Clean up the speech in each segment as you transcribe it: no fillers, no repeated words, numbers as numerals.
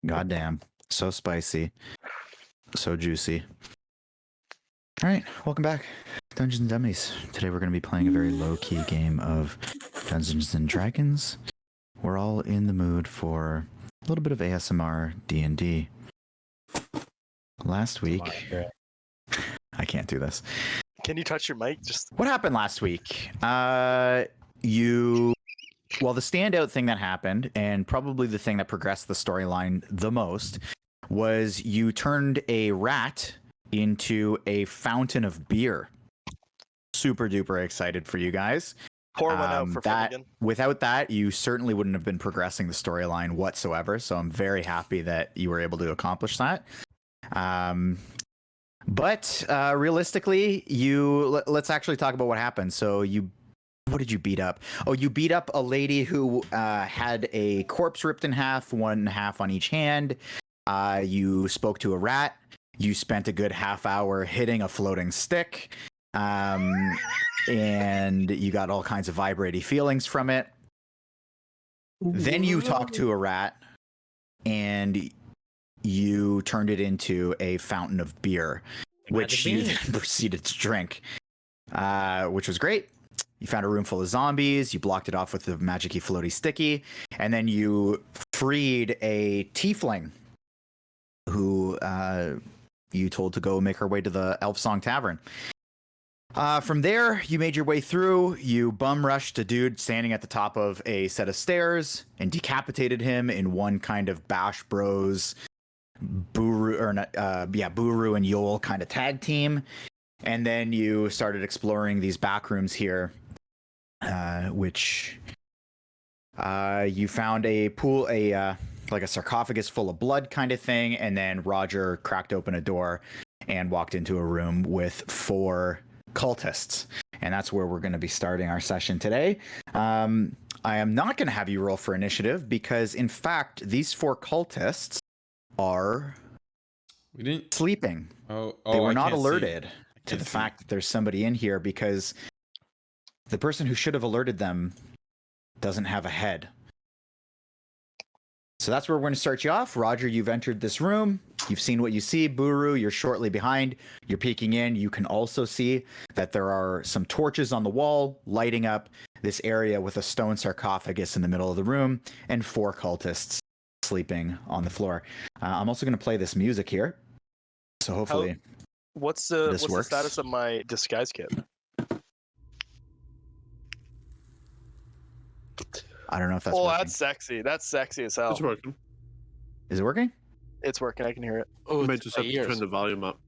Goddamn. So spicy. So juicy. All right, welcome back. Dungeons and Dummies. Today we're going to be playing a very low-key game of Dungeons and Dragons. We're all in the mood for a little bit of ASMR D&D. Last week... I can't do this. Can you touch your mic? Just What happened last week? Well, the standout thing that happened, and probably the thing that progressed the storyline the most, was you turned a rat into a fountain of beer. Super duper excited for you guys. pour one out for Finnegan. Without that, you certainly wouldn't have been progressing the storyline whatsoever. So I'm very happy that you were able to accomplish that. But realistically, let's actually talk about what happened. So what did you beat up? Oh, you beat up a lady who had a corpse ripped in half, one half on each hand. You spoke to a rat. You spent a good half hour hitting a floating stick. And you got all kinds of vibrating feelings from it. Then you talked to a rat, and you turned it into a fountain of beer, which you then proceeded to drink, which was great. You found a room full of zombies. You blocked it off with the magic-y floaty sticky, and then you freed a tiefling who you told to go make her way to the Elf Song Tavern. From there, you made your way through. You bum rushed a dude standing at the top of a set of stairs and decapitated him in one kind of Bash Bros Buru and Yoll kind of tag team. And then you started exploring these back rooms here, which you found a pool, like a sarcophagus full of blood kind of thing. And then Roger cracked open a door and walked into a room with 4 cultists. And that's where we're going to be starting our session today. I am not going to have you roll for initiative because, in fact, these 4 cultists are sleeping. They were not alerted to the fact that there's somebody in here because the person who should have alerted them doesn't have a head. So that's where we're going to start you off. Roger, you've entered this room. You've seen what you see. Buru, you're shortly behind. You're peeking in. You can also see that there are some torches on the wall lighting up this area with a stone sarcophagus in the middle of the room and 4 cultists sleeping on the floor. I'm also going to play this music here. So hopefully what's the status of my disguise kit? I don't know if that's working. That's sexy. That's sexy as hell. It's working. Is it working? It's working. I can hear it. Oh, you might just have to turn the volume up.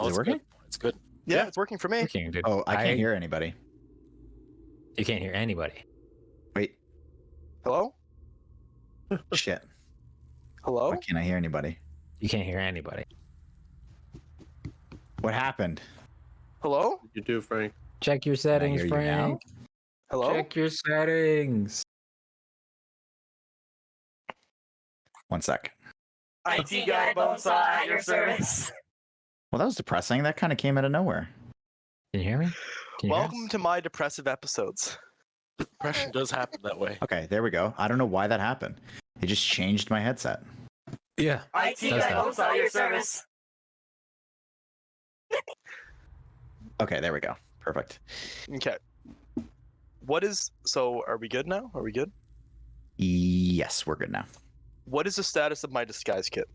Is it working? Good. It's good. Yeah, it's working for me. Working, dude. Oh, I can't hear anybody. You can't hear anybody. Wait. Hello? Shit. Hello? Why can't I hear anybody? You can't hear anybody. What happened? Hello? What you do, Frank? Check your settings, hear you now? Frank. Hello? Check your settings. One sec. IT guy Bonesaw at your service. Well, that was depressing. That kind of came out of nowhere. Can you hear me? Can you hear Welcome to my depressive episodes. Depression does happen that way. Okay, there we go. I don't know why that happened. It just changed my headset. us? Yeah. IT guy Bonesaw at your service. Okay, there we go. Perfect. Okay. So are we good now? Are we good? Yes, we're good now. What is the status of my disguise kit?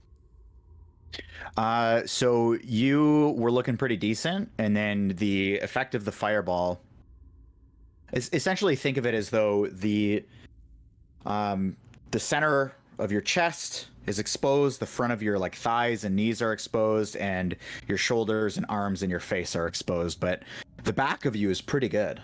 So you were looking pretty decent, and then the effect of the fireball is essentially, think of it as though the center of your chest is exposed, the front of your thighs and knees are exposed, and your shoulders and arms and your face are exposed, but the back of you is pretty good.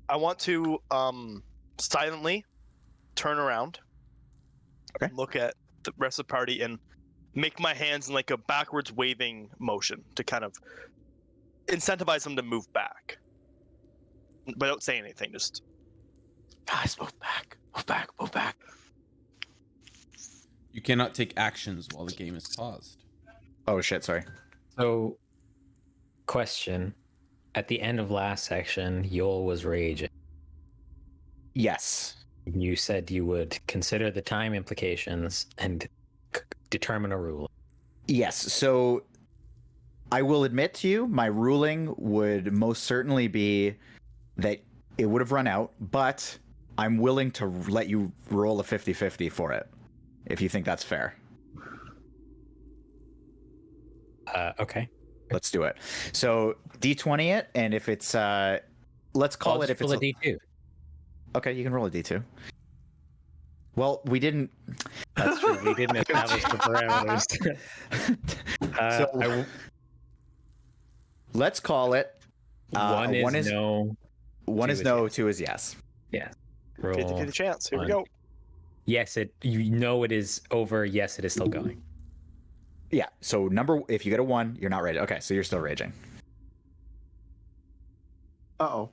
I want to silently turn around, Okay. look at the rest of the party, and make my hands in like a backwards waving motion to kind of incentivize them to move back. But don't say anything, just... Guys, move back. Move back. Move back. You cannot take actions while the game is paused. Oh shit, sorry. So, question. At the end of last section, Yoll was raging. Yes. You said you would consider the time implications and determine a rule. Yes. So I will admit to you, my ruling would most certainly be that it would have run out, but I'm willing to let you roll a 50-50 for it, if you think that's fair. Okay. Let's do it. So D20 it, and if it's let's call it if it's a D2. Okay, you can roll a D2. Well, we didn't. That's true. We didn't establish the parameters. Let's call it. One is no. One is no. Two is yes. Yeah. Roll 50-50 chance. Here we one. go. Yes, you know it is over. Yes, it is still going. Yeah. So if you get a 1, you're not raging. Okay, so you're still raging. Uh-oh.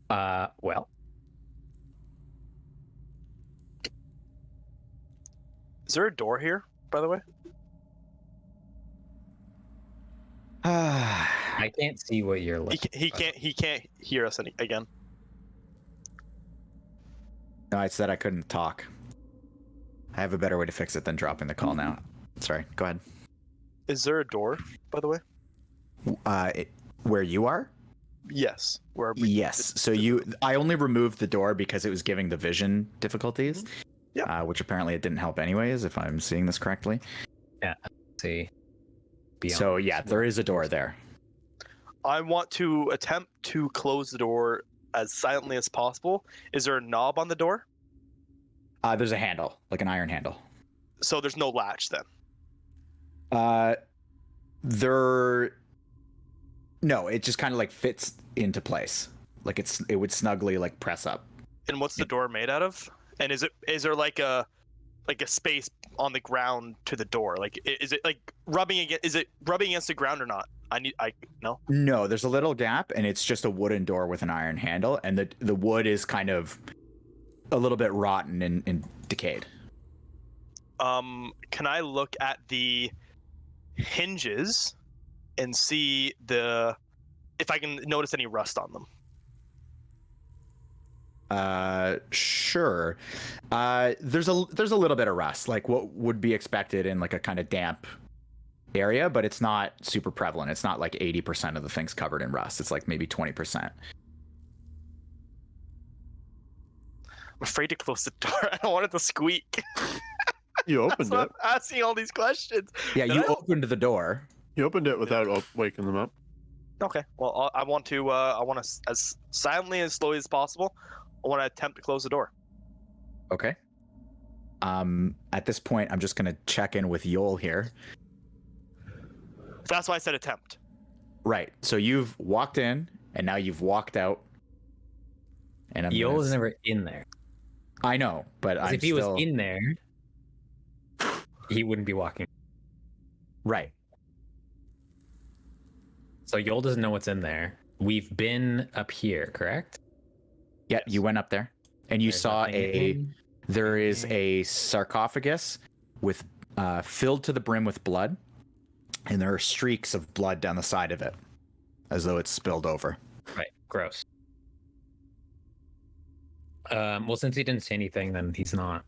Well. Is there a door here, by the way? I can't see what you're looking. He can't hear us again. No, I said I couldn't talk. I have a better way to fix it than dropping the call now. Sorry. Go ahead. Is there a door, by the way? Where you are? Yes. Yes. So I only removed the door because it was giving the vision difficulties. Yeah. Which apparently it didn't help anyways, if I'm seeing this correctly. Yeah. See. Beyond. So yeah, there is a door there. I want to attempt to close the door as silently as possible. Is there a knob on the door? There's a handle, like an iron handle. So there's no latch then? No, it just kind of like fits into place. Like it would snugly like press up. And what's the door made out of? And is there like a space on the ground to the door? Like is it like rubbing against the ground or not? No. No, there's a little gap and it's just a wooden door with an iron handle, and the wood is kind of a little bit rotten and decayed. Can I look at the hinges and see if I can notice any rust on them? Sure. There's a little bit of rust, like what would be expected in like a kind of damp area, but it's not super prevalent. It's not like 80% of the thing's covered in rust. It's like maybe 20%. I'm afraid to close the door. I don't want it to squeak. You opened it. I'm asking all these questions. Yeah, you opened the door. You opened it without waking them up. Okay. Well, I want to as silently as slowly as possible. I want to attempt to close the door. Okay. At this point, I'm just gonna check in with Yoll here. That's why I said attempt. Right. So you've walked in, and now you've walked out. And Yoll was never in there. I know, but if he was in there, he wouldn't be walking. Right. So Yoll doesn't know what's in there. We've been up here, correct? Yeah, Yes. you went up there, and you saw nothing. there is a sarcophagus with filled to the brim with blood, and there are streaks of blood down the side of it, as though it's spilled over. Right. Gross. Well, since he didn't say anything, then he's not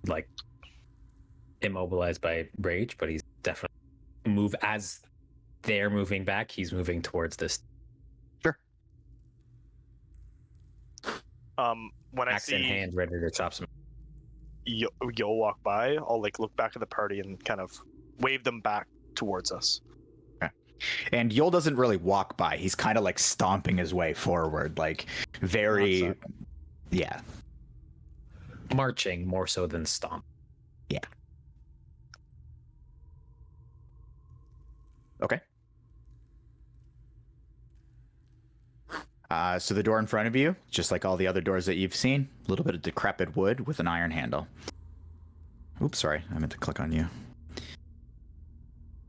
like immobilized by rage, but he's definitely as they're moving back, he's moving towards this. Sure. When I Axe in see hand, ready to chop some. Yoll walk by, I'll like look back at the party and kind of wave them back towards us. And Yoll doesn't really walk by. He's kind of like stomping his way forward, like very, yeah. Marching more so than stomp. Yeah. Okay. So the door in front of you, just like all the other doors that you've seen, a little bit of decrepit wood with an iron handle. Oops, sorry. I meant to click on you.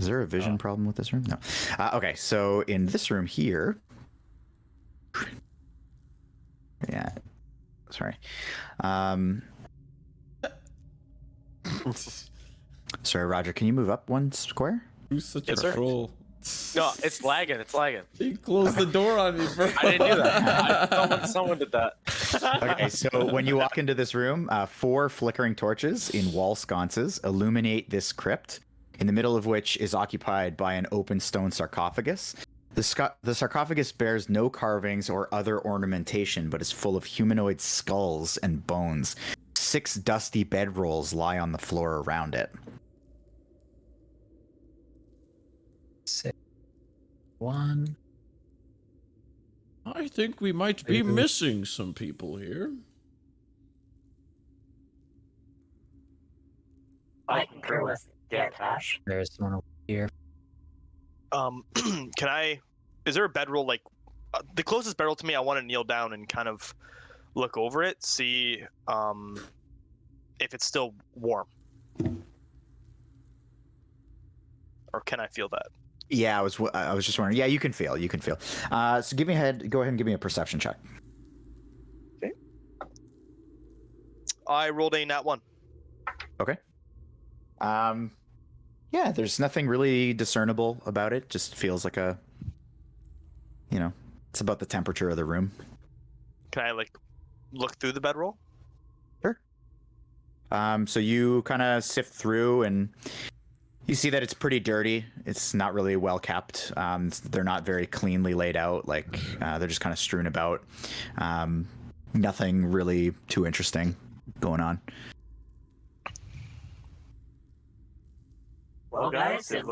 Is there a vision problem with this room? No. Okay, so in this room here... Yeah. Sorry. Sorry, Roger. Can you move up one square? Who's such Yes, a sir. troll? No, it's lagging. It's lagging. He closed the door on me, bro. I didn't do that. Someone did that. Okay, so when you walk into this room, 4 flickering torches in wall sconces illuminate this crypt, in the middle of which is occupied by an open stone sarcophagus. The sarcophagus bears no carvings or other ornamentation, but is full of humanoid skulls and bones. 6 dusty bedrolls lie on the floor around it. 6, 1. I think we might be missing some people here. I concur with Gantash. There's one over here. Can I? Is there a bedroll like the closest bedroll to me? I want to kneel down and kind of look over it, see if it's still warm, or can I feel that? Yeah, I was just wondering. Yeah, you can feel. So go ahead and give me a perception check. Okay. I rolled a nat 1. Okay. Yeah, there's nothing really discernible about it. Just feels like it's about the temperature of the room. Can I look through the bedroll? Sure. So you kind of sift through and you see that it's pretty dirty. It's not really well kept. They're not very cleanly laid out. They're just kind of strewn about. Nothing really too interesting going on. Well, guys, these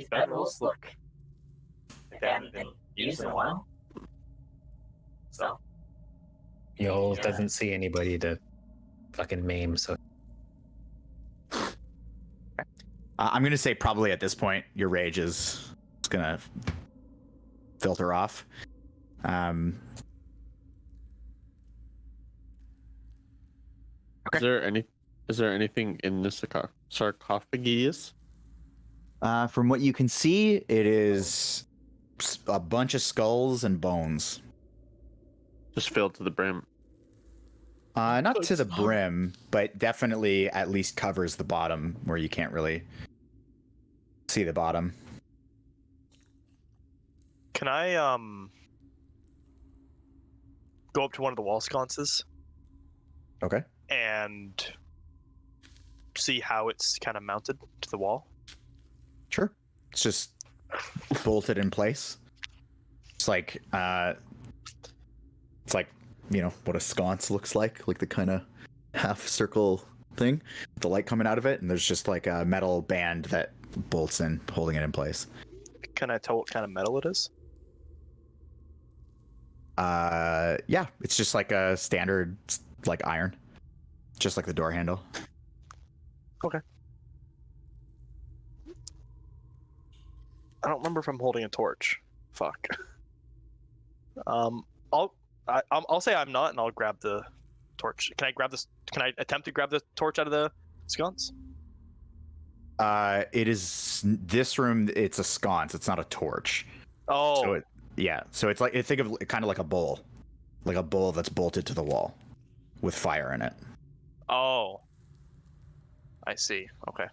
bedrolls look like they haven't been used in a while. So, Yoll Yeah. doesn't see anybody to fucking maim, so I'm going to say probably at this point, your rage is going to filter off. Okay. Is there anything in the sarcophagus? From what you can see, it is a bunch of skulls and bones. Just filled to the brim. Not to the brim, but definitely at least covers the bottom where you can't really see the bottom. Can I go up to one of the wall sconces Okay. and see how it's kind of mounted to the wall? Sure. It's just bolted in place. It's like what a sconce looks like the kind of half circle thing, with the light coming out of it, and there's just like a metal band that bolts in, holding it in place. Can I tell what kind of metal it is? Yeah, it's just like a standard iron, just like the door handle. Okay. I don't remember if I'm holding a torch. Fuck. I'll say I'm not, and I'll grab the torch. Can I grab this? Can I attempt to grab the torch out of the sconce? It is this room. It's a sconce. It's not a torch. Oh. So it's like, think of kind of like a bowl that's bolted to the wall with fire in it. Oh. I see. Okay.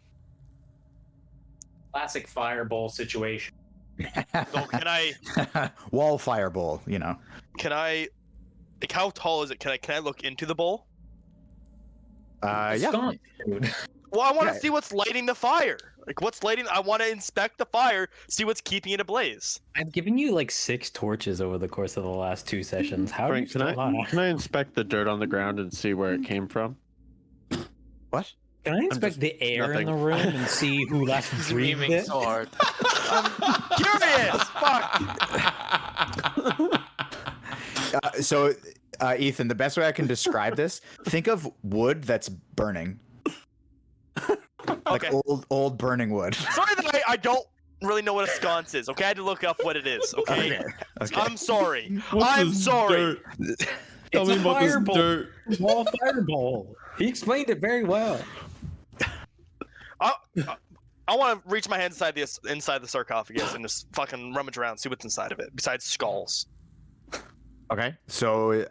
classic fireball situation. So can I? Wall fire bowl, you know. Can I? Like, how tall is it? Can I look into the bowl? Yeah. Stomp, dude. Well, I want to Yeah. see what's lighting the fire. Like, what's lighting? I want to inspect the fire, see what's keeping it ablaze. I've given you like 6 torches over the course of the last 2 sessions. How do you Frank, still can I inspect the dirt on the ground and see where it came from? What? Can I inspect just- the air nothing. in the room and see who last He's breathed memeing it? so hard. Curious. Fuck. So, Ethan, the best way I can describe this: think of wood that's burning, like Okay. old burning wood. Sorry that I don't really know what a sconce is. Okay, I had to look up what it is. Okay. Okay. I'm sorry. What's I'm this sorry. dirt? Tell It's me a about this fireball. dirt. Wall fireball. He explained it very well. I want to reach my hands inside the sarcophagus and just fucking rummage around, see what's inside of it. Besides skulls. Okay, so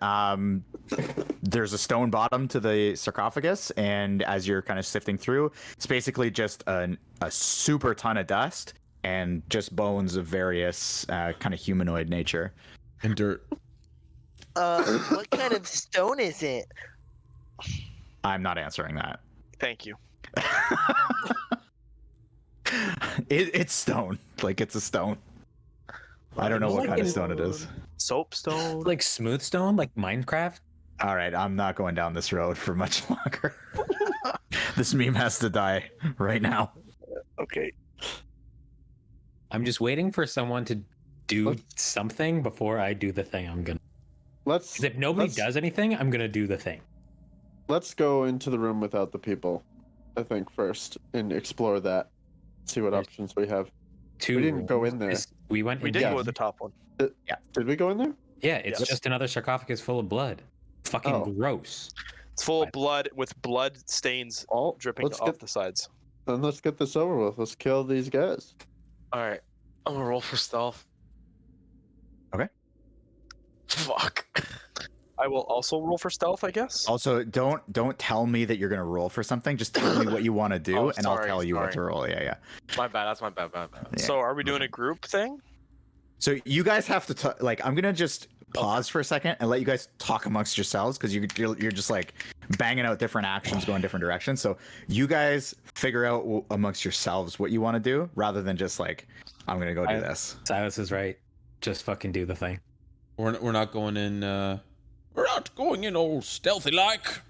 there's a stone bottom to the sarcophagus, and as you're kind of sifting through, it's basically just a super ton of dust and just bones of various kind of humanoid nature. And dirt. What kind of stone is it? I'm not answering that. Thank you. It's stone. Like, it's a stone. I don't know what kind of stone it is. Soapstone. Like smooth stone, like Minecraft. All right, I'm not going down this road for much longer. This meme has to die right now. Okay. I'm just waiting for someone to do something before I do the thing I'm gonna. Let's. Because if nobody does anything, I'm gonna do the thing. Let's go into the room without the people, I think, first, and explore that. See what options we have. Two We didn't go rooms. in there. We went. We in did Yeah. go with the top one. Did we go in there? Yeah, it's Yes. just another sarcophagus full of blood. Fucking Oh. gross. It's full of blood with blood stains Oh, dripping let's off get the sides. then let's get this over with. Let's kill these guys. All right, I'm gonna roll for stealth. Okay. Fuck. I will also roll for stealth, I guess. Also, don't tell me that you're gonna roll for something. Just tell me what you want to do, Oh, and I'll sorry, tell you what to sorry. roll. Yeah. My bad. That's my bad. My bad. Yeah. So are we doing a group thing? So you guys have to like. I'm gonna just pause for a second and let you guys talk amongst yourselves because you're just like banging out different actions, going different directions. So you guys figure out amongst yourselves what you want to do, rather than just like, I'm gonna go do this. Silas is right. Just fucking do the thing. We're not going in. We're not going in all stealthy like.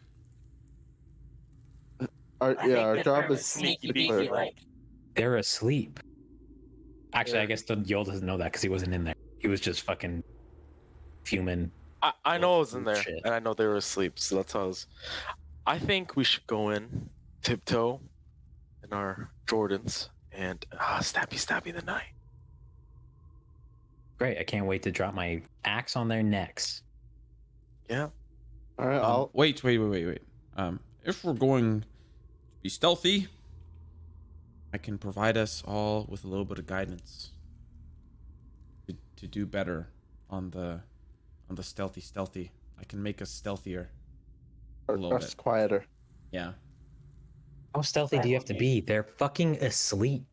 Our job is sneaky beaky like. They're asleep. Actually, I guess the Yoll doesn't know that because he wasn't in there. He was just fucking fuming. I know I was in there, Shit. and I know they were asleep, so that's how I was. I think we should go in, tiptoe, in our Jordans, and stabby the night. Great. I can't wait to drop my axe on their necks. Yeah. All right, I'll Wait. If we're going to be stealthy, I can provide us all with a little bit of guidance to do better on the stealthy. I can make us stealthier. A little us bit. quieter. Yeah. How stealthy do you have to be? They're fucking asleep.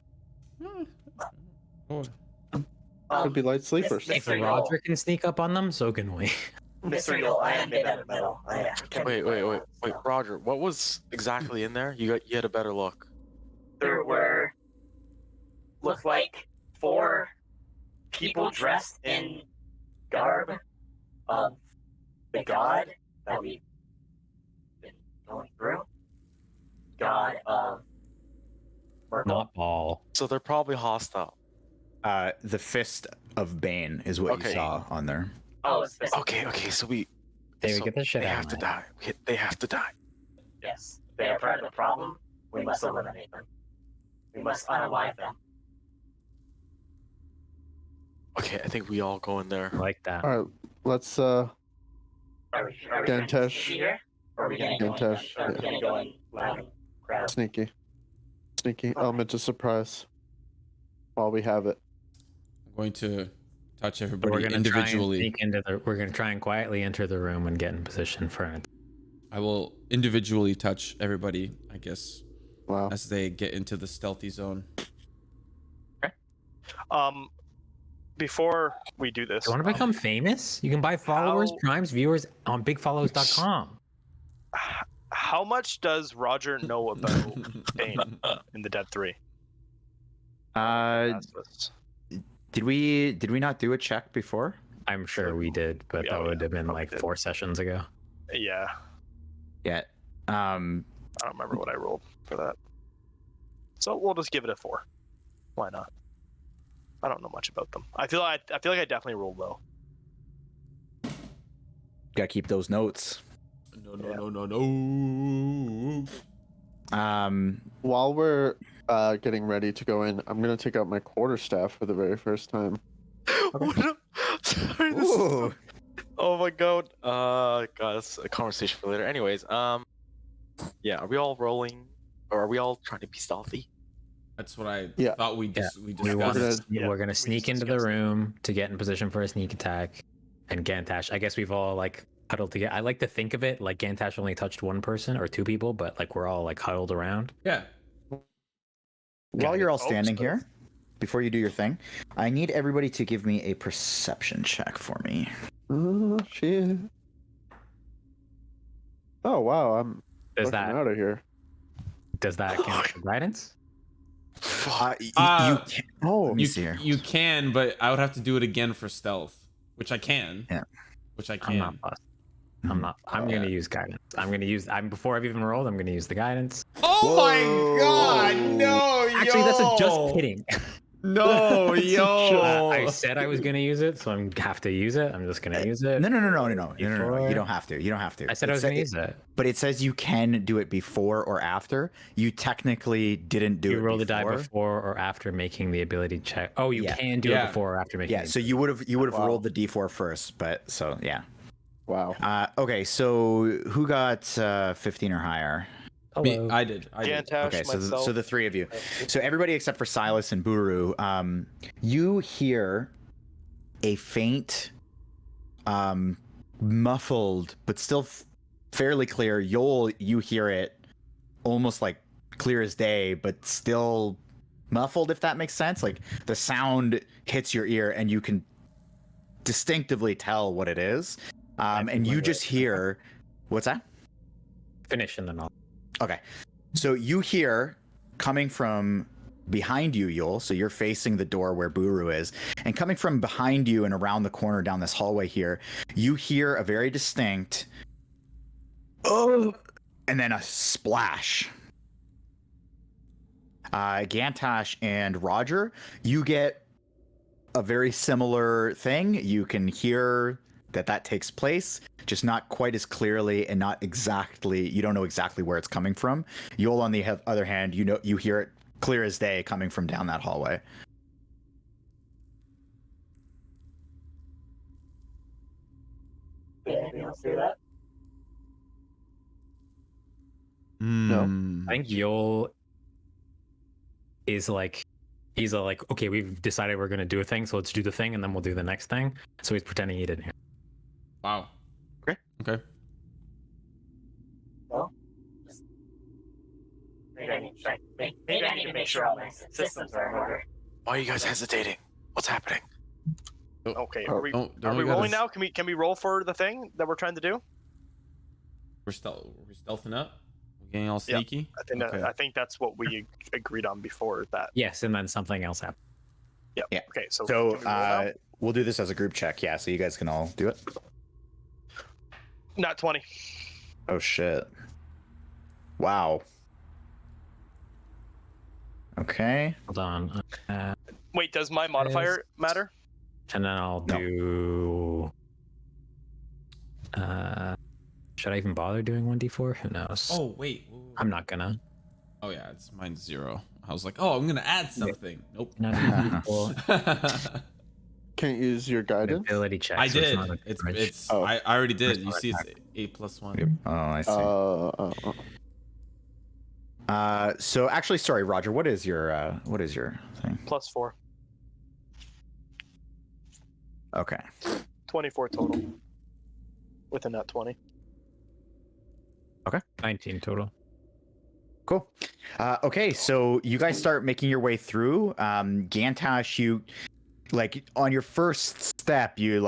Oh, Could be light sleepers. If Mr. Roger Yoll, can sneak up on them, so can we. Mr. Yoll, I am made out of metal. Wait, Roger. What was exactly in there? You had a better look. There were looked like 4 people dressed in garb of the god that we've been going through. God of Merkel. Not all. So they're probably hostile. The Fist of Bane is what you Okay. saw on there. Oh, it's this. Okay. So David, so get the shit they out have of to my- die. They have to die. Yes. They are part of the problem. We must eliminate them. We must unalive them. Okay, I think we all go in there. I like that. All right, let's Are we gonna Gantash. be here? Or are we gonna go in? Gantash, Are we yeah. gonna go in loud crowd? sneaky element of surprise while we have it. I'm going to touch But everybody we're gonna individually. we're gonna try and quietly enter the room and get in position for it. I will individually touch everybody, I guess, Wow. as they get into the stealthy zone. Before we do this, You want to become famous? You can buy followers, How- primes, viewers on bigfollows.com. how much does Roger know about Bane in the Dead 3? Did we not do a check before? I'm sure we did, but Yeah, that would have been probably like did. 4 sessions ago. Yeah, Yeah. I don't remember what I rolled for that. So we'll just give it a 4. Why not? I don't know much about them. I feel like I definitely rolled low. Gotta keep those notes. No. While we're getting ready to go in, I'm gonna take out my quarterstaff for the very first time. Sorry, this Ooh. Oh my god. God, that's a conversation for later. Anyways, yeah, are we all rolling, or are we all trying to be stealthy? That's what I Yeah. thought we Yeah. discussed. We're gonna- gonna sneak into the discussed room to get in position for a sneak attack, and Gantash. I guess we've all like huddled together. I like to think of it like Gantash only touched one person or two people, but like we're all like huddled around. Yeah. While you're all Oh, standing so- here, before you do your thing, I need everybody to give me a perception check for me. Oh shit. Oh wow, I'm Does that out of here. count for guidance? You can, let me You, see here. you can, but I would have to do it again for stealth, which I can. Yeah. Which I I'm can. not fussed. I'm gonna use guidance. Before I've even rolled, I'm gonna use the guidance. Oh my god, no, Actually, that's a just kidding. No, yo. I said I was gonna use it, so I'm have to use it. I'm just gonna use it. No. Before- You don't have to. You don't have to. I said I was gonna use it. But it says you can do it before or after. You technically didn't do You it roll the before. die before or after making the ability check. Oh, you Yeah. can do it before or after making. Yeah, the so you would have Wow. rolled the d4 first, but so yeah. Wow. Okay, so who got 15 or higher? Me, Hello. I did. Gantash, Okay, myself. so the three of you. So everybody except for Silas and Buru, you hear a faint, muffled but still fairly clear. Yoll, you hear it almost like clear as day, but still muffled, if that makes sense. Like the sound hits your ear and you can distinctively tell what it is. And you just hear, what's that? Finish and then I'll. Okay. So you hear coming from behind you, Yoll. So you're facing the door where Buru is. And coming from behind you and around the corner down this hallway here, you hear a very distinct, oh, and then a splash. Gantash and Roger, you get a very similar thing. You can hear that takes place, just not quite as clearly and not exactly, you don't know exactly where it's coming from. Yoll, on the other hand, you hear it clear as day coming from down that hallway. Did anything else do that? No. I think Yoll is like, he's like, okay, we've decided we're gonna do a thing, so let's do the thing, and then we'll do the next thing. So he's pretending he didn't hear. Wow. Okay. Okay. Well, just maybe I need to make sure all my systems are in order. Why are you guys hesitating? What's happening? Okay, Oh, are we don't are we we gotta rolling now? Can we roll for the thing that we're trying to do? We're stealthing up. We're getting all sneaky. I think that's what we agreed on before that. Yes, and then something else happened. Yeah. Yeah. Okay, so So can we roll now? we'll do this as a group check, yeah, so you guys can all do it. Not 20. Oh shit. Wow. Okay. Hold on. Wait, does my modifier matter? And then I'll do. Should I even bother doing 1d4? Who knows? Oh wait. I'm not gonna. Oh yeah, it's mine's 0. I was like, oh, I'm gonna add something. Nope. Not even equal Can't use your guidance. ability check. I so it's did. not a It's coverage. Oh. I already did. You First see, level it's 8+1. Oh, I see. So actually, sorry, Roger, what is your thing? +4. Okay. 24 total. Within that 20. 19 total. Cool. Okay, so you guys start making your way through. Gantash, you like on your first step, you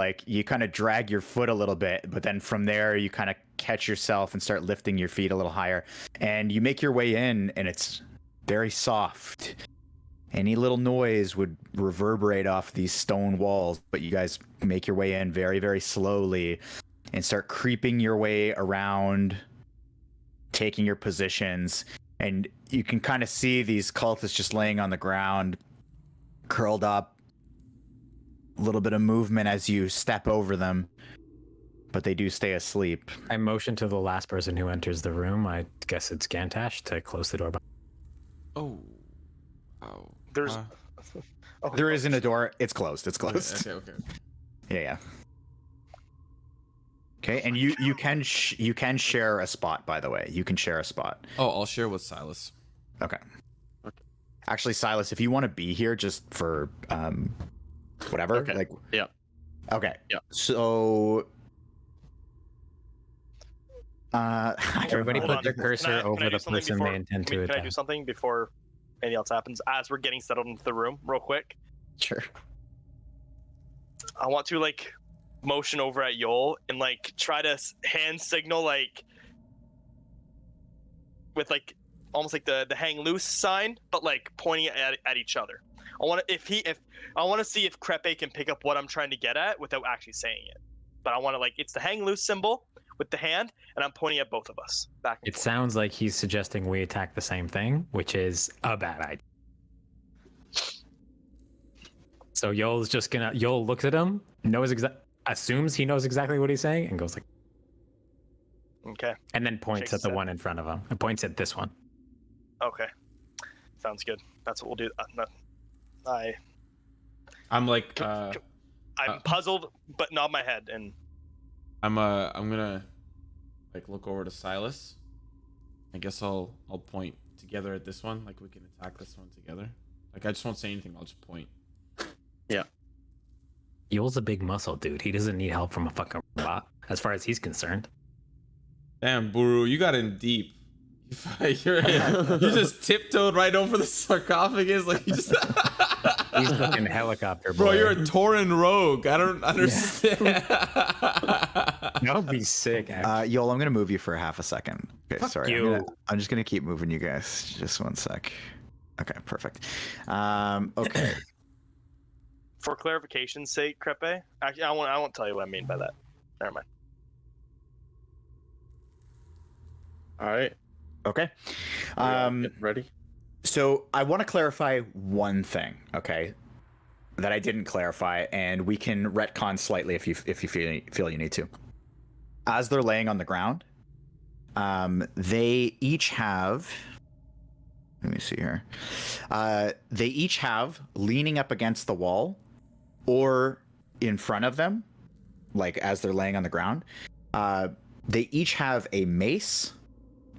kind of drag your foot a little bit, but then from there you kind of catch yourself and start lifting your feet a little higher, and you make your way in, and it's very soft. Any little noise would reverberate off these stone walls, but you guys make your way in very, very slowly and start creeping your way around, taking your positions, and you can kind of see these cultists just laying on the ground, curled up. A little bit of movement as you step over them, but they do stay asleep. I motion to the last person who enters the room. I guess it's Gantash to close the door. Oh. Wow. There's. Oh, There isn't a door. It's closed. It's Okay. closed. Okay. Yeah. Okay, and you can share a spot, by the way. You can share a spot. Oh, I'll share with Silas. Okay. Actually, Silas, if you want to be here just for whatever, Okay. like Yeah. Okay. Yeah. So. Everybody Hold put on. their Can cursor I over do the something person before- they intend to Can I do attack. something before anything else happens? As we're getting settled into the room, real quick, Sure. I want to like motion over at Yoll and like try to hand signal like with like almost like the hang loose sign, but like pointing at each other. I want to I want to see if Krepe can pick up what I'm trying to get at without actually saying it. But I want to like it's the hang loose symbol with the hand, and I'm pointing at both of us. Back and It forth. sounds like he's suggesting we attack the same thing, which is a bad idea. So Yoll looks at him, assumes he knows exactly what he's saying, and goes like, Okay. and then points Shakes at the his head. one in front of him. And points at this one. Okay. Sounds good. That's what we'll do. I'm like, I'm puzzled, but nod my head and. I'm gonna like look over to Silas. I guess I'll point together at this one. Like we can attack this one together. Like I just won't say anything. I'll just point. Yoll's a big muscle dude. He doesn't need help from a fucking robot, as far as he's concerned. Damn, Buru, you got in deep. You just tiptoed right over the sarcophagus, like you just. He's fucking helicopter boy. Bro, you're a Tauren rogue. I don't understand. That would be sick. Actually. Yoll, I'm gonna move you for half a second. Okay, Fuck sorry. you. I'm just gonna keep moving you guys. Just one sec. Okay, perfect. Okay. For clarification's sake, Krepe. Actually, I won't tell you what I mean by that. Never mind. All right. Okay. We all get ready. So I want to clarify one thing, okay, that I didn't clarify, and we can retcon slightly if you feel you need to. As they're laying on the ground, they each have. Let me see here. They each have leaning up against the wall, or in front of them, like as they're laying on the ground. They each have a mace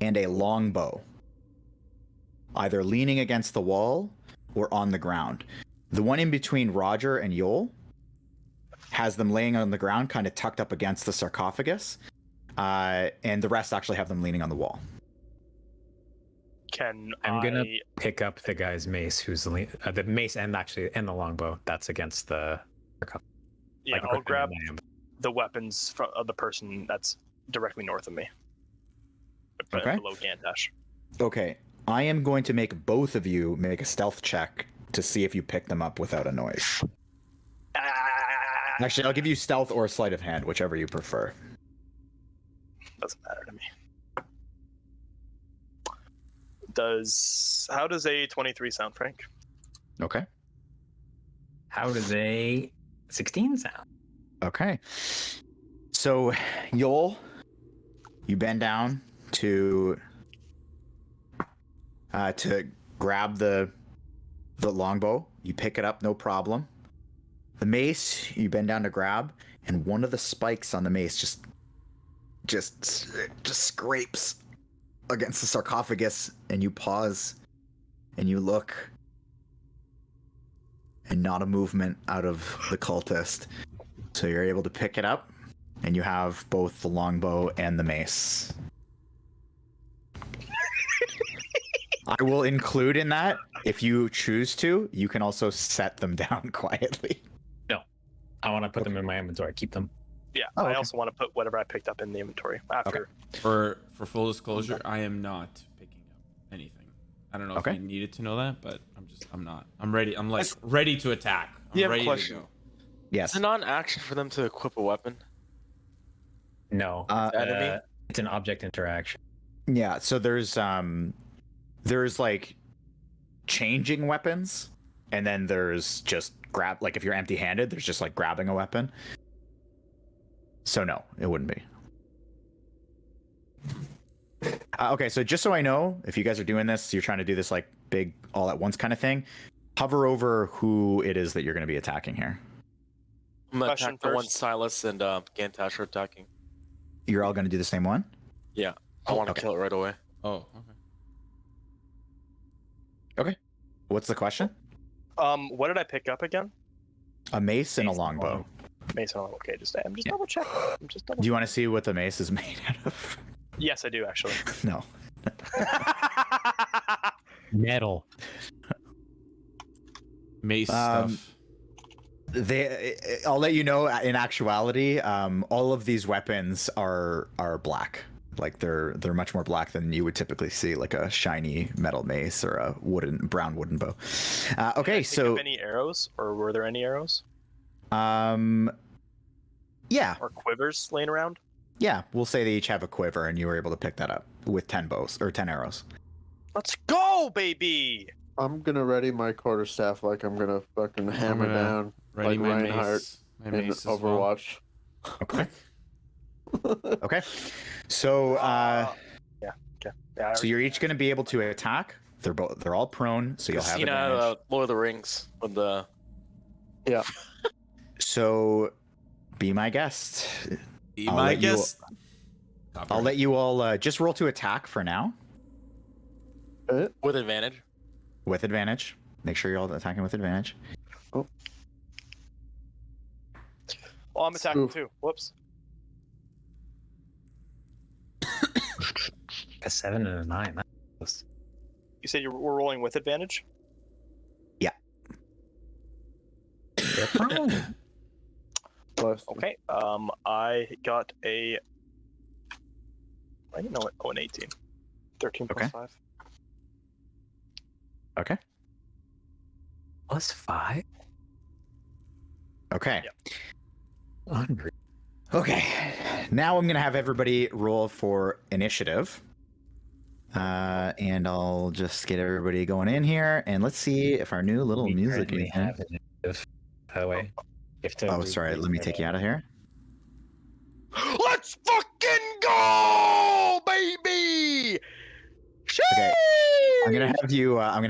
and a longbow, either leaning against the wall or on the ground. The one in between Roger and Yoll has them laying on the ground, kind of tucked up against the sarcophagus, and the rest actually have them leaning on the wall. I'm gonna pick up the guy's mace, who's the mace and the longbow that's against the sarcophagus. Yeah, Like, I'll right grab behind him. the weapons of the person that's directly north of me. Okay. Below Gantash. Okay, I am going to make both of you make a stealth check to see if you pick them up without a noise. Actually, I'll give you stealth or sleight of hand, whichever you prefer. Doesn't matter to me. How does a 23 sound, Phrank? Okay. How does a 16 sound? Okay. So, Yoll, you bend down to grab the longbow. You pick it up, no problem. The mace, you bend down to grab, and one of the spikes on the mace just scrapes against the sarcophagus, and you pause and you look, and not a movement out of the cultist. So you're able to pick it up, and you have both the longbow and the mace. I will include in that, if you choose to, you can also set them down quietly. No, I want to put them in my inventory. Keep them. Yeah, Oh, I okay. also want to put whatever I picked up in the inventory after. For full disclosure, I am not picking up anything. I don't know Okay. if you needed to know that, but I'm not. I'm ready. I'm like ready to attack. I'm Yeah, ready question. to go. Yes. It's a non-action for them to equip a weapon. No, Enemy? it's an object interaction. Yeah, so there's like changing weapons, and then there's just grab, like if you're empty-handed, there's just like grabbing a weapon. So no, it wouldn't be. Okay, so just so I know, if you guys are doing this, you're trying to do this like big all at once kind of thing, hover over who it is that you're going to be attacking here. I'm gonna Question attack the one first. Silas and Gantash are attacking. You're all going to do the same one? Yeah, I want to Okay. kill it right away. Oh, okay. What's the question? What did I pick up again? A mace and a Mace and longbow. Mace on. Okay, I'm just double checking. I'm just double. Do you want to see what the mace is made out of? Yes, I do actually. No. Metal. Mace stuff. I'll let you know. In actuality, all of these weapons are black. Like they're much more black than you would typically see, like a shiny metal mace or a brown wooden bow. Okay, so any arrows, or were there any arrows? Yeah. Or quivers laying around? Yeah, we'll say they each have a quiver, and you were able to pick that up with 10 bows or 10 arrows. Let's go, baby! I'm gonna ready my quarterstaff like I'm gonna fucking hammer down Ready like my Reinhardt mace. My in mace as well. Overwatch. Okay. Okay. So Yeah, so you're each going to be able to attack. They're all prone, so you'll have Seen advantage. Lord of the Rings with the. Yeah. So be my guest. Be I'll my let you- guest. I'll let you all just roll to attack for now With advantage. with advantage. Make sure you're all attacking with advantage. Oh, I'm attacking Oof. too. Whoops. A 7 and a 9. That's You said we're rolling with advantage? they're prone. Plus, Okay. I got a. I didn't know it. Oh, an 18. 13 plus Okay. 5. Okay. Plus 5? Okay. Yep. 100. Okay. Now I'm going to have everybody roll for initiative. And I'll just get everybody going in here, and let's see if our new little We music currently is have initiative, by the way. You have to Oh, sorry. Let me take you out of here. Let's fucking go, baby! Okay. I'm gonna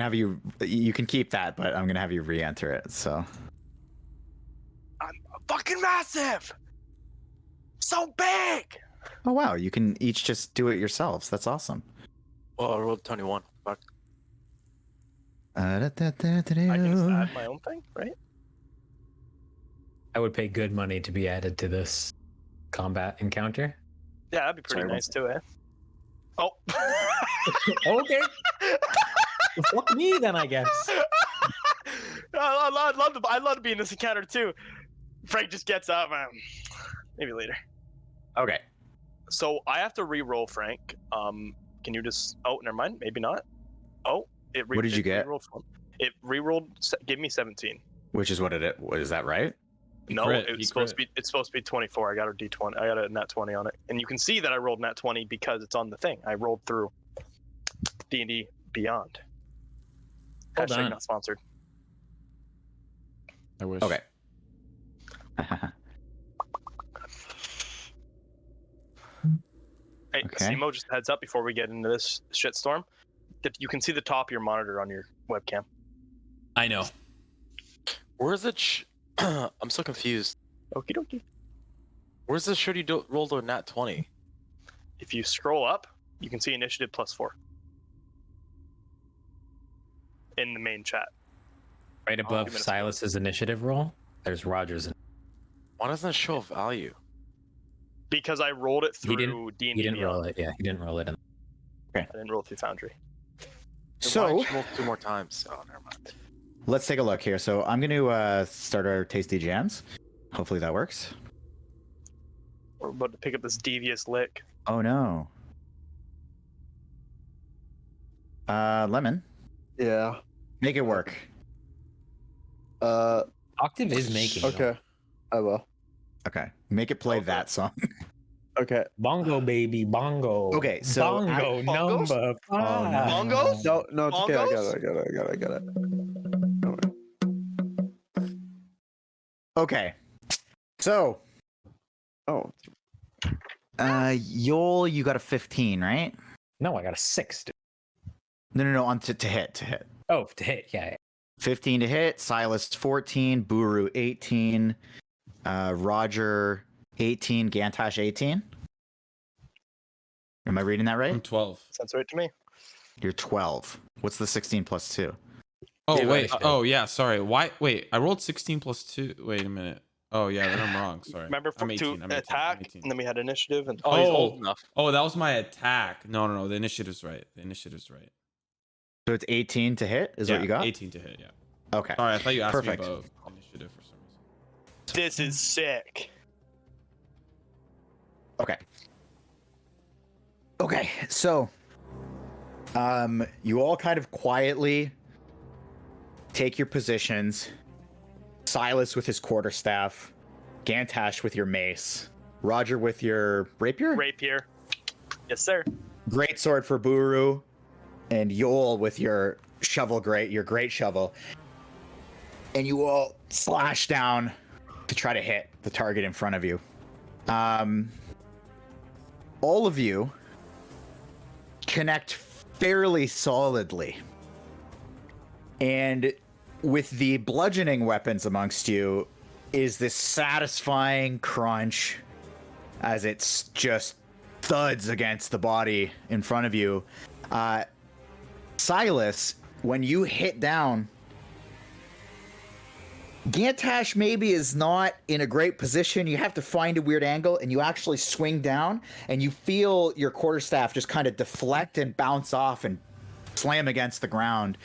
have you. You can keep that, but I'm gonna have you re-enter it. So. I'm fucking massive! So big! Oh wow! You can each just do it yourselves. That's awesome. Well, I rolled 21. Fuck. I can just add my own thing, right? I would pay good money to be added to this combat encounter. Yeah, that'd be pretty Sorry, nice too, eh? Oh. Okay. Fuck me then, I guess. I'd love to be in this encounter too. Frank just gets up, man. Maybe later. Okay. So I have to re-roll, Frank. Can you just? Oh, never mind. Maybe not. Oh, What did you get? It re-rolled. Give me 17. Which is what it. What is that right? No, crit, it's he supposed crit. to be. It's supposed to be 24. I got a D20. I got a nat 20 on it, and you can see that I rolled nat 20 because it's on the thing. I rolled through D&D Beyond. Hold Hashtag on. not sponsored. I wish. Okay. Hey, Okay. Simo, just a heads up before we get into this shitstorm. That you can see the top of your monitor on your webcam. I know. Where's it? I'm so confused. Okie dokie. Where's the should you rolled a nat 20? If you scroll up, you can see initiative +4 in the main chat. Right above give it a Silas's initiative roll, there's Roger's. Why doesn't it show a value? Because I rolled it He through didn't- D&D He didn't Beyond. roll it. Yeah, he didn't roll it in. I didn't roll through Foundry. Then why So didn't you roll 2 more times. Oh, never mind. let's take a look here. So I'm going to start our tasty jams. Hopefully that works. We're about to pick up this devious lick. Oh no. Lemon, yeah. make it work. Octave is making. it. Okay. I will. Okay, make it play Okay. that song. Okay. Bongo baby, bongo. Okay, so bongo Bongos? number Oh, no. 5. Bongos? No, it's okay. I Bongos? got it. Okay. So, Oh, Yoll, you got a 15, right? No, I got a 6. Dude. No, on to hit. Oh, to hit. Yeah. 15 to hit. Silas 14. Buru 18. Roger 18. Gantash 18. Am I reading that I'm right? 12. Sounds right to me. You're 12. What's the 16 plus 2? Oh Yeah, wait. right. Oh yeah. Sorry. Why? Wait. I rolled 16 plus 2. Wait a minute. Oh yeah, then I'm wrong. Sorry. Remember I'm 18. to I'm 18. attack, I'm 18. and then we had initiative, and Oh, he's old enough. Oh, that was my attack. No. The initiative's right. So it's 18 to hit is yeah, what you got? 18 to hit. Yeah. Okay. Sorry, I thought you asked Perfect. me about initiative for some reason. this is sick. Okay, so you all kind of quietly take your positions. Silas with his quarterstaff, Gantash with your mace, Roger with your rapier? Rapier. Yes, sir. Great sword for Buru, and Yoll with your your great shovel. And you all slash down to try to hit the target in front of you. All of you connect fairly solidly. And with the bludgeoning weapons amongst you is this satisfying crunch as it's just thuds against the body in front of you. Silas, when you hit down, Gantash maybe is not in a great position. You have to find a weird angle, and you actually swing down, and you feel your quarterstaff just kind of deflect and bounce off and slam against the ground.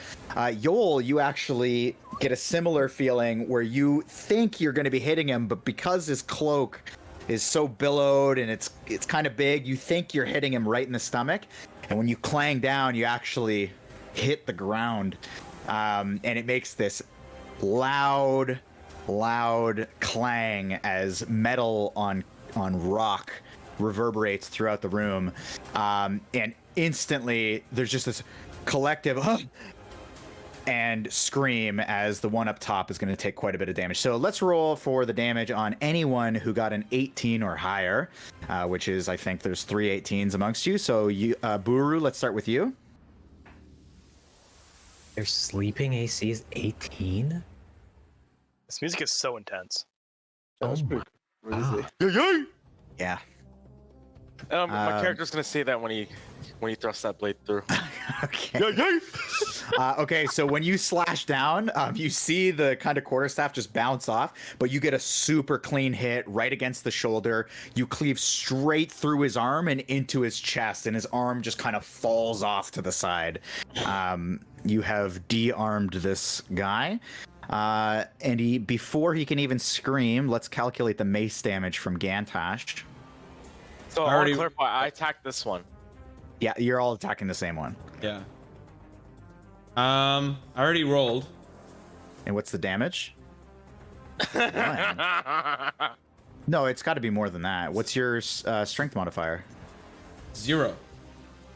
Yoll, you actually get a similar feeling where you think you're going to be hitting him, but because his cloak is so billowed and it's kind of big, you think you're hitting him right in the stomach, and when you clang down, you actually hit the ground, and it makes this loud clang as metal on rock reverberates throughout the room, and instantly there's just this collective and scream as the one up top is going to take quite a bit of damage. So let's roll for the damage on anyone who got an 18 or higher, which is, I think there's 3 18s amongst you. So you, Buru, let's start with you. Their sleeping AC is 18? This music is so intense. That was pretty crazy. Yeah. My character's gonna say that when he thrusts that blade through. Okay. Okay, so when you slash down, you see the kind of quarterstaff just bounce off, but you get a super clean hit right against the shoulder. You cleave straight through his arm and into his chest, and his arm just kind of falls off to the side. You have de-armed this guy. And before he can even scream, let's calculate the mace damage from Gantash. So I want to clarify, I attacked this one. Yeah, you're all attacking the same one. Yeah. I already rolled. And what's the damage? No, it's got to be more than that. What's your strength modifier? 0.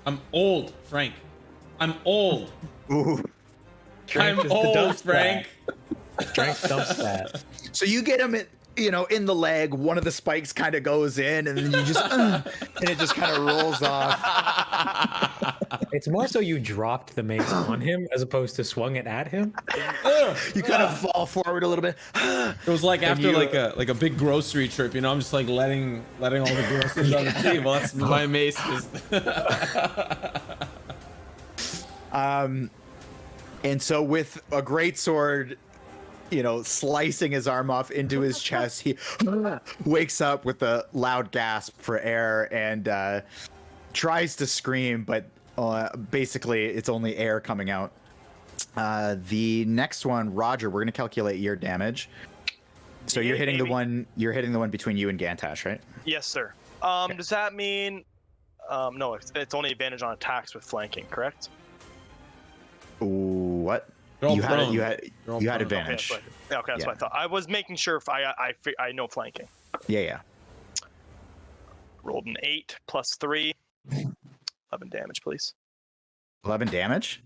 I'm old, Frank. I'm old. Ooh. I'm old, Frank. Strength dumps that. So you get him in the leg, one of the spikes kind of goes in, and then you just and it just kind of rolls off. It's more so you dropped the mace on him as opposed to swung it at him. You kind of fall forward a little bit. It was like after like a big grocery trip, I'm just like letting all the groceries on the table. That's my mace. And so with a great sword, slicing his arm off into his chest, he wakes up with a loud gasp for air and tries to scream, but basically it's only air coming out. The next one, Roger, we're going to calculate your damage. So you're hitting the one between you and Gantash, right? Yes, sir. Does that mean no, it's only advantage on attacks with flanking, correct? Ooh, what? You had advantage. Okay, that's what I thought. I was making sure if I know flanking. Yeah. Rolled an 8 plus 3. 11 damage, please. 11 damage?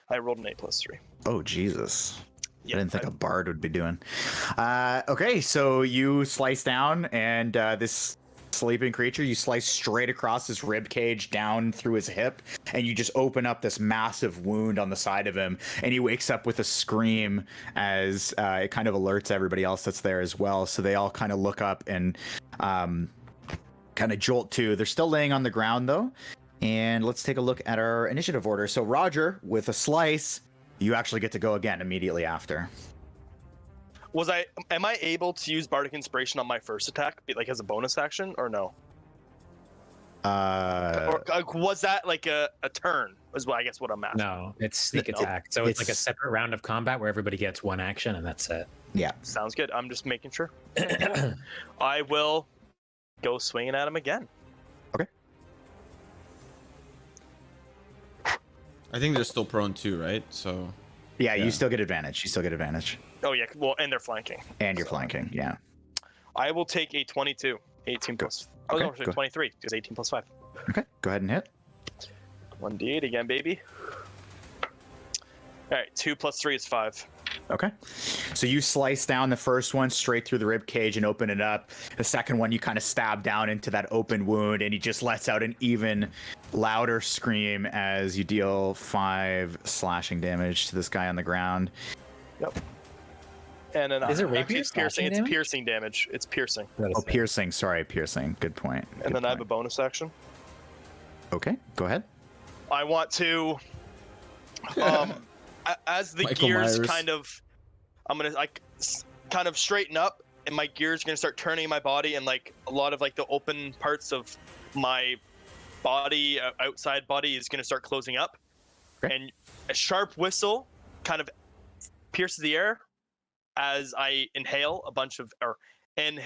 I rolled an 8 plus 3. Oh, Jesus. Yeah, I didn't think a bard would be doing. Okay, so you slice down, and this sleeping creature, you slice straight across his rib cage down through his hip, and you just open up this massive wound on the side of him, and he wakes up with a scream as it kind of alerts everybody else that's there as well. So they all kind of look up and kind of jolt too. They're still laying on the ground though. And let's take a look at our initiative order. So Roger, with a slice, you actually get to go again immediately after. Am I able to use Bardic Inspiration on my first attack, like as a bonus action, or no? Or was that like a turn? Is what I guess what I'm asking. No, it's sneak attack. So it's like a separate round of combat where everybody gets one action and that's it. Yeah. Sounds good. I'm just making sure. I will go swinging at him again. Okay. I think they're still prone too, right? So. Yeah, you still get advantage. You still get advantage. Oh yeah, well, and they're flanking. And you're flanking, yeah. I will take a 22. 18 plus. Okay, Oh, no, 23. Because 18 plus 5. Okay, go ahead and hit. 1d8 again, baby. All right, 2 plus 3 is 5. Okay. So you slice down the first one straight through the rib cage and open it up. The second one, you kind of stab down into that open wound, and he just lets out an even louder scream as you deal 5 slashing damage to this guy on the ground. Yep. And then Is it actually, rapier it's piercing. It's damage? piercing damage. It's piercing. Oh, piercing. Sorry, piercing. Good point. And Good then I have a point. bonus action. Okay, go ahead. I want to, as the Michael gears Myers. kind of, I'm gonna like kind of straighten up, and my gears are gonna start turning in my body, and like a lot of like the open parts of my body, outside body, is gonna start closing up, Okay. and a sharp whistle kind of pierces the air as I inhale a bunch of air, and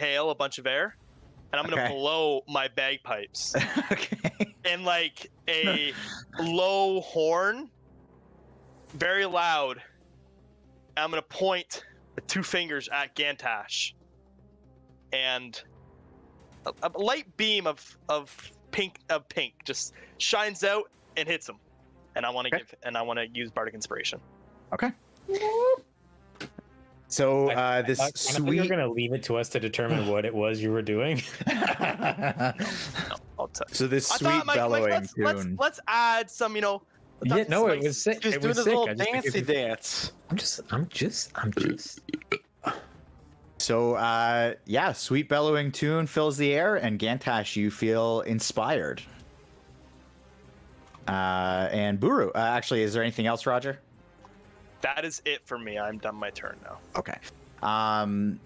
I'm gonna Okay. blow my bagpipes. Okay. And like a low horn, very loud. I'm gonna point the 2 fingers at Gantash, and a light beam of pink just shines out and hits him. And I want to use Bardic Inspiration. Okay. So this I thought you were sweet. gonna leave it to us to determine what it was you were doing. I'll tell you. So this I sweet thought, like, bellowing tune. let's add some, Yeah, no, it was sick. He's It doing was his sick. little I just think dancey if- dance. I'm just. So yeah, sweet bellowing tune fills the air, and Gantash, you feel inspired. And Buru, actually, is there anything else, Roger? That is it for me. I'm done my turn now. Okay. And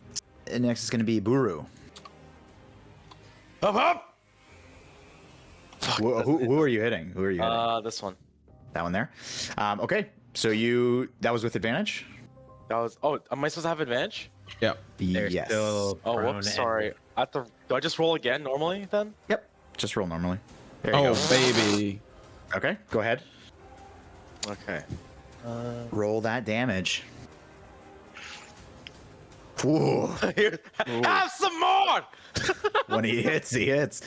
next is going to be Buru. Up! Who are you hitting? Who are you hitting? This one. That one there. Okay. So that was with advantage? That was. Oh, am I supposed to have advantage? Yeah. They're Yes. still Oh, prone whoops. and- Sorry. Do I just roll again normally then? Yep. Just roll normally. There you Oh, go. baby. Okay. Go ahead. Okay. Roll that damage. Ooh. Have some more. When he hits, he hits.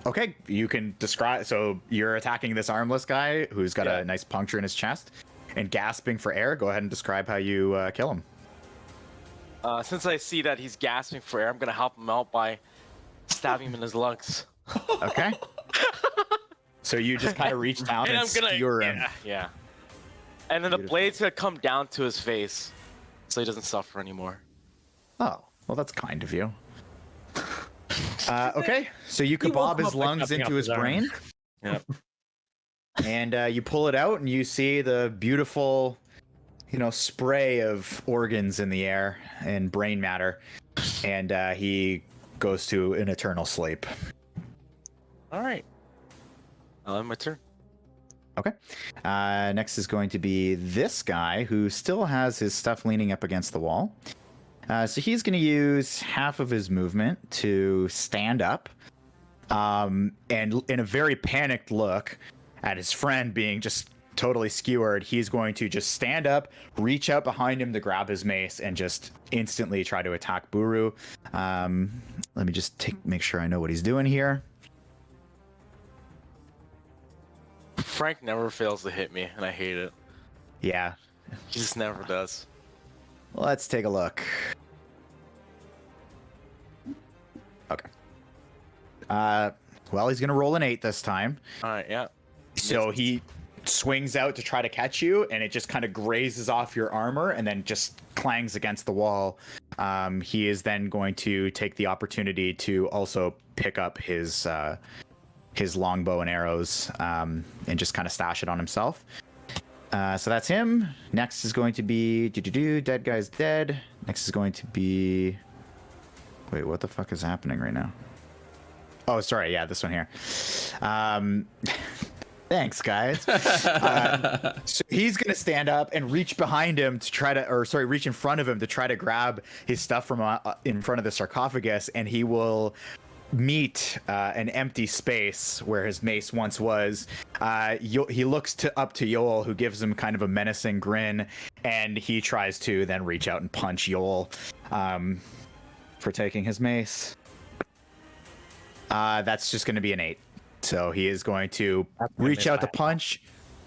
Okay, you can describe. So you're attacking this armless guy who's got a nice puncture in his chest and gasping for air. Go ahead and describe how you kill him. Since I see that he's gasping for air, I'm gonna help him out by stabbing him in his lungs. Okay. So you just kind of reach down and, I'm gonna skewer him. Yeah. And then the Beautiful. blade's gonna come down to his face, so he doesn't suffer anymore. Oh, well, that's kind of you. Okay, so you He woke kebab him his up by lungs chopping into off his his arm. brain. Yep. And you pull it out, and you see the beautiful, spray of organs in the air and brain matter. And he goes to an eternal sleep. All right. I'll have my turn. Okay. Next is going to be this guy who still has his stuff leaning up against the wall. So he's going to use half of his movement to stand up. And in a very panicked look at his friend being just totally skewered, he's going to just stand up, reach out behind him to grab his mace, and just instantly try to attack Buru. Let me just make sure I know what he's doing here. Phrank never fails to hit me, and I hate it. Yeah. He just never does. Let's take a look. Okay. Well, he's gonna roll an 8 this time. All right, yeah. So he swings out to try to catch you, and it just kind of grazes off your armor and then just clangs against the wall. He is then going to take the opportunity to also pick up his longbow and arrows and just kind of stash it on himself. So that's him. Next is going to be dead guy's dead. Next is going to be. Wait, what the fuck is happening right now? Oh, sorry. Yeah, this one here. Thanks, guys. So he's gonna stand up and reach behind him to try to, reach in front of him to try to grab his stuff from in front of the sarcophagus, and he will meet an empty space where his mace once was. He looks up to Yoll, who gives him kind of a menacing grin, and he tries to then reach out and punch Yoll for taking his mace. That's just going to be an 8. So he is going to reach out to punch,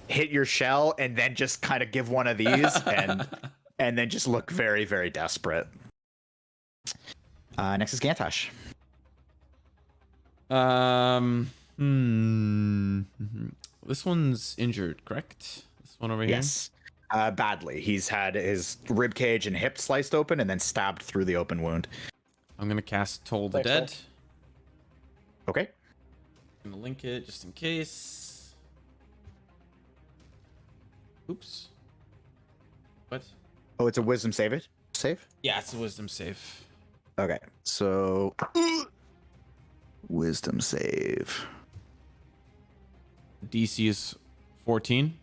hit your shell, and then just kind of give one of these, and then just look very, very desperate. Next is Gantash. This one's injured, correct? This one over here? Yes. Badly. He's had his rib cage and hip sliced open and then stabbed through the open wound. I'm gonna cast Toll the Dead. Okay. I'm gonna link it just in case. Oops. What? Oh, it's a wisdom save. Yeah, it's a wisdom save. Okay. So wisdom save. DC is 14.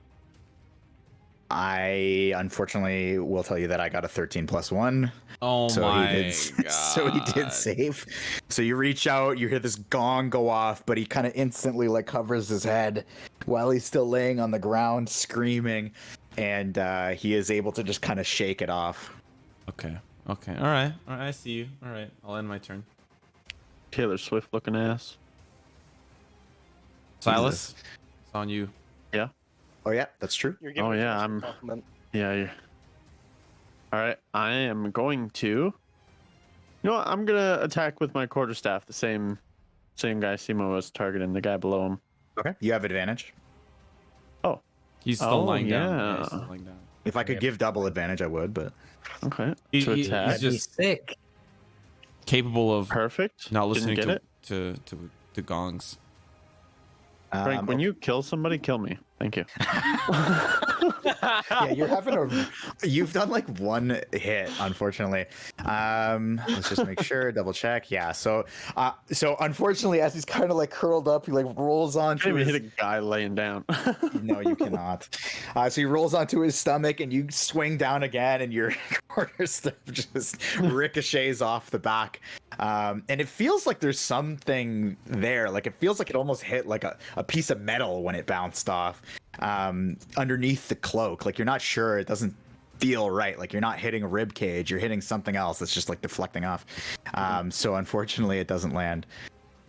I unfortunately will tell you that I got a 13 plus 1. Oh so my he did, god. So he did save. So you reach out, you hear this gong go off, but he kind of instantly like covers his head while he's still laying on the ground screaming, and he is able to just kind of shake it off. Okay. All right, I see you. All right, I'll end my turn. Taylor Swift looking ass. Silas, it's on you. Yeah. Oh yeah, that's true. You're giving me yeah, a compliment. Yeah. You're... All right, I am going to. You know what? I'm gonna attack with my quarterstaff. The same guy Simo was targeting. The guy below him. Okay. You have advantage. Oh. He's still lying down. yeah. He's still lying down. If I could give double advantage, I would, but Okay. He- To he- attack. he's just sick. capable of Perfect. not listening Didn't to, get it. to gongs. Frank, when you kill somebody, kill me. Thank you. yeah, you've done like one hit, unfortunately. Let's just make sure, double check. Yeah, so unfortunately, as he's kind of like curled up, he like rolls I onto can't even his... hit a guy laying down. No, you cannot. So he rolls onto his stomach, and you swing down again, and your quarterstaff just ricochets off the back. And it feels like there's something there. Like it feels like it almost hit like a piece of metal when it bounced off underneath the cloak. Like you're not sure. It doesn't feel right. Like you're not hitting a rib cage. You're hitting something else that's just like deflecting off. So unfortunately, it doesn't land.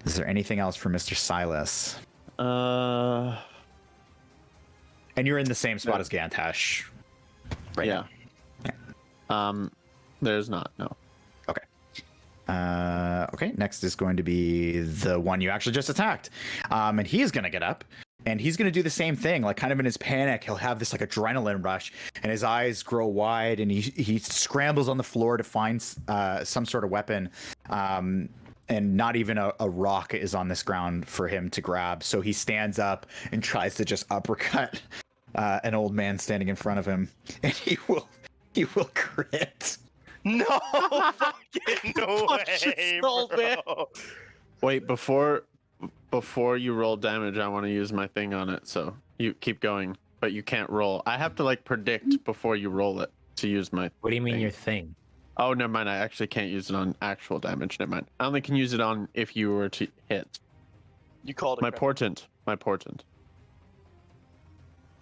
Is there anything else for Mr. Silas? And you're in the same spot as Gantash. Right Yeah. now. There's not. No. Okay, next is going to be the one you actually just attacked. And he's going to get up, and he's going to do the same thing. Like, kind of in his panic, he'll have this, like, adrenaline rush, and his eyes grow wide, and he scrambles on the floor to find some sort of weapon. And not even a rock is on this ground for him to grab. So he stands up and tries to just uppercut an old man standing in front of him. And he will crit. No fucking way, bro. Wait, before you roll damage, I want to use my thing on it. So you keep going, but you can't roll. I have to like predict before you roll it to use my. What do you mean thing. your thing? Oh, never mind. I actually can't use it on actual damage. Never mind. I only can use it on if you were to hit. You called it. My Krepe. portent. My portent.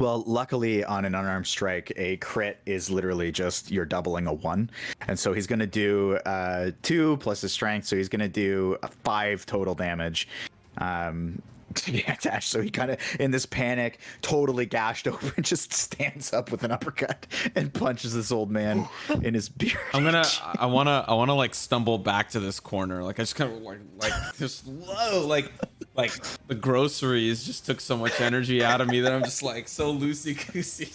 Well, luckily on an unarmed strike, a crit is literally just you're doubling a 1. And so he's going to do 2 plus his strength. So he's going to do 5 total damage. Gantash. So he kind of, in this panic, totally gashed open, just stands up with an uppercut and punches this old man in his beard. I wanna like stumble back to this corner. Like I just kind of like just low, like the groceries just took so much energy out of me that I'm just like so loosey goosey.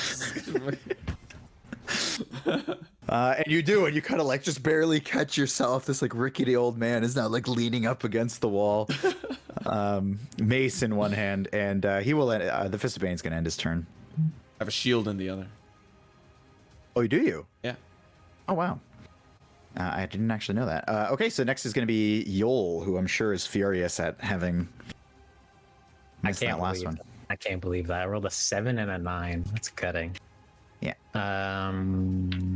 And you do, and you kind of like just barely catch yourself. This like rickety old man is now like leaning up against the wall, mace in one hand, and he will. The Fist of Bane's gonna end his turn. have a shield in the other. Oh, do you? Yeah. Oh, wow. I didn't actually know that. Okay, so next is going to be Yoll, who I'm sure is furious at having missed that last one. I can't believe that. I rolled a 7 and a 9. That's cutting. Yeah.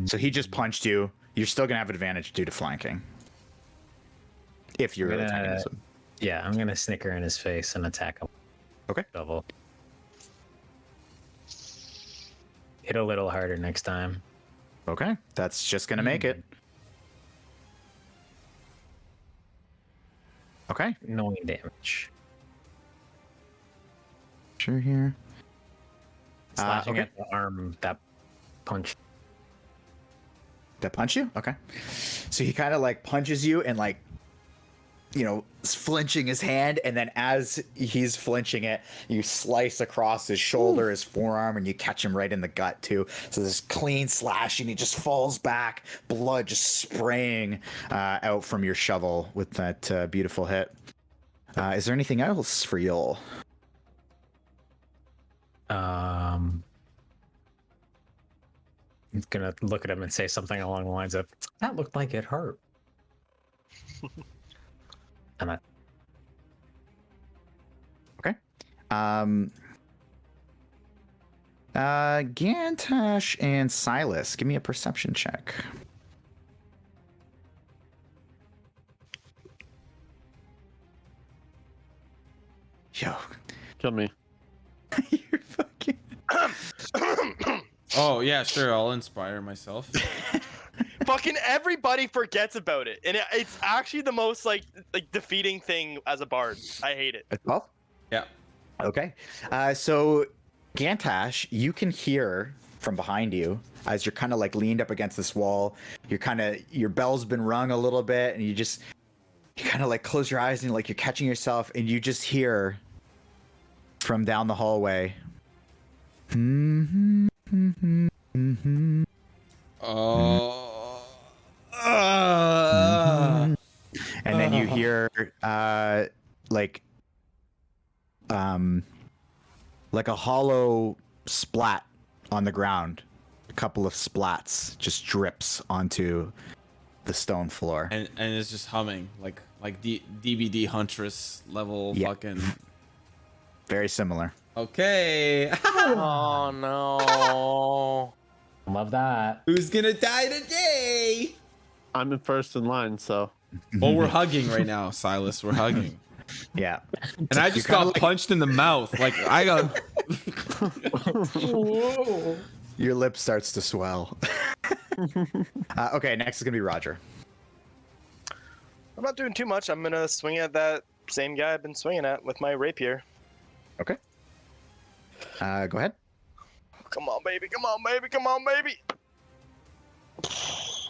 So he just punched you. You're still going to have advantage due to flanking. If you're attacking this one. Yeah, I'm going to snicker in his face and attack him. Okay. Double. Hit a little harder next time. Okay, that's just going to make it. Okay. 9 damage. Sure here. Slashing at the arm that punch. That punch you? Okay. So he kind of like punches you and like, you know, flinching his hand, and then as he's flinching it, you slice across his shoulder, his forearm, and you catch him right in the gut too. So this clean slash, and he just falls back, blood just spraying out from your shovel with that beautiful hit. Is there anything else for Yoll? He's gonna look at him and say something along the lines of, "That looked like it hurt." And I... Okay. Gantash and Silas, give me a perception check. Yo. Kill me. You're fucking... Oh, yeah, sure. I'll inspire myself. Fucking everybody forgets about it, and it's actually the most like defeating thing as a bard. I hate it. Well, Yeah. okay. So Gantash, you can hear from behind you as you're kind of like leaned up against this wall. You're kind of, your bell's been rung a little bit, and you kind of like close your eyes and like you're catching yourself, and you just hear from down the hallway. Oh. And then you hear like a hollow splat on the ground. A couple of splats just drips onto the stone floor. And it's just humming like DBD Huntress level fucking. Very similar. Okay. Oh no. Love that. Who's gonna die today? I'm in first in line, so. Well, we're hugging right now, Silas. We're hugging. Yeah. And I just got punched in the mouth. Like I got. Your lip starts to swell. Okay, next is gonna be Roger. I'm not doing too much. I'm gonna swing at that same guy I've been swinging at with my rapier. Okay. Go ahead. Come on, baby. Come on, baby. Come on, baby.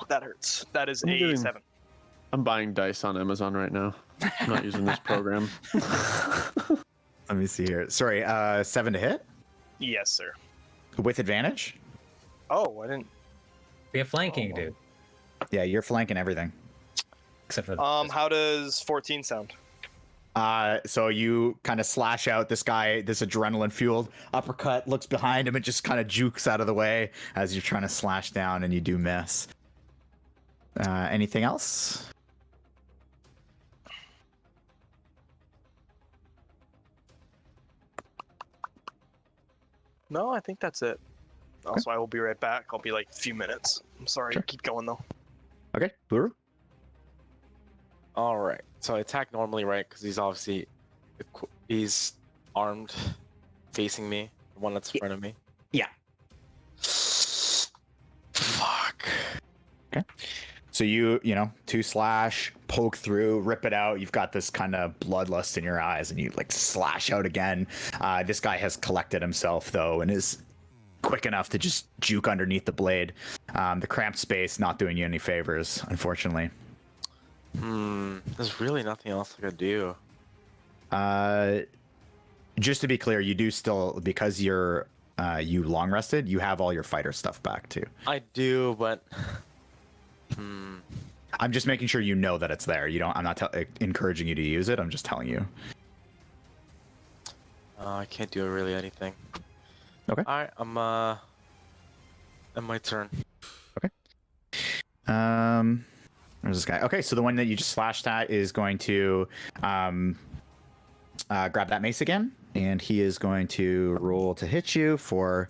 That hurts. That is a 7. I'm buying dice on Amazon right now. I'm not using this program. Let me see here. Sorry, 7 to hit? Yes, sir. With advantage? Oh, I didn't. We have flanking, dude. Yeah, you're flanking everything. Except for How does 14 sound? So you kind of slash out this guy, this adrenaline fueled uppercut, looks behind him and just kind of jukes out of the way as you're trying to slash down, and you do miss. Anything else? No, I think that's it. Also, I will be right back. I'll be like a few minutes. I'm sorry. Sure. Keep going though. Okay, Buru. All right. So I attack normally, right? Because he's armed, facing me. The one that's in front of me. Yeah. Fuck. Okay. So you know, 2 slash, poke through, rip it out. You've got this kind of bloodlust in your eyes, and you like slash out again. This guy has collected himself though, and is quick enough to just juke underneath the blade. The cramped space not doing you any favors, unfortunately. There's really nothing else I could do. Just to be clear, you do still, because you're you long rested, you have all your fighter stuff back too. I do, but I'm just making sure you know that it's there. You don't. I'm not encouraging you to use it. I'm just telling you. I can't do really anything. Okay. All right, I'm at my turn. Where's this guy? Okay, so the one that you just slashed at is going to grab that mace again, and he is going to roll to hit you for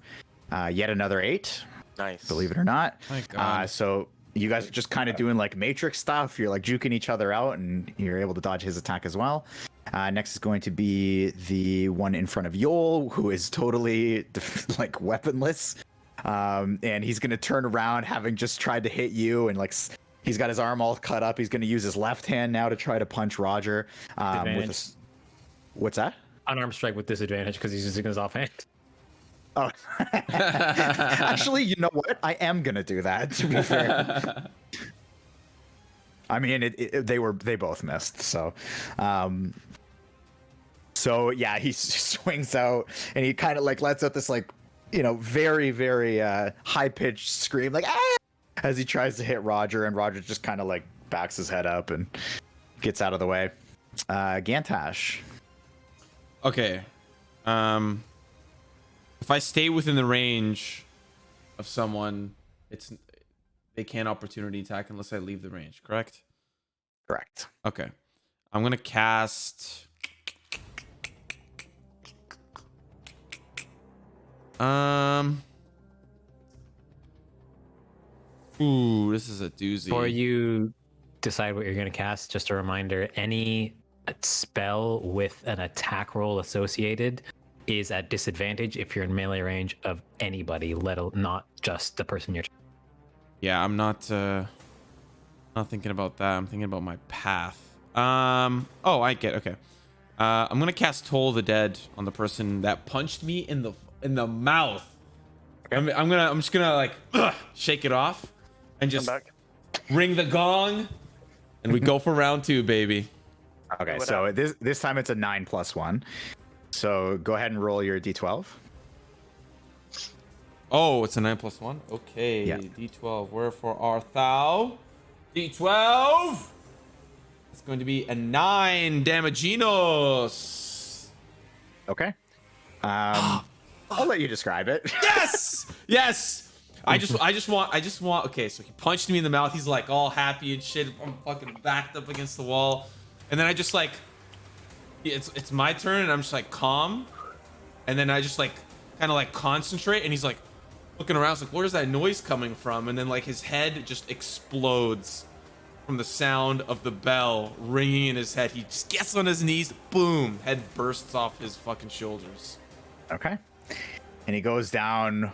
yet another 8. Nice. Believe it or not. My God. So you guys are just kind of doing like Matrix stuff. You're like juking each other out, and you're able to dodge his attack as well. Next is going to be the one in front of Yoll, who is totally like weaponless. And he's going to turn around, having just tried to hit you, and like he's got his arm all cut up. He's going to use his left hand now to try to punch Roger. What's that? Unarmed strike with disadvantage because he's using his offhand. Oh, actually, you know what? I am gonna do that. To be fair, I mean, they both missed. So, so yeah, he swings out and he kind of like lets out this like, you know, very very high pitched scream like ah! As he tries to hit Roger, and Roger just kind of like backs his head up and gets out of the way. Gantash. Okay. If I stay within the range of someone, they can't opportunity attack unless I leave the range, correct? Correct. Okay. I'm going to cast ooh, this is a doozy. Before you decide what you're going to cast, just a reminder, any spell with an attack roll associated is at disadvantage if you're in melee range of anybody, not just the person you're. Yeah, I'm not thinking about that. I'm thinking about my path. Oh, I get. Okay. I'm gonna cast Toll the Dead on the person that punched me in the mouth. Okay. I'm just gonna like shake it off and just ring the gong, and we go for round 2, baby. Okay, so this time it's a 9+1. So go ahead and roll your d12. Oh, it's a 9+1. Okay, yeah. D12. Wherefore art thou? D12. It's going to be a 9 damaginos. Okay. I'll let you describe it. Yes, yes. I just want. Okay, so he punched me in the mouth. He's like all happy and shit. I'm fucking backed up against the wall, and then I just like. It's my turn, and I'm just like calm, and then I just like kind of like concentrate, and he's like looking around. It's like, where's that noise coming from? And then like his head just explodes from the sound of the bell ringing in his head. He just gets on his knees, boom, head bursts off his fucking shoulders. Okay, and he goes down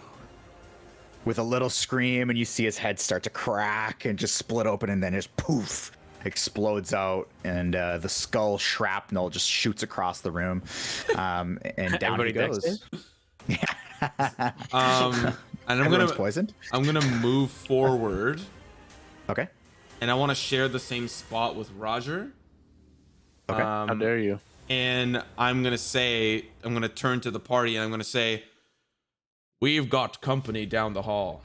with a little scream, and you see his head start to crack and just split open, and then just poof. Explodes out, and the skull shrapnel just shoots across the room, and down he goes. Yeah. And Everyone's poisoned. I'm gonna move forward. Okay. And I want to share the same spot with Roger. Okay. How dare you? And I'm gonna turn to the party, and I'm gonna say, "We've got company down the hall."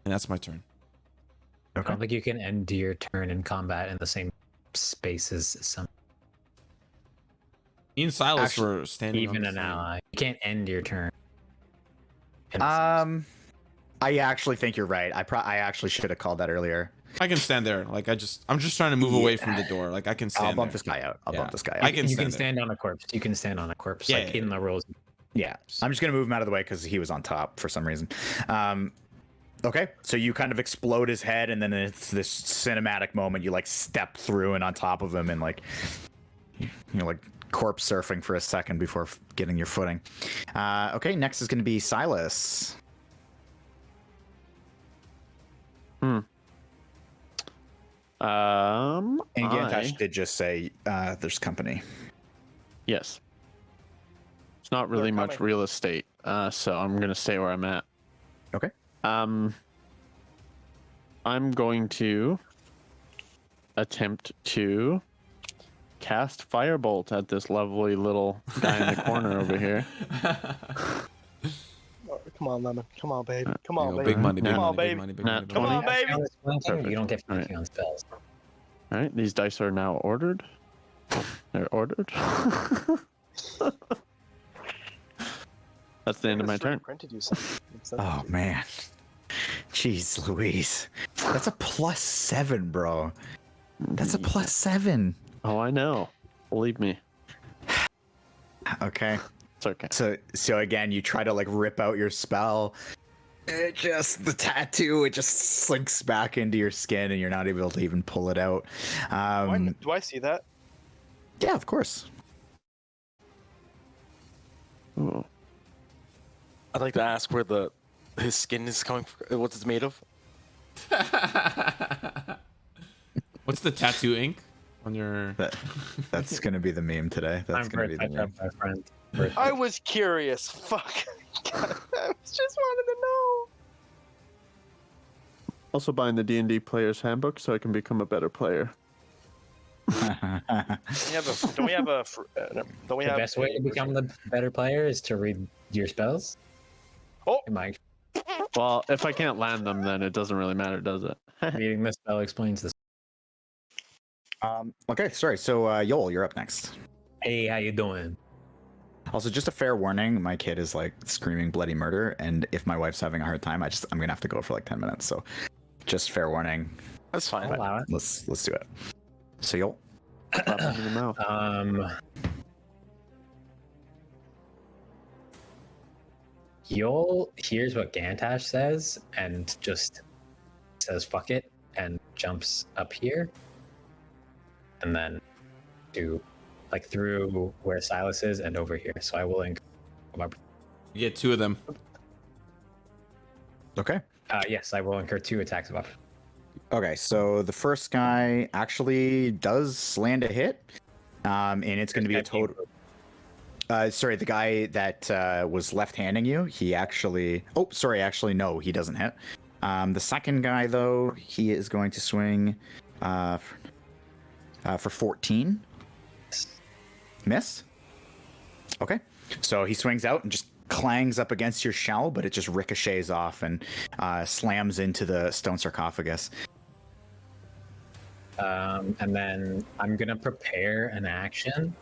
And that's my turn. I don't think you can end your turn in combat in the same space as some. Me and Silas were standing. Even an ally, you can't end your turn. I actually think you're right. I actually should have called that earlier. I can stand there. Like I'm just trying to move away from the door. Like I can stand. I'll bump there. this guy out. I'll bump this guy out. I can. You can stand on a corpse. You can stand on a corpse. Yeah, like in the rolls. Yeah. I'm just gonna move him out of the way because he was on top for some reason. Okay, so you kind of explode his head, and then it's this cinematic moment. You like step through and on top of him, and like like corpse surfing for a second before getting your footing. Okay, next is going to be Silas. And Gantash did just say there's company. Yes. It's not really much real estate, so I'm gonna stay where I'm at. Okay. I'm going to attempt to cast Firebolt at this lovely little guy in the corner over here. Come on, Lemon. Come on, baby. Come on, baby. Big money, big Come on, money, baby. big money, big Nat money, big Come money. on, baby. Perfect. You don't get flanking on spells. All right, these dice are now ordered. They're ordered. That's the end of my turn. Printed you something. Oh man. Jeez Louise. That's a +7, bro. That's a +7. Oh, I know. Believe me. Okay. It's okay. So again, you try to like rip out your spell. The tattoo, it just slinks back into your skin and you're not able to even pull it out. Do I see that? Yeah, of course. Ooh. I'd like to ask where his skin is coming from, what it's made of. What's the tattoo ink on your? That's gonna be the meme today. That's gonna be the meme. My friend. I was curious. Fuck. I just wanted to know. Also buying the D&D Player's Handbook so I can become a better player. Don't we have The best way to become the better player is to read your spells. Oh, Mike, Well, if I can't land them, then it doesn't really matter, does it? reading the spell explains this. Okay, sorry. So Yoll, you're up next. Hey, how you doing? Also, just a fair warning, my kid is like screaming bloody murder, and if my wife's having a hard time, I'm gonna have to go for like 10 minutes. So, just fair warning. That's fine. I'll allow it. Let's do it. So Yoll. Slap them in the mouth. Yoll hears what Gantash says and just says "fuck it" and jumps up here, and then through where Silas is and over here. So I will incur my. You get 2 of them. Okay. Yes, I will incur 2 attacks of opportunity. Okay, so the first guy actually does land a hit, and it's going to be a total. Sorry, the guy that was left-handing you, he actually. Oh, sorry, actually, no, he doesn't hit. The second guy, though, he is going to swing for 14. Miss. Okay, so he swings out and just clangs up against your shell, but it just ricochets off and slams into the stone sarcophagus. And then I'm gonna prepare an action.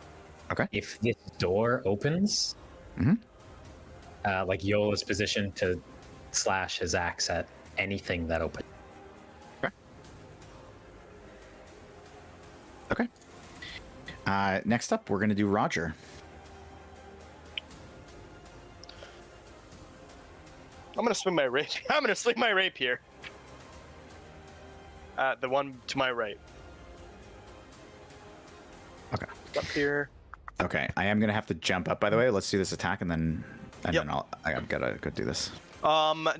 Okay. If this door opens, like Yoll is positioned to slash his axe at anything that opens. Okay. Next up, we're gonna do Roger. I'm gonna swing my rape. I'm gonna swing my rapier. The one to my right. Okay. Up here. Okay, I am gonna have to jump up. By the way, let's do this attack, and then I've gotta go do this.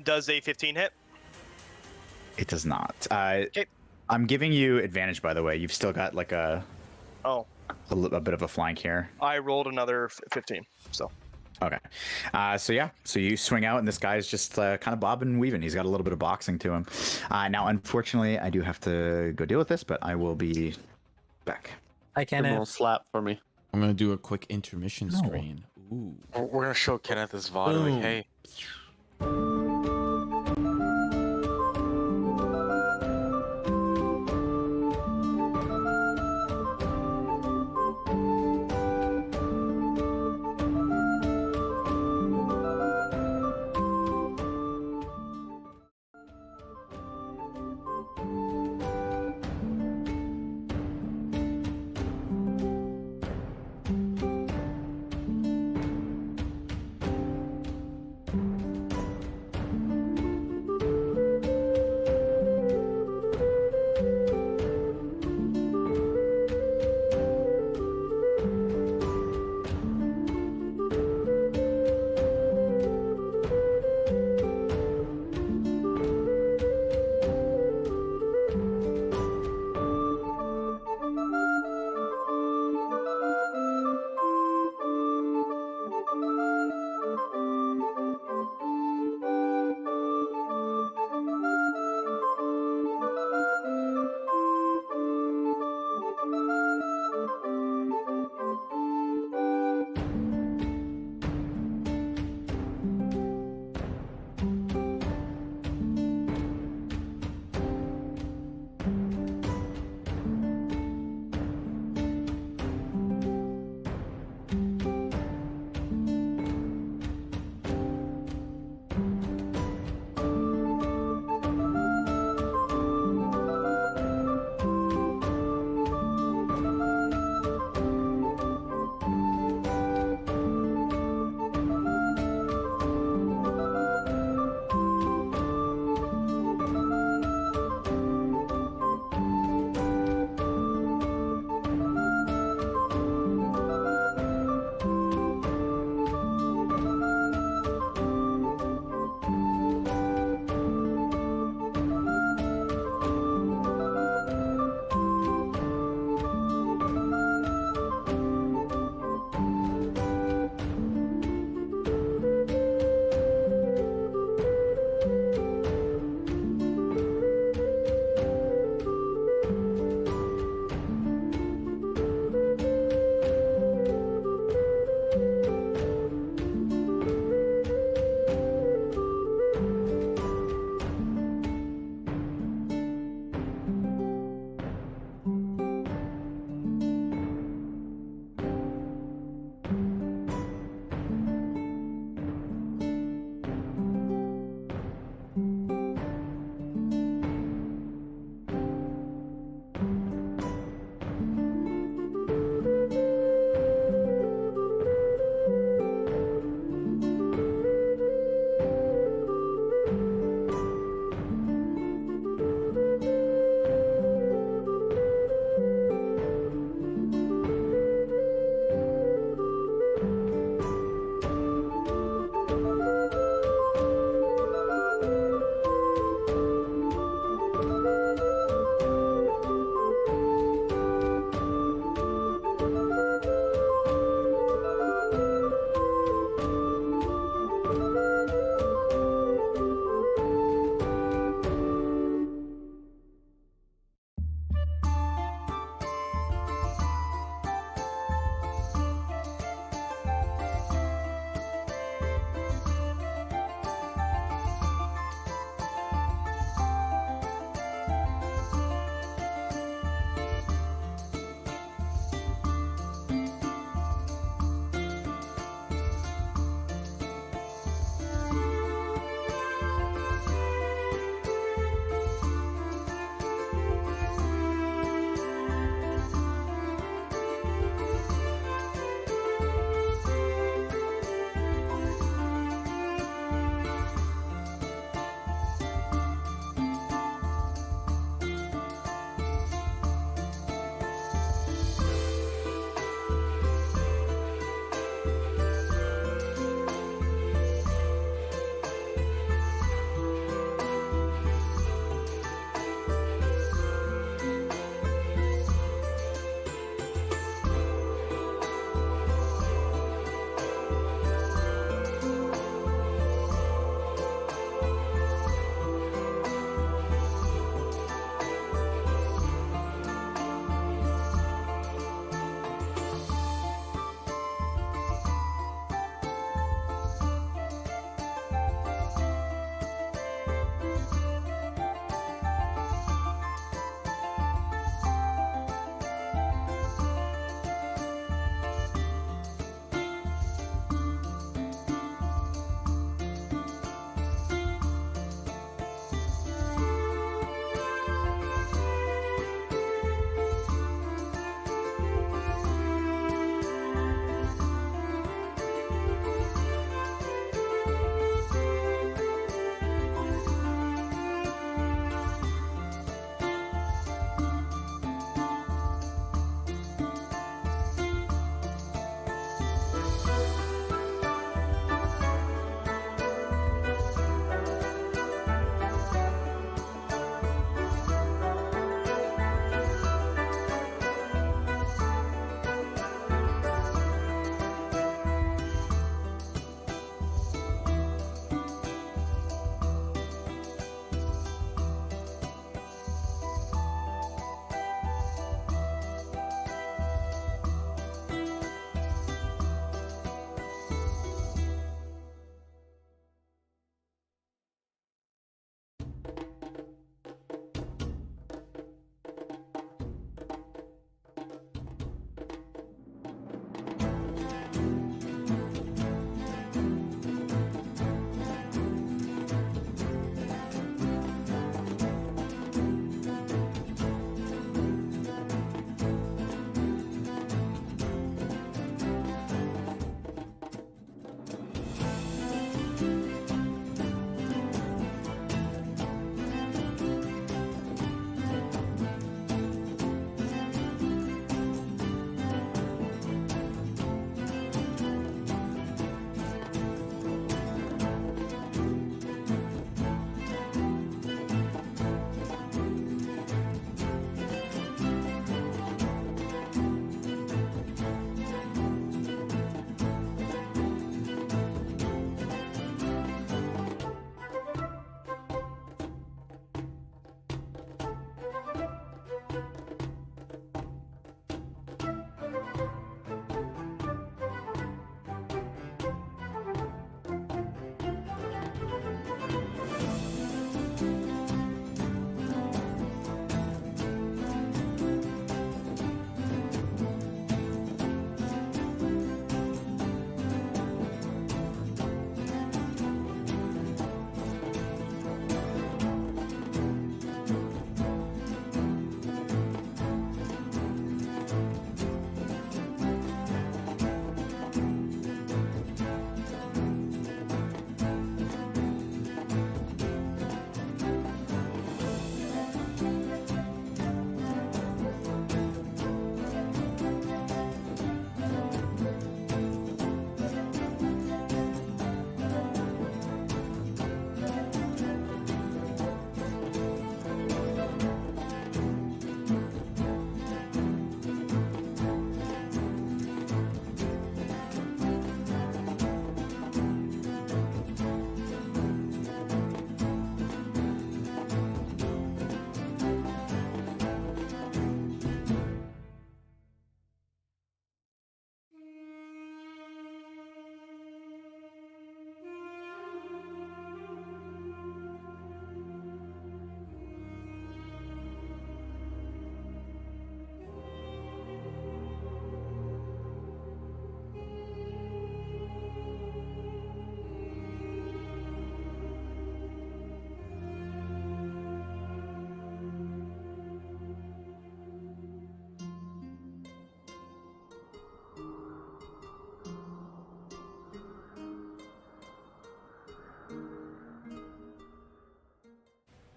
Does a 15 hit? It does not. Okay. I'm giving you advantage. By the way, you've still got like a bit of a flank here. I rolled another 15. So. Okay. So you swing out, and this guy's just kind of bobbing and weaving. He's got a little bit of boxing to him. Now, unfortunately, I do have to go deal with this, but I will be back. I Give him a little slap for me. I'm gonna do a quick intermission screen. Ooh. We're gonna show Kenneth this VOD. Like, hey.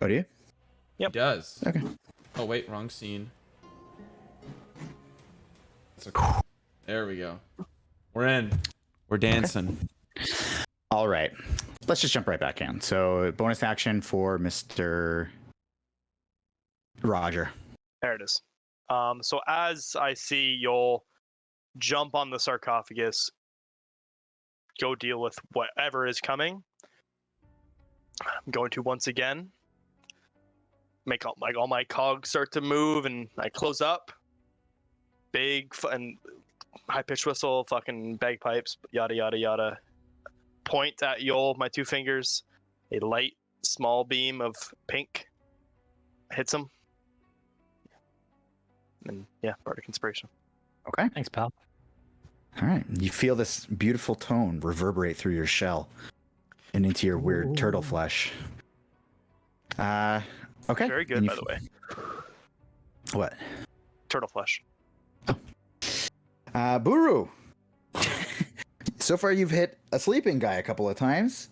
Oh, do you? Yep. He does. Okay. Oh wait, wrong scene. That's okay. There we go. We're in. We're dancing. All right. Let's just jump right back in. So bonus action for Mr. Roger. There it is. So as I see Yoll jump on the sarcophagus, go deal with whatever is coming, I'm going to once again make all my cogs start to move, and I close up. Big and high pitched whistle, fucking bagpipes, yada yada yada. Point at Yoll, my 2 fingers. A light, small beam of pink hits him. And yeah, Bardic Inspiration. Okay. Thanks, pal. All right. You feel this beautiful tone reverberate through your shell and into your weird turtle flesh. Okay. Very good, And by the way. What? Turtle flesh. Buru. So far, you've hit a sleeping guy a couple of times,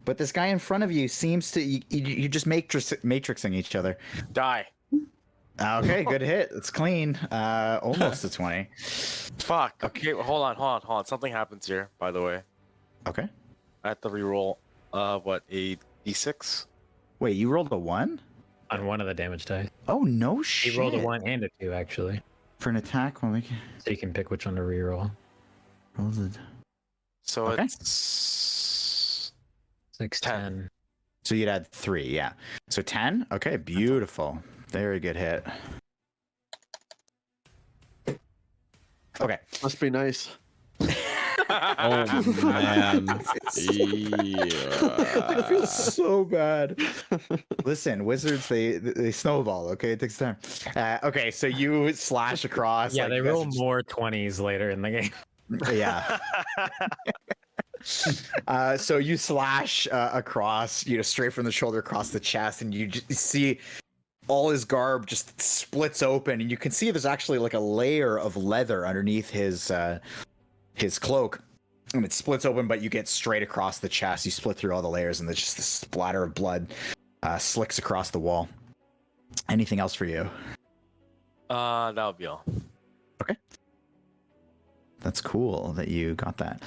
but this guy in front of you seems to you just matrixing each other. Die. Okay, good hit. It's clean. Almost a 20. Fuck. Okay, hold on. Something happens here, by the way. Okay. I have to reroll. What, a d6? Wait, you rolled a 1? On one of the damage dice. Oh no shit! He rolled a 1 and a 2 actually, for an attack. Well, so you can pick which one to reroll. So Okay. it's 6, 10. 10. So you'd add 3, yeah. So 10. Okay, beautiful. Very good hit. Okay. Must be nice. Oh man. I feel so bad. Listen, wizards, they snowball. Okay, it takes time. Okay, so you slash across. Yeah, like, they you guys roll are just- more 20s later in the game. Yeah. So you slash across, straight from the shoulder across the chest, and you just see all his garb just splits open, and you can see there's actually like a layer of leather underneath his cloak, and it splits open, but you get straight across the chest. You split through all the layers, and there's just this splatter of blood slicks across the wall. Anything else for you? that would be all. That's cool that you got that.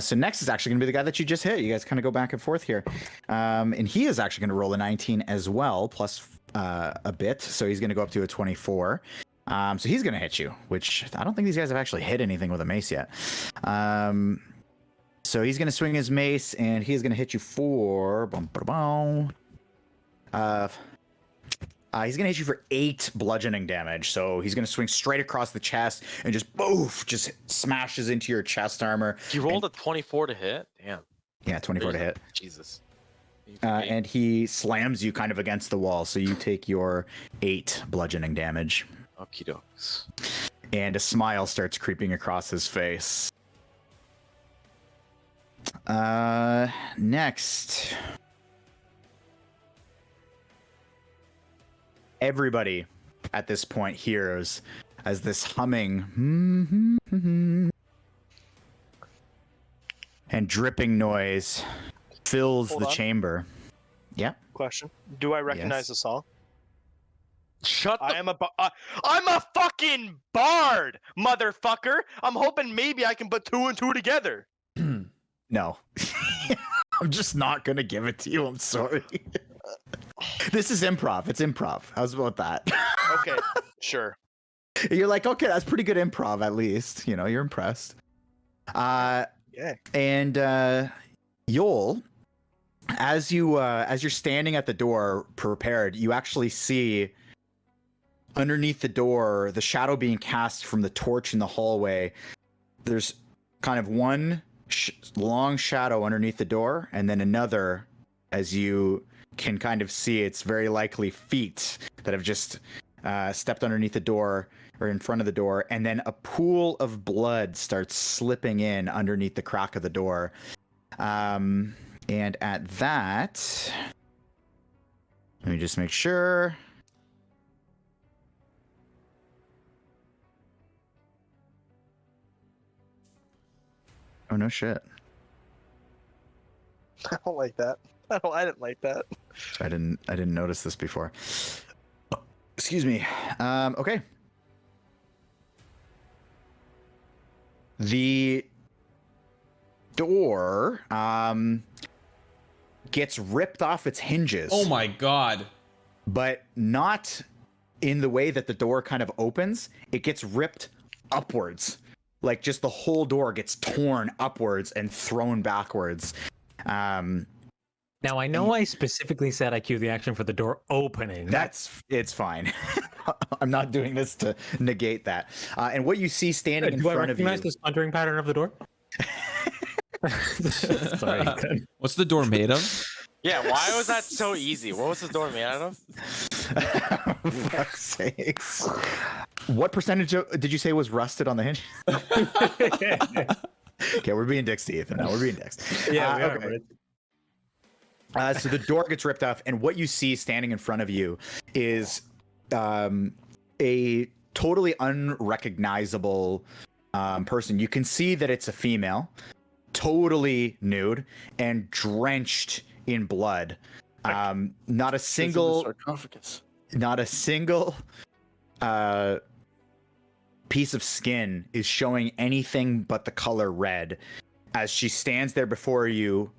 So next is actually going to be the guy that you just hit. You guys kind of go back and forth here. And he is actually going to roll a 19 as well, plus a bit. So he's going to go up to a 24. So he's going to hit you, which I don't think these guys have actually hit anything with a mace yet. So he's going to swing his mace, and he's going to hit you for... he's going to hit you for 8 bludgeoning damage. So he's going to swing straight across the chest and just boof, just smashes into your chest armor. He rolled a 24 to hit? Damn. Yeah, 24 to hit. Jesus. And he slams you kind of against the wall. So you take your 8 bludgeoning damage. Okie dokes. And a smile starts creeping across his face. Next. Everybody at this point hears as this humming and dripping noise fills Hold the on. chamber. Yeah. Question: do I recognize Yes. the song? Shut the I'm a fucking bard, motherfucker. I'm hoping maybe I can put 2 and 2 together. No. I'm just not gonna give it to you. I'm sorry. This is improv. It's improv. How's about that? Okay, sure. You're like, okay, that's pretty good improv at least. You're impressed. Yeah. And Yoll, as you're standing at the door prepared, you actually see underneath the door the shadow being cast from the torch in the hallway. There's kind of one long shadow underneath the door, and then another, as you can kind of see, it's very likely feet that have just stepped underneath the door or in front of the door, and then a pool of blood starts slipping in underneath the crack of the door. And at that, let me just make sure. Oh no shit. I don't like that. I didn't like that. I didn't notice this before. Excuse me. Okay. The door gets ripped off its hinges. Oh my god. But not in the way that the door kind of opens. It gets ripped upwards. Like just the whole door gets torn upwards and thrown backwards. Now I know I specifically said I cue the action for the door opening. It's fine. I'm not doing this to negate that. And what you see standing in Do I front of you. recognize the splintering pattern of the door? Sorry. What's the door made of? Yeah, why was that so easy? What was the door made out of? Fuck's sakes. What percentage did you say was rusted on the hinge? Okay, we're being dicks to Ethan now. We're being dicks. Yeah, we okay. So the door gets ripped off, and what you see standing in front of you is a totally unrecognizable person. You can see that it's a female, totally nude and drenched in blood. Not a single piece of skin is showing anything but the color red as she stands there before you,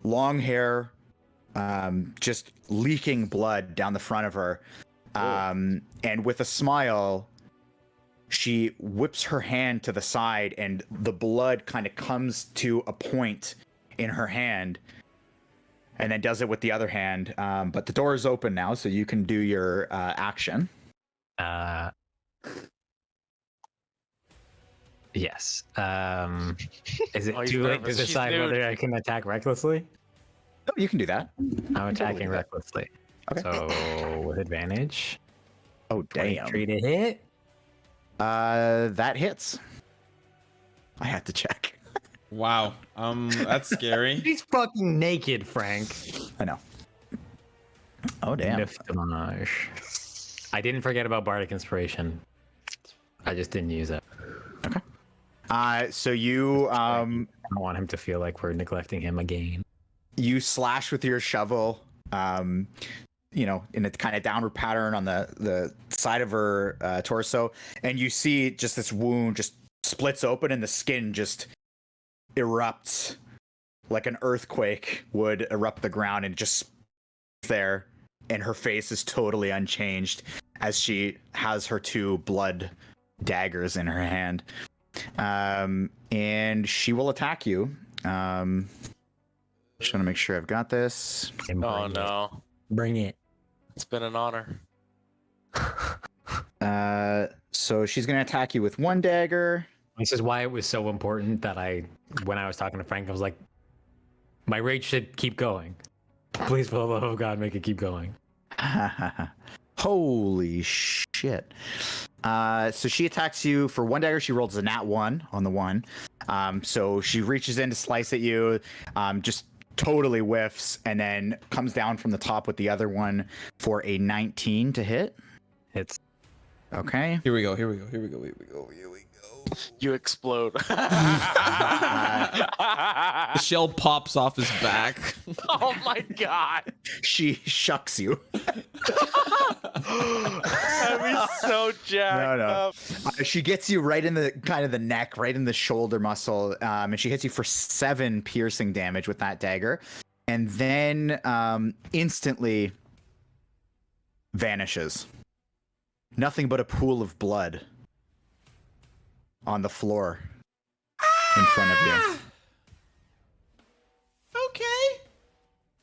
long hair, just leaking blood down the front of her. And with a smile, she whips her hand to the side and the blood kind of comes to a point in her hand and then does it with the other hand. But the door is open now, so you can do your action. Yes. Is it Oh, he's too late to nervous. She's decide nude. whether I can attack recklessly? Oh, you can do that. I'm attacking recklessly. Okay. So with advantage. Oh, damn. 23 to hit. That hits. I had to check. Wow. That's scary. He's fucking naked, Phrank. I know. Oh, damn. Nefarious. I didn't forget about Bardic Inspiration. I just didn't use it. Okay. So you I don't want him to feel like we're neglecting him again. you slash with your shovel, you know, in a kind of downward pattern on the side of her torso, and you see just this wound just splits open and the skin just erupts like an earthquake would erupt the ground, and just there, and her face is totally unchanged as she has her two blood daggers in her hand. And she will attack you. Just want to make sure I've got this. Oh no. Bring it. It's been an honor. So she's going to attack you with one dagger. This is why it was so important that when I was talking to Phrank, I was like, my rage should keep going. Please, for the love of God, make it keep going. Holy shit. So she attacks you for one dagger. She rolls a nat 1 on the one. So she reaches in to slice at you, just totally whiffs, and then comes down from the top with the other one for a 19 to hit. It's Okay. Here we go. You explode. The shell pops off his back. Oh my god. She shucks you. That'd be so jacked up. She gets you right in the kind of the neck, right in the shoulder muscle, and she hits you for 7 piercing damage with that dagger, and then instantly vanishes. Nothing but a pool of blood on the floor in front of you. Okay.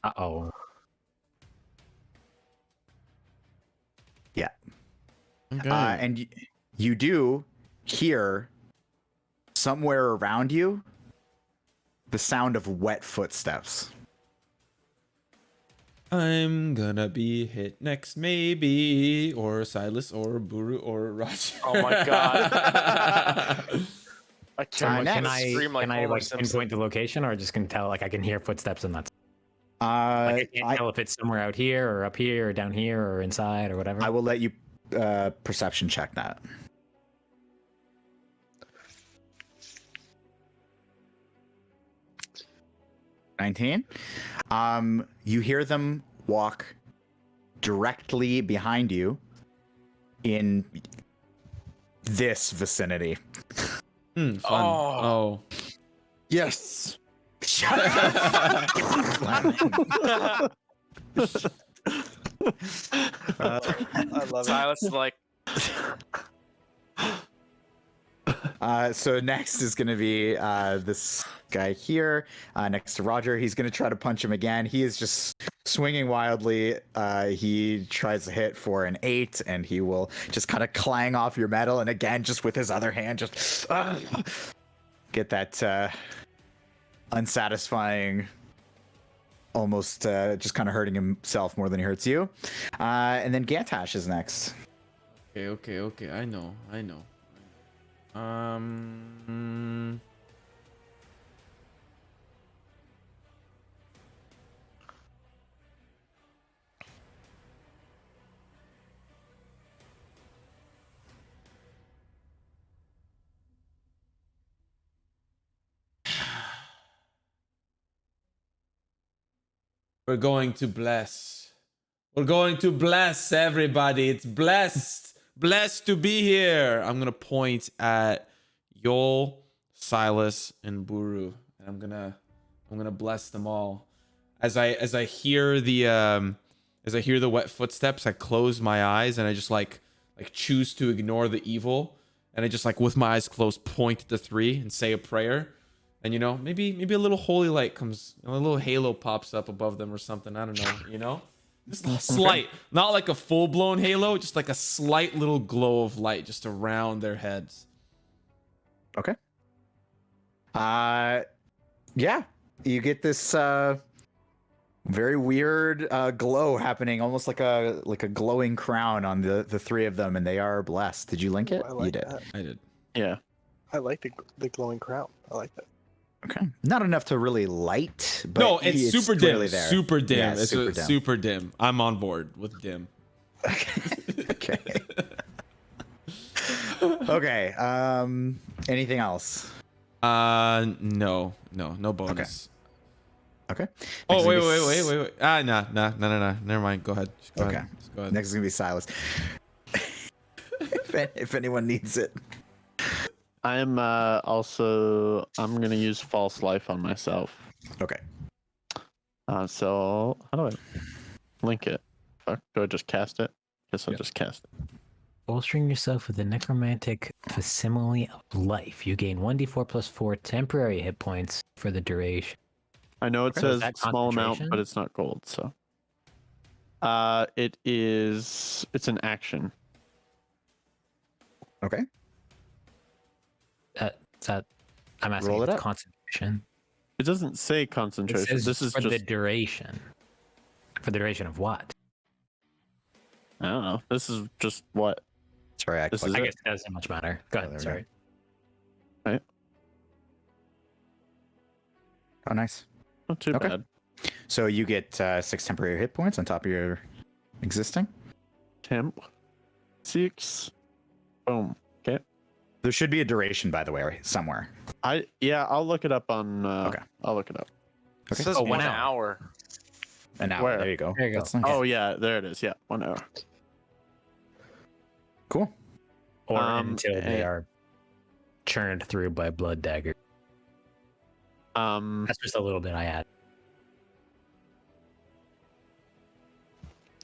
uh-oh. Yeah. Okay. And you do hear somewhere around you the sound of wet footsteps. I'm gonna be hit next, maybe, or Silas, or Buru, or Roger. Oh my god. I can't Next. Can I Homer like Simpson. pinpoint the location, or just can tell like I can hear footsteps and that's I I can't tell if it's somewhere out here or up here or down here or inside or whatever. will let you perception check that. You hear them walk directly behind you in this vicinity. Fun. Oh. Yes. I love it. Silas is like, So next is going to be this guy here next to Roger. He's going to try to punch him again. He is just swinging wildly. He tries to hit for an 8, and he will just kind of clang off your metal. And again, just with his other hand, just get that unsatisfying, almost just kind of hurting himself more than he hurts you. And then Gantash is next. Okay. I know. We're going to bless. We're going to bless everybody. It's blessed. Blessed to be here. I'm gonna point at Yoll, Silas, and Buru, and I'm gonna bless them all. As I hear the wet footsteps, I close my eyes and I just like choose to ignore the evil, and I just like with my eyes closed point at the 3 and say a prayer. And maybe a little holy light comes, a little halo pops up above them or something. I don't know, just slight, not like a full-blown halo, just like a slight little glow of light just around their heads. Okay. Yeah, you get this very weird glow happening, almost like a glowing crown on the 3 of them, and they are blessed. Did you link it? I like You did. that. I did. Yeah. I like the glowing crown. I like that. Okay. Not enough to really light, but No, it's super dim. clearly there. Super dim. Yeah, it's super dim. super dim. I'm on board with dim. Okay. Okay. Anything else? No bonus. Okay. Oh, Next is gonna be wait. No. Never mind. Go ahead. Just go Okay. ahead. Just go ahead. Next is gonna be Silas. if anyone needs it. I'm I'm gonna use false life on myself. Okay. So how do I link it? Fuck, do I just cast it? Guess I'll just cast it. Bolstering yourself with the necromantic facsimile of life. You gain 1d4 plus 4 temporary hit points for the duration. I know it So is says that small amount, concentration? but it's not gold, so. It's an action. Okay. I'm asking Roll if it it's up. concentration. It doesn't say It concentration. says This is for the just, duration. For the duration of what? I don't know. This is just what? Sorry, This clicked is I it. guess it doesn't much matter. Go Oh, there ahead. we go. Sorry. Oh, nice. Not too Okay. bad. So you get 6 temporary hit points on top of your existing. Temp. 6. Boom. Okay. There should be a duration, by the way, somewhere. I'll look it up on Okay. I'll look it up. it says Oh, 1 1 hour. An hour. Where? There you go. There you go. That's nice. Oh yeah, there it is. Yeah, 1 hour. Cool. Or and- until they are churned through by blood dagger. That's just a little bit I add.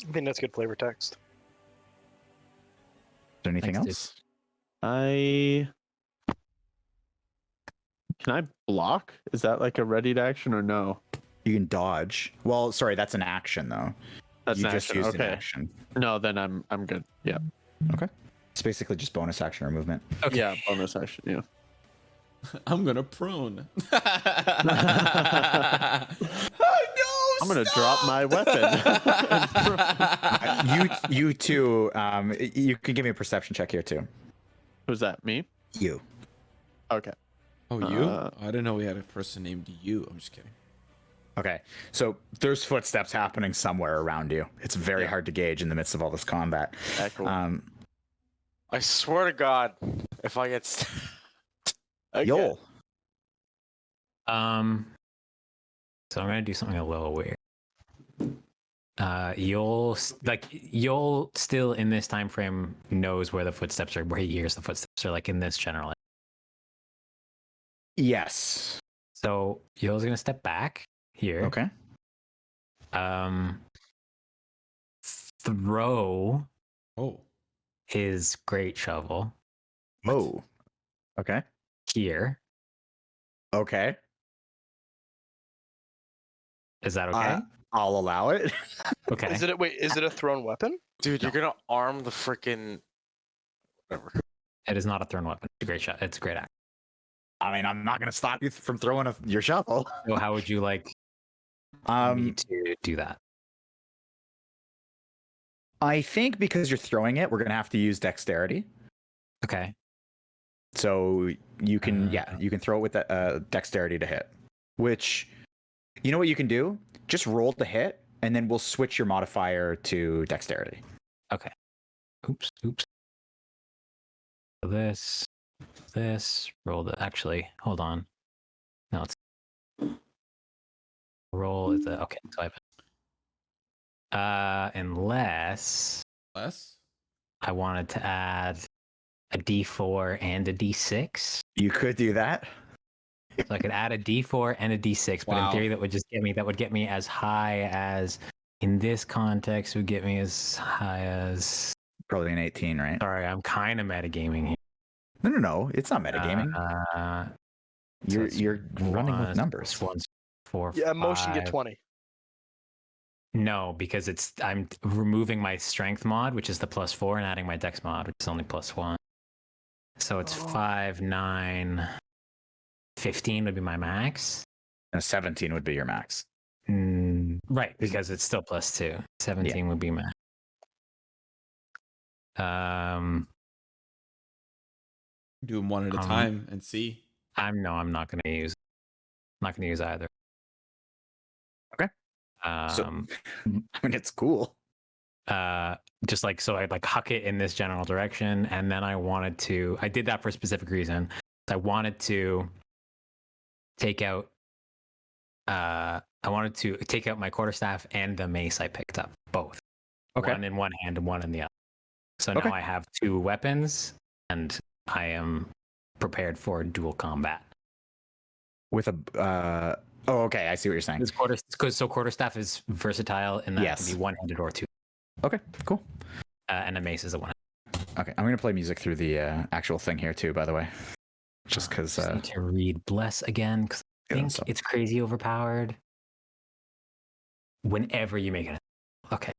I think that's good flavor text. Is there anything Thanks, else? Can I block? Is that like a readied action or no? You can dodge. Well, sorry, that's an action though. That's you an just action. used Okay. an action. No, then I'm good. Yeah. It's basically just bonus action or movement. Okay. Yeah, bonus action. Yeah. I'm gonna prone. I'm gonna drop my weapon. You too. You can give me a perception check here too. Who's that? Me? You. Okay. Oh, you? Uh, I didn't know we had a person named you. I'm just kidding. Okay. So there's footsteps happening somewhere around you. It's very hard to gauge in the midst of all this combat. Echo. I swear to God, if I get Okay. Yoll. So I'm gonna do something a little weird. Yoll still in this time frame knows where the footsteps are, where he hears the footsteps are, like in this general. Yes. So Yoll's gonna step back here. Okay. Throw Oh. his great shovel Oh. Okay. here. Okay. Is that okay? I'll allow it. Okay. Is it a thrown weapon? Dude, you're gonna arm the freaking whatever. It is not a thrown weapon. It's a great shot. It's a great act. I mean, I'm not going to stop you from throwing your shovel. So how would you like me to do that? I think because you're throwing it, we're going to have to use dexterity. Okay. So you can, you can throw it with the dexterity to hit. Which, you know what you can do? Just roll the hit, and then we'll switch your modifier to dexterity. Okay. Oops. This. Roll the. Actually, hold on. No, it's. Roll is the. Okay, so unless I wanted to add a D4 and a D6. You could do that. So I could add a D4 and a D6, but in theory that would get me as high as, in this context, would get me as high as Probably an 18, right? Sorry, I'm kind of metagaming here. No. It's not metagaming. You're running with numbers. One's 4, Yeah, 5. motion get 20. No, because I'm removing my strength mod, which is the +4, and adding my dex mod, which is only +1. So it's 5, 9, 15 would be my max. And 17 would be your max. Right, because it's still +2. 17 would be max. Do them one at a time and see. I'm not going to use. I'm not going to use either. Okay. So, I mean, it's cool. Just like, so I'd like huck it in this general direction, and then I did that for a specific reason. I wanted to take out my quarterstaff and the mace I picked up, both. Okay. One in one hand and one in the other. So now I have 2 weapons, and I am prepared for dual combat. With a okay, I see what you're saying. So quarterstaff is versatile in that it can be one-handed or 2. Okay, cool. And a mace is a one. Okay, I'm gonna play music through the actual thing here too, by the way, just because. Need to read Bless again because I think it's crazy overpowered. Whenever you make it. Okay.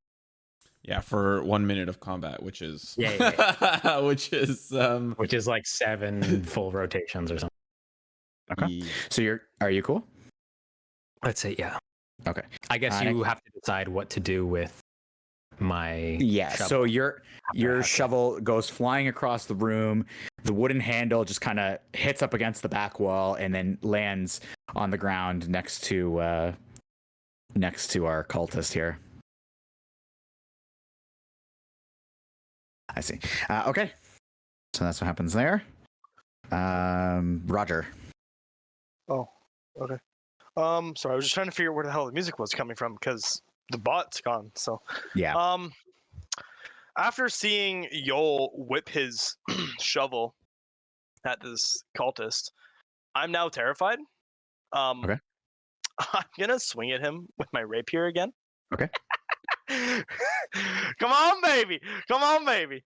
Yeah, for 1 minute of combat, which is which is like 7 full rotations or something. Okay. So are you cool? Let's say yeah. Okay. I guess you have to decide what to do with my shovel. So your shovel goes flying across the room. The wooden handle just kind of hits up against the back wall and then lands on the ground next to our cultist here. I see. Okay. So that's what happens there. Roger. Oh, okay. Sorry, I was just trying to figure out where the hell the music was coming from because the bot's gone. So yeah. After seeing Yoll whip his shovel at this cultist, I'm now terrified. Okay. I'm gonna swing at him with my rapier again. Okay. Come on, baby! Come on, baby!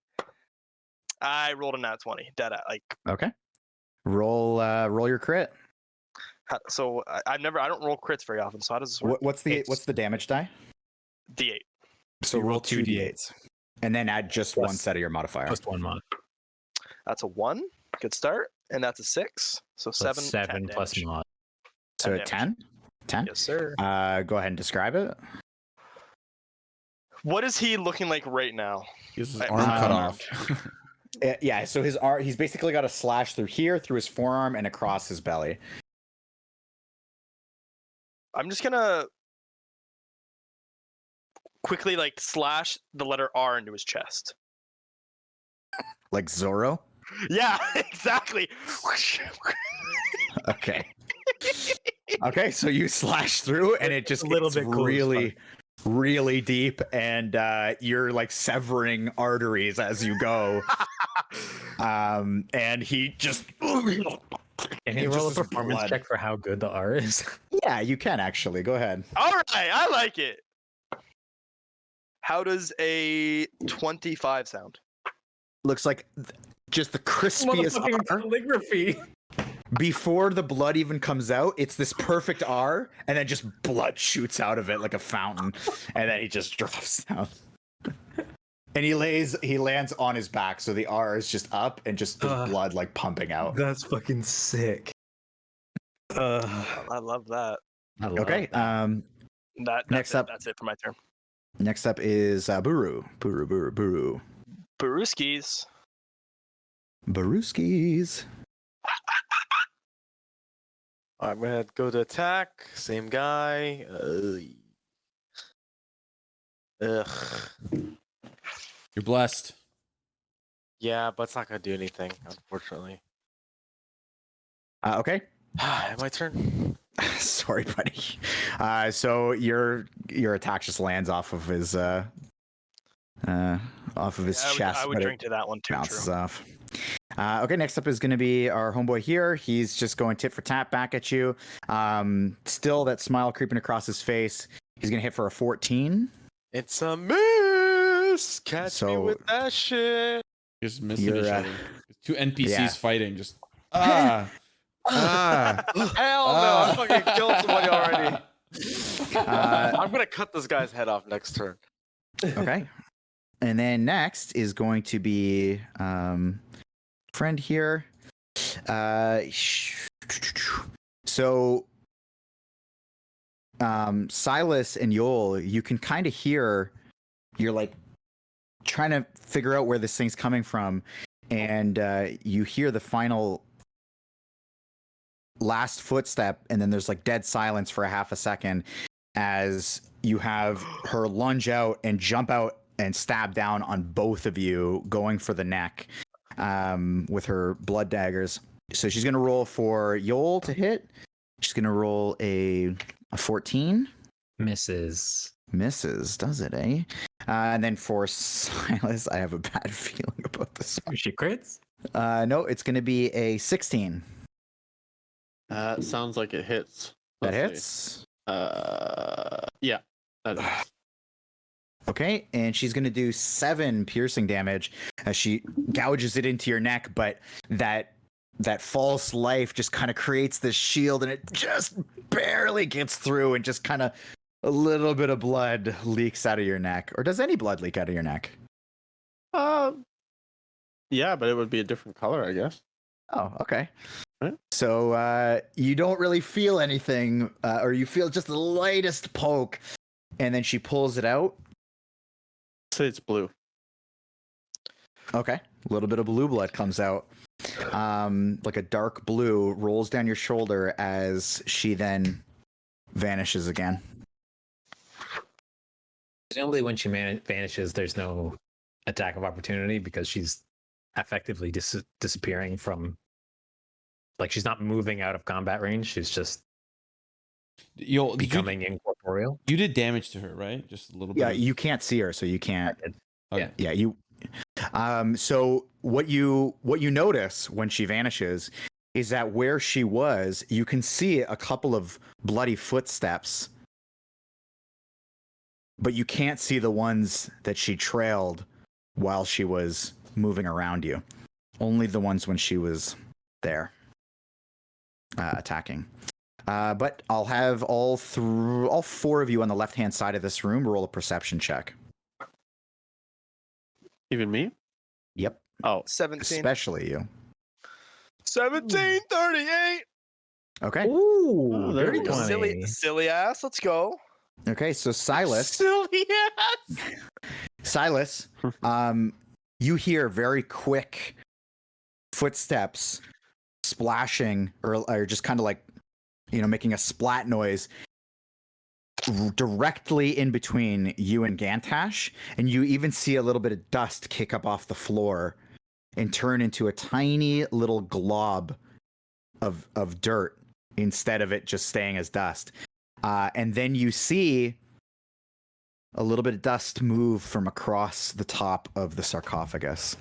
I rolled a nat 20. Dead at like. Okay. Roll your crit. So I don't roll crits very often. So how does this work? What's the damage die? D8. So roll 2 d8s, and then add just one set of your modifier. Just one mod. That's a 1. Good start. And that's a 6. So 7. 7 plus damage. mod. So 10. 10. Yes, sir. Go ahead and describe it. What is he looking like right now? He has his arm cut off. Yeah. So his arm, he's basically got a slash through here, through his forearm, and across his belly. I'm just gonna quickly slash the letter R into his chest. Like Zorro? Yeah, exactly. Okay. Okay, so you slash through, and it just a little gets bit cool, really really deep, and you're like severing arteries as you go. And he just Can you It's roll a just his performance blood. check for how good the R is? Yeah, you can actually. Go ahead. All right, I like it. How does a 25 sound? Looks like just the crispiest Motherfucking R. calligraphy. Before the blood even comes out, it's this perfect R, and then just blood shoots out of it like a fountain, and then he just drops down. And he lands on his back, so the R is just up and just the blood like pumping out. That's fucking sick. I love that. Okay. Next up- That's it for my turn. Next up is Buru. Buru. Baruskis. Baruskis. I'm gonna go to attack. Same guy. Ugh. You're blessed. Yeah, but it's not gonna do anything, unfortunately. Okay. My turn. Sorry, buddy. So your attack just lands off of his chest. I would but drink to that one too. bounces True. off. Okay, next up is going to be our homeboy here. He's just going tit for tat back at you. Still that smile creeping across his face. He's going to hit for a 14. It's a miss. Catch me So- with that shit. Just missing You're, each other. Two NPCs yeah. fighting. Just Hell no! I fucking killed somebody already. I'm gonna cut this guy's head off next turn. Okay. And then next is going to be friend here. So Silas and Yoll, you can kind of hear, you're like trying to figure out where this thing's coming from, and you hear the final last footstep, and then there's like dead silence for a half a second as you have her lunge out and jump out and stab down on both of you, going for the neck with her blood daggers. So she's going to roll for Yoll to hit. She's going to roll a 14. Misses. Misses, does it, eh? And then for Silas, I have a bad feeling about this one. She crits? No, it's going to be a 16. Sounds like it hits. That Let's see. hits. Yeah. That is. Okay, and she's going to do 7 piercing damage as she gouges it into your neck, but that false life just kind of creates this shield, and it just barely gets through, and just kind of a little bit of blood leaks out of your neck. Or does any blood leak out of your neck? Yeah, but it would be a different color, I guess. Oh, okay. Right. So you don't really feel anything, or you feel just the lightest poke, and then she pulls it out. Say it's blue. Okay. A little bit of blue blood comes out. Like a dark blue rolls down your shoulder as she then vanishes again. Presumably when she vanishes, there's no attack of opportunity because she's effectively disappearing from... Like, she's not moving out of combat range. She's just Yo, becoming incorporeal. You did damage to her, right? Just a little bit. Yeah, you can't see her, so you can't. Okay. Yeah, you. So what you notice when she vanishes is that where she was, you can see a couple of bloody footsteps, but you can't see the ones that she trailed while she was moving around you. Only the ones when she was there attacking. But I'll have all 4 of you on the left-hand side of this room roll a perception check. Even me? Yep. Oh, 17. Especially you. 1738. Okay. Ooh, Oh, there very we go. Silly ass. Let's go. Okay, so Silas, Silly ass. Silas, you hear very quick footsteps splashing or just kind of like, making a splat noise directly in between you and Gantash, and you even see a little bit of dust kick up off the floor and turn into a tiny little glob of dirt instead of it just staying as dust. And then you see a little bit of dust move from across the top of the sarcophagus.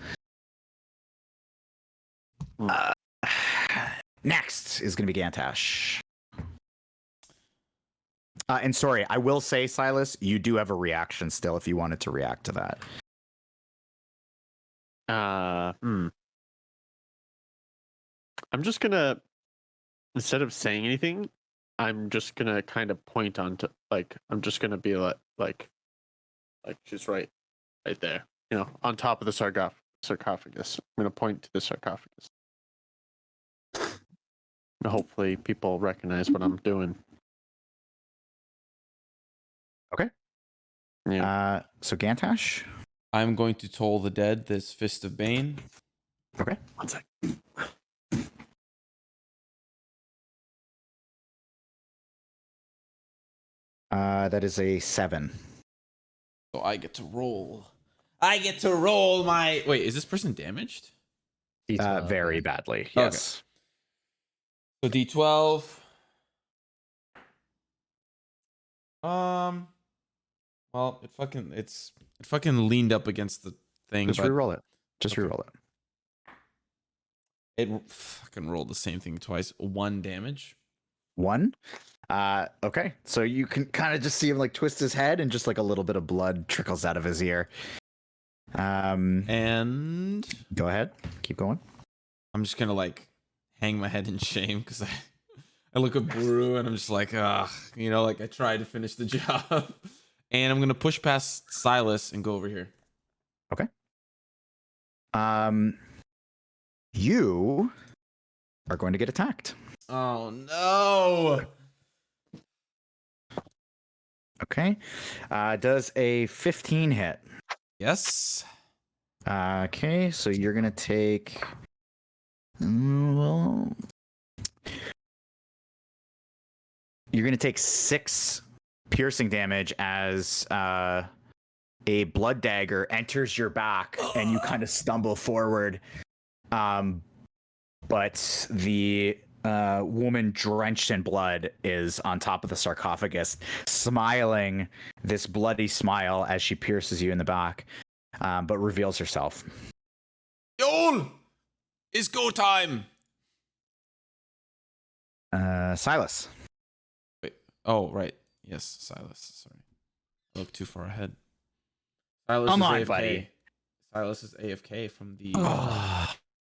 Next is going to be Gantash. And sorry, I will say, Silas, you do have a reaction still if you wanted to react to that. I'm just gonna, instead of saying anything, I'm just gonna kind of point on to, like, I'm just gonna be like she's right there, you know, on top of the sarcophagus. I'm gonna point to the sarcophagus. And hopefully people recognize what I'm doing. Okay. Yeah. So Gantash. I'm going to toll the dead this Fist of Bane. Okay. 1 sec. That is a 7. So I get to roll. I get to roll my... Wait, is this person damaged? Very badly. Yes. Okay. So D12. Well, it fucking leaned up against the thing. Just but reroll it. Just reroll it. It fucking rolled the same thing twice. 1 damage. 1. Okay. So you can kind of just see him like twist his head, and just like a little bit of blood trickles out of his ear. And go ahead. Keep going. I'm just gonna like hang my head in shame because I look at Buru and I'm just like, you know, like I tried to finish the job. And I'm gonna push past Silas and go over here. Okay. You are going to get attacked. Oh no. Okay. Does a 15 hit? Yes. Okay, so you're gonna take. Well, you're gonna take 6 piercing damage as a blood dagger enters your back, and you kind of stumble forward. But the woman drenched in blood is on top of the sarcophagus, smiling this bloody smile as she pierces you in the back, but reveals herself. Yoll! It's go time! Silas. Wait. Oh, right. Yes, Silas. Sorry. I looked too far ahead. Silas Come is on, AFK. buddy. Silas is AFK from the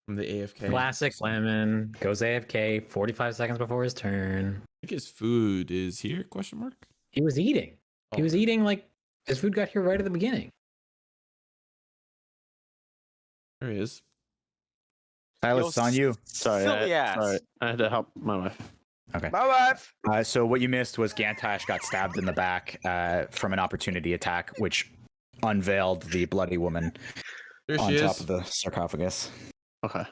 AFK. Classic Lemon goes AFK 45 seconds before his turn. I think his food is here? Question mark. He was eating. He was eating like his food got here right at the beginning. There he is. Silas, it's on you. Sorry, Silly ass. sorry, I had to help my wife. Okay. My wife. So what you missed was Gantash got stabbed in the back from an opportunity attack, which unveiled the bloody woman There on she top is. of the sarcophagus. Okay.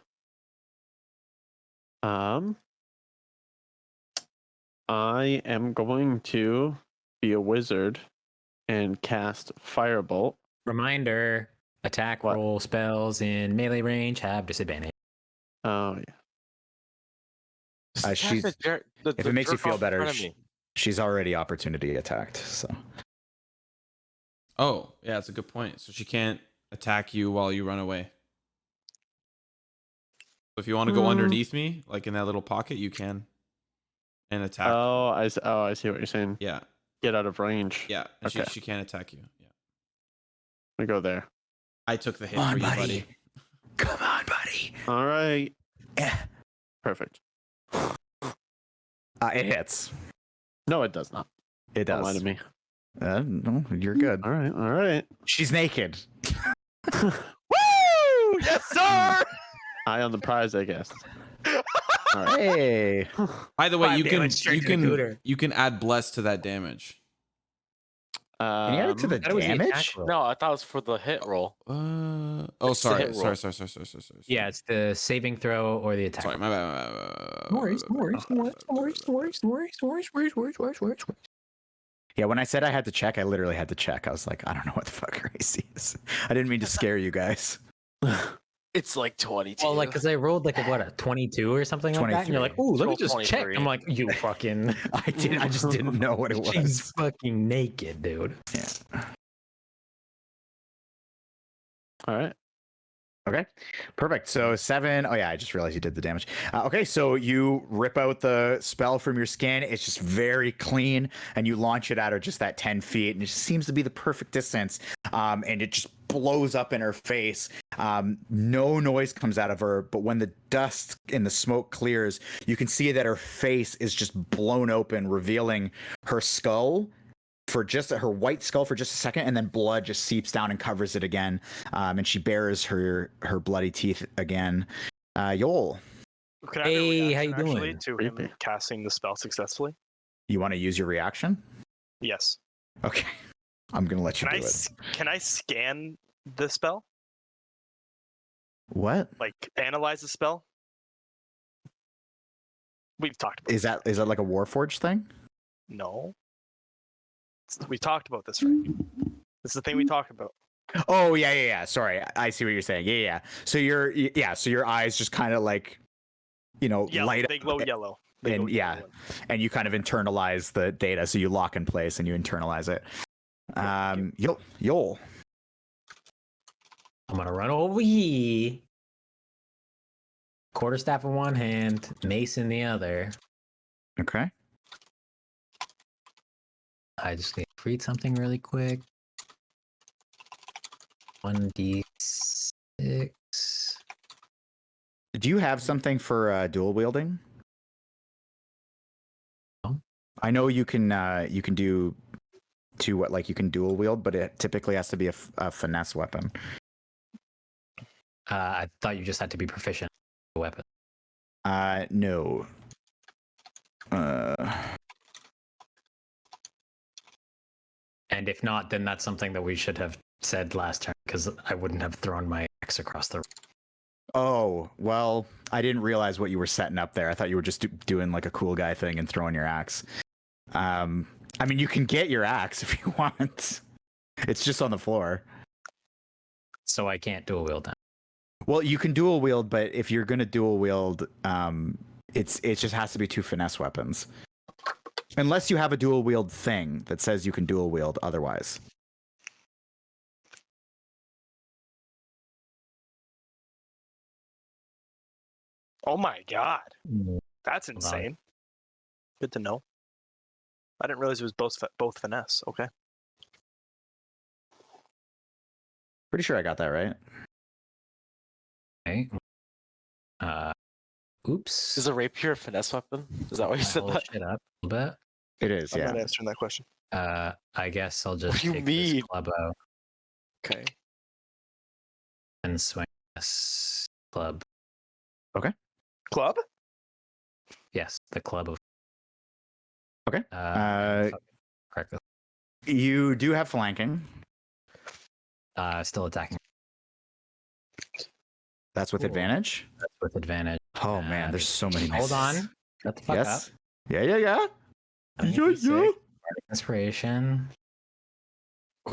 I am going to be a wizard and cast Firebolt. Reminder: attack What? roll spells in melee range have disadvantage. Oh yeah. She's, if it makes you feel better, she's already opportunity attacked. So Oh, yeah, that's a good point. So she can't attack you while you run away. So if you want to go underneath me, like in that little pocket, you can. And attack. Oh, I see what you're saying. Yeah. Get out of range. Yeah. And Okay. she can't attack you. Yeah. We go there. I took the hit Come on, for you, buddy. buddy. come on, buddy. All right. Yeah. Perfect. It hits. No, it does not. It Don't lie does. to me. No, you're good. All right. All right. She's naked. Woo! Yes, sir. Eye on the prize, I guess. All right. Hey. By the way, Five you can damage straight to the cooter. you can add bless to that damage. Can you add it to the That was the attack damage? roll. No, I thought it was for the hit roll. Oh, It's the sorry. hit roll. Sorry. Yeah, it's the saving throw or the attack. Sorry, roll. my bad. No worries, no worries, no worries. Yeah, when I said I had to check, I literally had to check. I was like, I don't know what the fuck her AC is. I didn't mean to scare you guys. It's like 22. Well, like, because I rolled like a 22 or something like that, and you're like, ooh, let me Roll just check. 23. I'm like, you fucking. I just didn't know what it She's was. fucking naked, dude. Yeah. All right. Okay, perfect. So 7. Oh yeah, I just realized you did the damage. Okay, so you rip out the spell from your skin. It's just very clean, and you launch it at her just that 10 feet, and it just seems to be the perfect distance. And it just blows up in her face. No noise comes out of her, but when the dust and the smoke clears, you can see that her face is just blown open, revealing her skull. For just her white skull for just a second, and then blood just seeps down and covers it again, and she bares her bloody teeth again. Yoll, Can I have a Hey, how reaction, you actually, doing? to Creepy. him casting the spell successfully? you want to use your reaction? Yes. Okay, I'm gonna let you Can do it. can I scan the spell? What Like analyze the spell? We've talked about is that? Is that like a Warforged thing? No. We talked about this, Frank. This is the thing we talked about. Oh yeah. Sorry, I see what you're saying. Yeah. So so your eyes just kind of like, Yellow. light They up, glow yellow. They and glow yeah, yellow. and you kind of internalize the data. So you lock in place and you internalize it. Yoll. I'm gonna run over here. Quarterstaff in one hand, mace in the other. Okay. I just need to read something really quick. 1d6. Do you have something for dual wielding? No. I know you can do what, like you can dual wield, but it typically has to be a finesse weapon. I thought you just had to be proficient in the weapon. No. And if not, then that's something that we should have said last turn, because I wouldn't have thrown my axe across the room. Oh, well, I didn't realize what you were setting up there. I thought you were just doing like a cool guy thing and throwing your axe. I mean, you can get your axe if you want. It's just on the floor. So I can't dual wield now. Well, you can dual wield, but if you're gonna dual wield, it just has to be 2 finesse weapons. Unless you have a dual wield thing that says you can dual wield otherwise. Oh my god. Mm. That's insane. Good to know. I didn't realize it was both finesse. Okay. Pretty sure I got that right. Okay. Oops. Is a rapier a finesse weapon? Is that why you said Hold that? shit up a little bit. It is, I'm yeah. not answering that question. I guess I'll just What do you take this mean? club out Okay. and swing this club. Club? Yes, the club of. Okay. Correctly. You do have flanking. Still attacking. That's with Ooh. advantage. That's with advantage. Oh man, there's so many. Hold on. misses. Shut the fuck Yes. up. Yeah. I need Yeah, to be sick. yeah. Bardic Inspiration.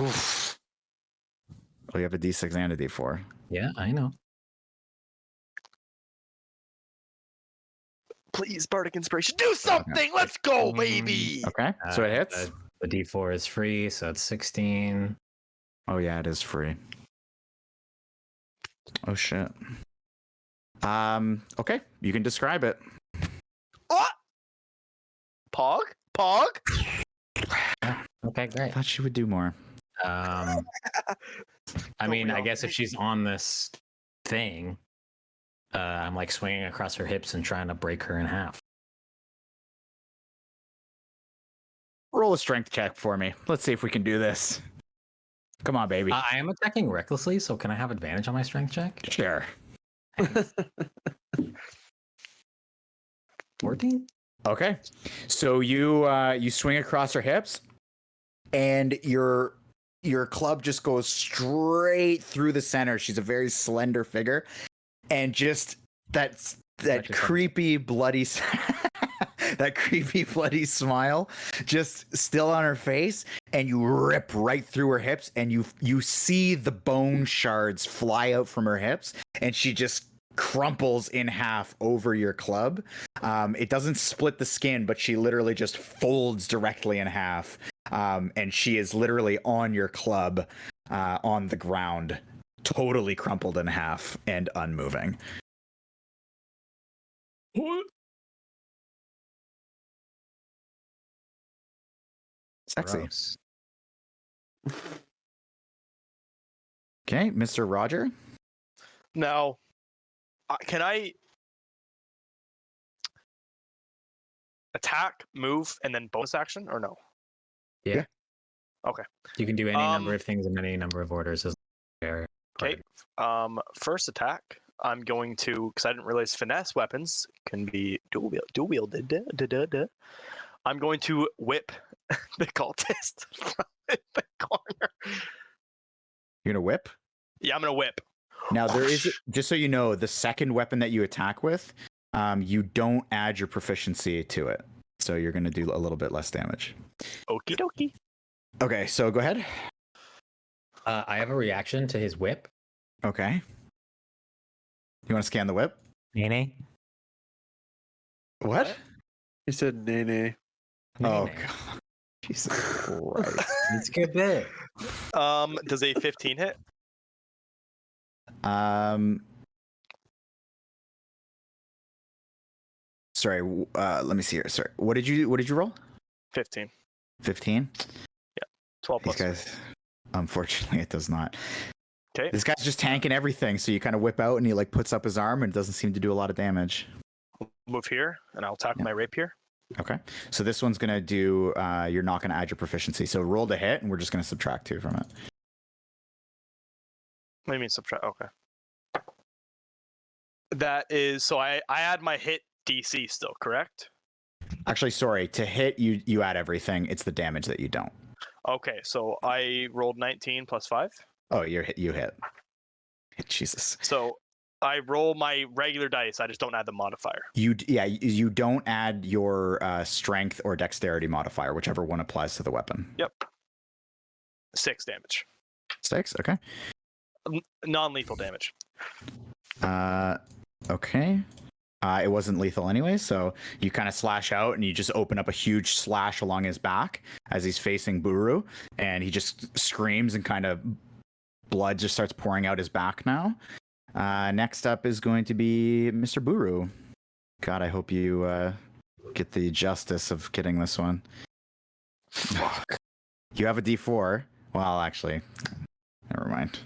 Oof. Oh, you have a D6 and a D4. Yeah, I know. Please, Bardic Inspiration. Do something! Let's go, baby! Okay. So it hits. The D4 is free, so it's 16. Oh yeah, it is free. Oh shit. Okay, you can describe it. Oh! Pog? Pog? Okay, I great. thought she would do more. I mean, I guess if she's on this thing, I'm like swinging across her hips and trying to break her in half. Roll a strength check for me. Let's see if we can do this. Come on, baby. I am attacking recklessly, so can I have advantage on my strength check? Sure. 14? Okay. So you swing across her hips, and your club just goes straight through the center. She's a very slender figure, and just that creepy bloody that creepy bloody smile just still on her face, and you rip right through her hips, and you see the bone shards fly out from her hips, and she just crumples in half over your club. It doesn't split the skin, but she literally just folds directly in half, and she is literally on your club, on the ground, totally crumpled in half and unmoving. What? Sexy. Gross. Okay, Mr. Roger. Now, can I attack, move, and then bonus action, or no? Yeah. Okay. You can do any number of things in any number of orders as fair. Okay. First attack, I'm going to, because I didn't realize finesse weapons can be dual wielded. I'm going to whip the cultist from the corner. You're gonna whip? Yeah, I'm gonna whip. Now there is, just so you know, the second weapon that you attack with, you don't add your proficiency to it. So you're gonna do a little bit less damage. Okie dokie. Okay, so go ahead. I have a reaction to his whip. Okay. You want to scan the whip? Nene? What? He said nay. Oh, Nay-nay. God. Jesus Christ. It's a good bit. Does a 15 hit? Sorry, let me see here. Sorry. What did you roll? 15. 15? 12 These plus. guys, unfortunately, it does not. Okay. This guy's just tanking everything, so you kind of whip out and he like puts up his arm and it doesn't seem to do a lot of damage. Move here, and I'll attack my rapier. Okay. So this one's gonna do you're not gonna add your proficiency. So roll to hit and we're just gonna subtract 2 from it. What do you mean subtract? Okay. That is, so I add my hit DC still, correct? Actually, sorry, to hit you add everything. It's the damage that you don't. Okay, so I rolled 19 plus 5. Oh, you hit. Jesus. So I roll my regular dice. I just don't add the modifier. You don't add your strength or dexterity modifier, whichever one applies to the weapon. Yep. 6 damage. 6, okay. Non-lethal damage. Okay. It wasn't lethal anyway, so you kind of slash out and you just open up a huge slash along his back as he's facing Buru, and he just screams and kind of blood just starts pouring out his back now. Next up is going to be Mr. Buru. God, I hope you get the justice of getting this one. Fuck. You have a D4. Well, actually, never mind.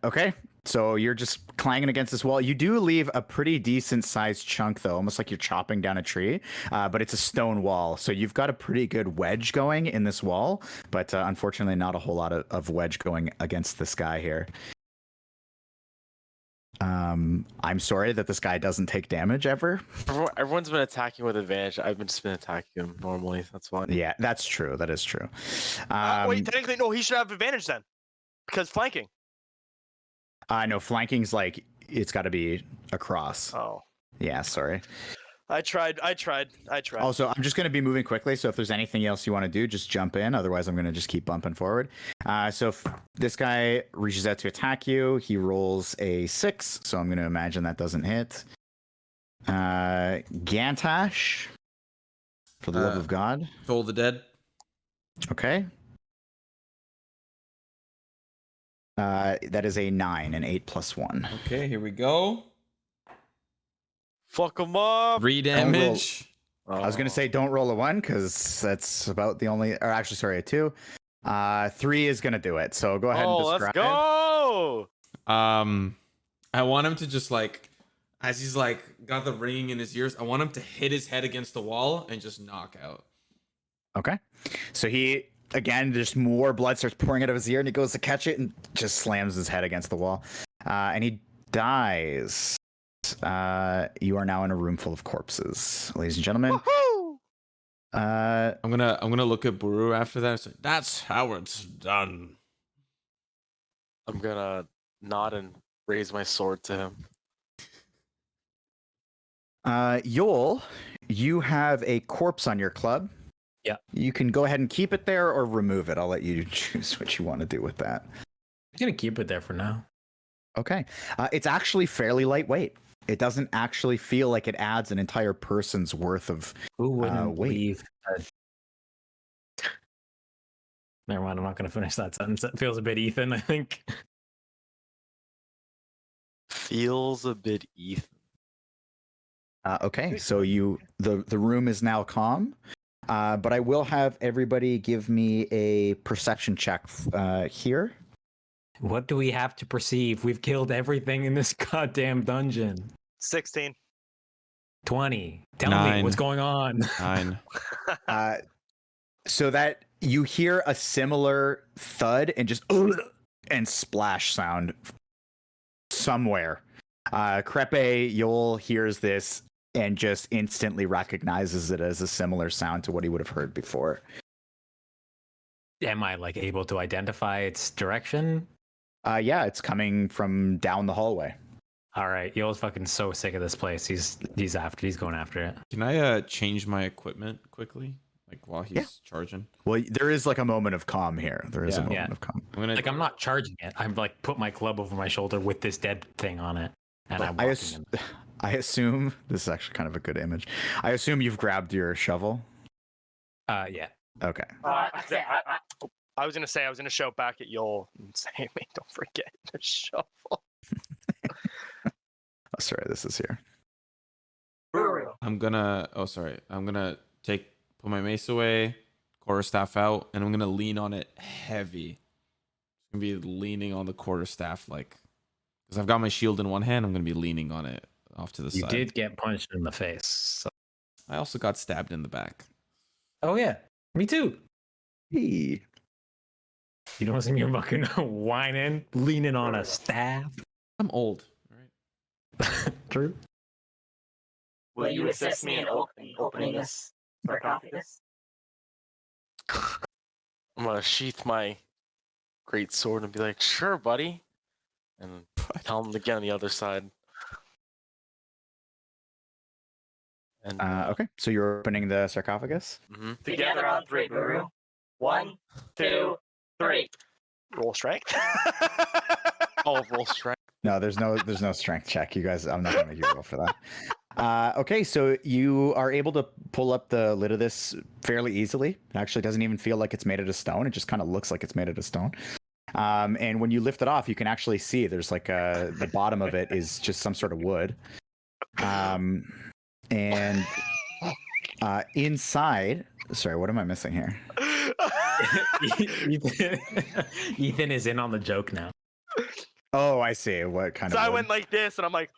Okay. So you're just clanging against this wall. You do leave a pretty decent sized chunk, though, almost like you're chopping down a tree. But it's a stone wall, so you've got a pretty good wedge going in this wall. But unfortunately, not a whole lot of wedge going against this guy here. I'm sorry that this guy doesn't take damage ever. Everyone's been attacking with advantage. I've just been attacking him normally. That's fine. Yeah, that's true. That is true. Wait, technically, no, he should have advantage then. Because flanking. No, flanking's like, it's got to be across. Oh. Yeah, sorry. I tried. Also, I'm just going to be moving quickly, so if there's anything else you want to do, just jump in. Otherwise, I'm going to just keep bumping forward. So if this guy reaches out to attack you, he rolls a 6, so I'm going to imagine that doesn't hit. Gantash, for the love of God. Toll the Dead. Okay. That is a 9, an 8 plus 1. Okay, here we go. Fuck him up. 3 damage. I was going to say don't roll a 1, because that's about the only... Or actually, sorry, a 2. 3 is going to do it, so go ahead and describe let's go. I want him to just like, as he's like got the ringing in his ears, I want him to hit his head against the wall and just knock out. Okay. So he, again, just more blood starts pouring out of his ear, and he goes to catch it and just slams his head against the wall. And he dies. You are now in a room full of corpses, ladies and gentlemen. Woohoo! I'm gonna look at Buru after that and say, that's how it's done. I'm gonna nod and raise my sword to him. Yoll, you have a corpse on your club. Yeah. You can go ahead and keep it there or remove it. I'll let you choose what you want to do with that. I'm gonna keep it there for now. Okay. It's actually fairly lightweight. It doesn't actually feel like it adds an entire person's worth of Who wouldn't weight. leave? Never mind. I'm not gonna finish that sentence. That feels a bit Ethan, I think. Feels a bit Ethan. Okay, so the room is now calm, but I will have everybody give me a perception check here. What do we have to perceive? We've killed everything in this goddamn dungeon. 16. 20. Tell 9. me what's going on. 9. So that you hear a similar thud and just and splash sound somewhere. Krepe Yoll hears this and just instantly recognizes it as a similar sound to what he would have heard before. Am I like able to identify its direction? Yeah, it's coming from down the hallway. All right, Yoll's fucking so sick of this place. He's going after it. Can I change my equipment quickly? Like while he's charging? Well, there is like a moment of calm here. There is a moment Yeah. of calm. I'm not charging it. I'm like put my club over my shoulder with this dead thing on it, and I'm walking in. I assume this is actually kind of a good image. I assume you've grabbed your shovel. Yeah. Okay. I was gonna shout back at Yoll and say, "Mate, don't forget the shovel." Oh, sorry, this is here. Buru. I'm gonna put my mace away, quarterstaff out, and I'm gonna lean on it heavy. I'm gonna be leaning on the quarterstaff because I've got my shield in one hand. I'm gonna be leaning on it off to the You side. did get punched in the face. So. I also got stabbed in the back. Oh yeah, me too. Hey. You don't see me fucking whining, leaning on a staff. I'm old, right? True. Will you assist me in opening this sarcophagus? I'm gonna sheath my great sword and be like, "Sure, buddy," and tell him to get on the other side. And Okay, so you're opening the sarcophagus. Together on 3, Buru. 1, 2, 3. Roll strength. roll strength. No, there's no strength check. You guys, I'm not gonna make you roll for that. Okay, so you are able to pull up the lid of this fairly easily. It actually doesn't even feel like it's made out of stone. It just kind of looks like it's made out of stone. And when you lift it off, you can actually see there's like the bottom of it is just some sort of wood. And inside, sorry, what am I missing here? Ethan is in on the joke now. Oh, I see. What kind So of I wood? went like this, and I'm like,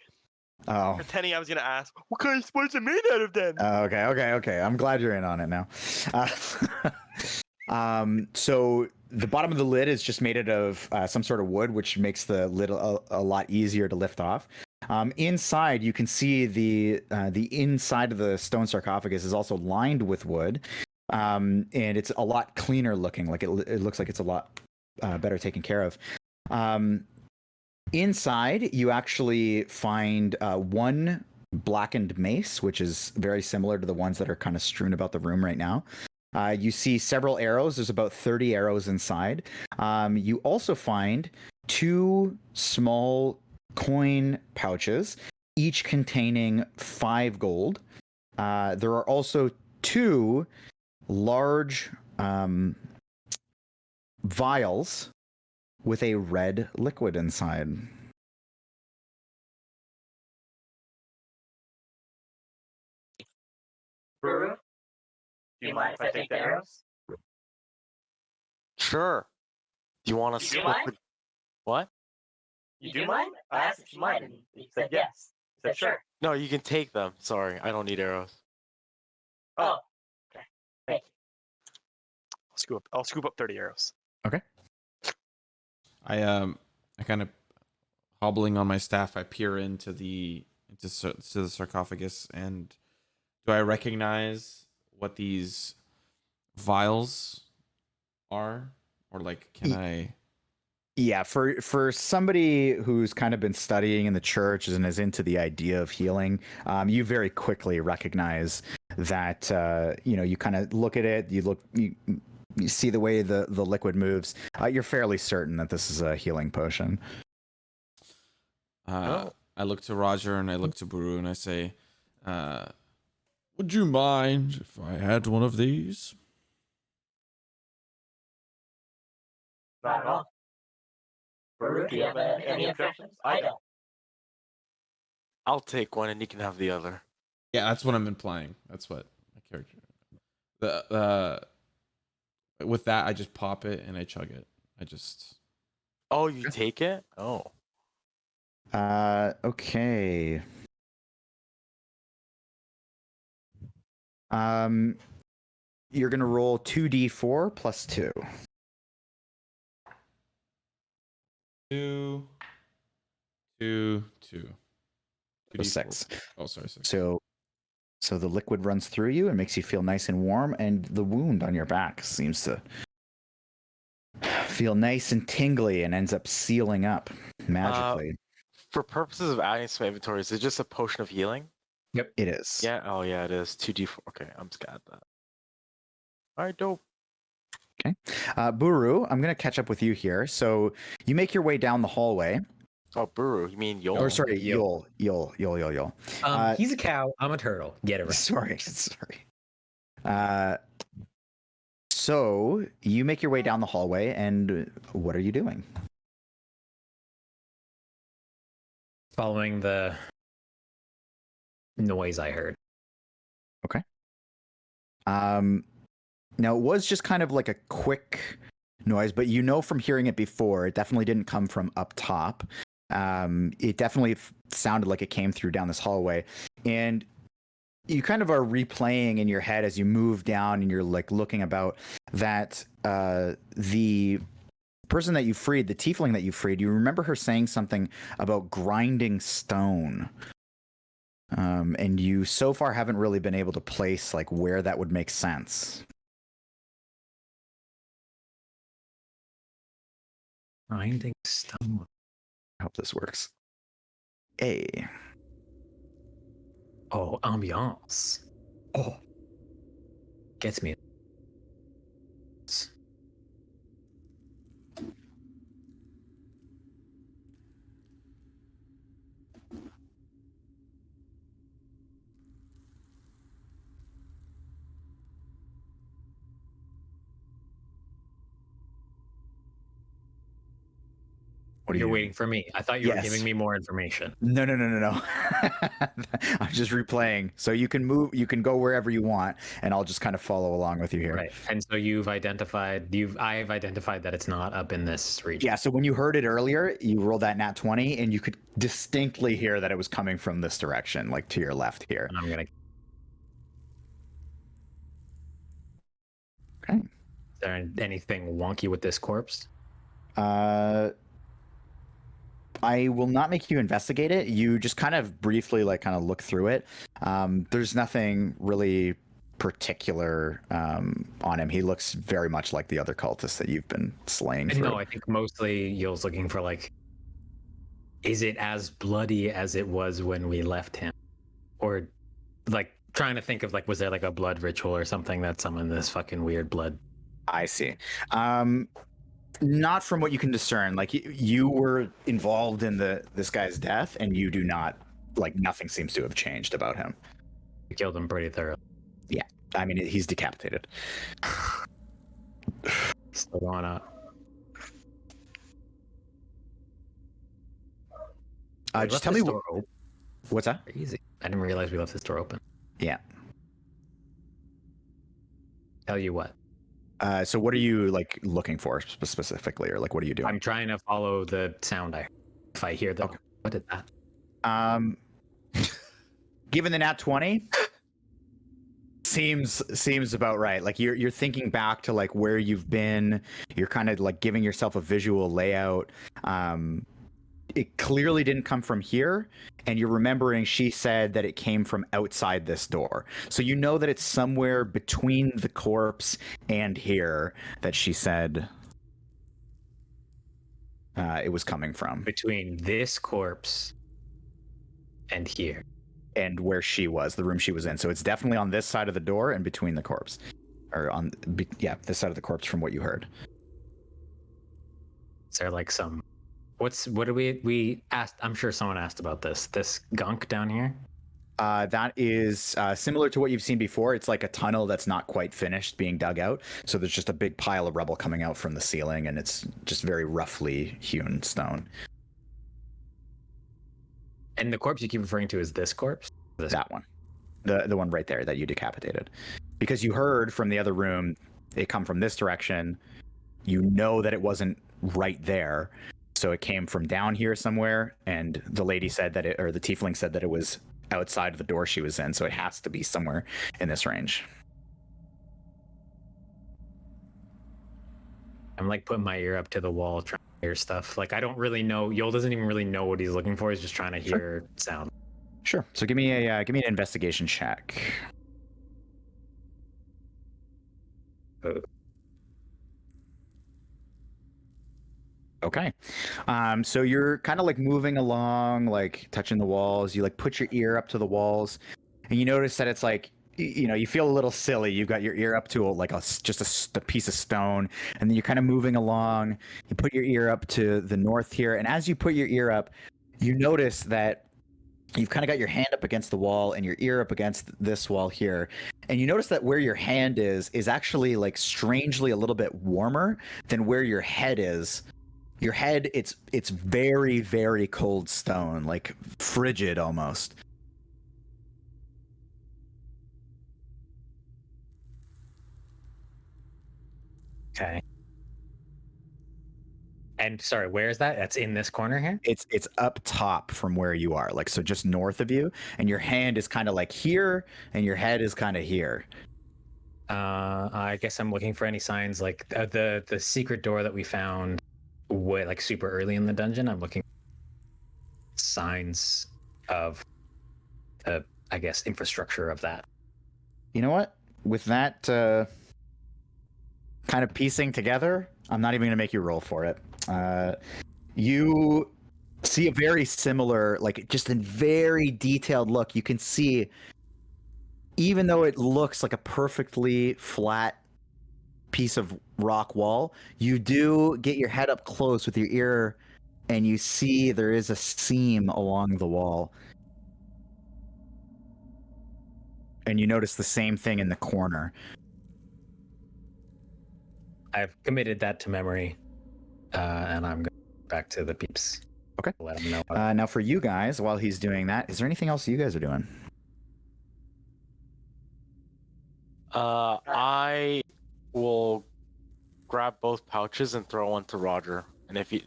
Oh. pretending I was gonna ask, "What kind of sports are made out of then?" Okay. I'm glad you're in on it now. So the bottom of the lid is just made out of some sort of wood, which makes the lid a lot easier to lift off. Inside, you can see the inside of the stone sarcophagus is also lined with wood, and it's a lot cleaner looking. Like it looks like it's a lot better taken care of. Inside, you actually find one blackened mace, which is very similar to the ones that are kind of strewn about the room right now. You see several arrows. There's about 30 arrows inside. You also find 2 small coin pouches, each containing 5 gold. There are also 2 large vials with a red liquid inside. Buru, do you mind if I take the arrows? Sure. Do you want to You do split mind? the... What? You do mind? I asked if you mind, and you said yes. You said sure. No, you can take them. Sorry, I don't need arrows. Oh, okay. Thank you. I'll scoop up 30 arrows. I kind of hobbling on my staff. I peer into the sarcophagus, and do I recognize what these vials are, or like can I? Yeah, for somebody who's kind of been studying in the church and is into the idea of healing, you very quickly recognize that you kind of look at it, you see the way the liquid moves. You're fairly certain that this is a healing potion. I look to Roger and I look to Buru and I say, "Would you mind if I had one of these?" Not at all. Buru, do you have any objections? I don't. I'll take one and you can have the other. Yeah, that's what I'm implying. That's what my character. The with that, I just pop it and I chug it. I just. Oh, you take it? Oh. Okay. You're gonna roll 2d4 plus 2. 2, 2, 2. So 6. Oh, sorry, 6. So the liquid runs through you and makes you feel nice and warm, and the wound on your back seems to feel nice and tingly and ends up sealing up magically. For purposes of adding some inventory, is it just a potion of healing? Yep, it is. Yeah. Oh, yeah, it is. 2d4. Okay, I'm just gonna add that. All right, dope. Okay. Buru, I'm going to catch up with you here. So you make your way down the hallway. Oh, Buru, you mean Yoll? Or sorry, Yoll. He's a cow. I'm a turtle. Get it right. Sorry. So you make your way down the hallway, and what are you doing? Following the noise I heard. Okay. Now it was just kind of like a quick noise, but you know from hearing it before, it definitely didn't come from up top. It definitely sounded like it came through down this hallway, and you kind of are replaying in your head as you move down and you're like looking about that the person that you freed, the tiefling that you freed, you remember her saying something about grinding stone. And you so far haven't really been able to place like where that would make sense. Grinding stone. I hope this works. Oh, ambiance. Oh. Gets me. You're waiting for me. I thought you were giving me more information. No. I'm just replaying. So you can move, you can go wherever you want, and I'll just kind of follow along with you here. Right. And so I have identified that it's not up in this region. Yeah, so when you heard it earlier, you rolled that nat 20 and you could distinctly hear that it was coming from this direction, like to your left here. And I'm gonna. Okay. Is there anything wonky with this corpse? I will not make you investigate it. You just kind of briefly look through it. There's nothing really particular on him. He looks very much like the other cultists that you've been slaying. No, I think mostly Yoll's looking for is it as bloody as it was when we left him? Or trying to think of was there a blood ritual or something that summoned this fucking weird blood? I see. Not from what you can discern. You were involved in this guy's death, and you do not nothing seems to have changed about him. You killed him pretty thoroughly. Yeah, I mean he's decapitated. Still going up. Just tell me what's that? Easy. I didn't realize we left this door open. Yeah. Tell you what. So what are you looking for specifically, or what are you doing? I'm trying to follow the sound. If I hear Okay. What did that? Given the nat 20, seems about right. You're thinking back to where you've been. You're kind of giving yourself a visual layout. It clearly didn't come from here, and you're remembering she said that it came from outside this door. So you know that it's somewhere between the corpse and here that she said it was coming from. Between this corpse and here. And where she was, the room she was in. So it's definitely on this side of the door and between the corpse. Or on, this side of the corpse from what you heard. Is there some... What do we asked? I'm sure someone asked about this gunk down here. That is similar to what you've seen before. It's like a tunnel that's not quite finished being dug out. So there's just a big pile of rubble coming out from the ceiling, and it's just very roughly hewn stone. And the corpse you keep referring to is this corpse? That one. The one right there that you decapitated. Because you heard from the other room it come from this direction. You know that it wasn't right there. So it came from down here somewhere, and the lady said that it, or the tiefling said that it was outside of the door she was in, so it has to be somewhere in this range. I'm like putting my ear up to the wall trying to hear stuff. Like I don't really know. Yoll doesn't even really know what he's looking for. He's just trying to hear sound. Sure. So give me an investigation check. Okay. So you're kind of like moving along, like touching the walls. You like put your ear up to the walls, and you notice that it's like, you know, you feel a little silly. You've got your ear up to just a piece of stone, and then you're kind of moving along. You put your ear up to the north here, and as you put your ear up, you notice that you've kind of got your hand up against the wall and your ear up against this wall here. And you notice that where your hand is actually like strangely a little bit warmer than where your head is. Your head, it's very, very cold stone, like frigid almost. Okay. And sorry, where is that? That's in this corner here? It's up top from where you are, like so just north of you, and your hand is kind of like here, and your head is kind of here. I guess I'm looking for any signs like the secret door that we found way like super early in the dungeon. I'm looking for signs of I guess infrastructure of that. You know what? With that kind of piecing together, I'm not even going to make you roll for it. You see a very similar, like just a very detailed look. You can see, even though it looks like a perfectly flat piece of rock wall, you do get your head up close with your ear, and you see there is a seam along the wall. And you notice the same thing in the corner. I've committed that to memory, and I'm going back to the peeps. Okay. Let them know. Now for you guys, while he's doing that, is there anything else you guys are doing? I will grab both pouches and throw one to Roger, and if he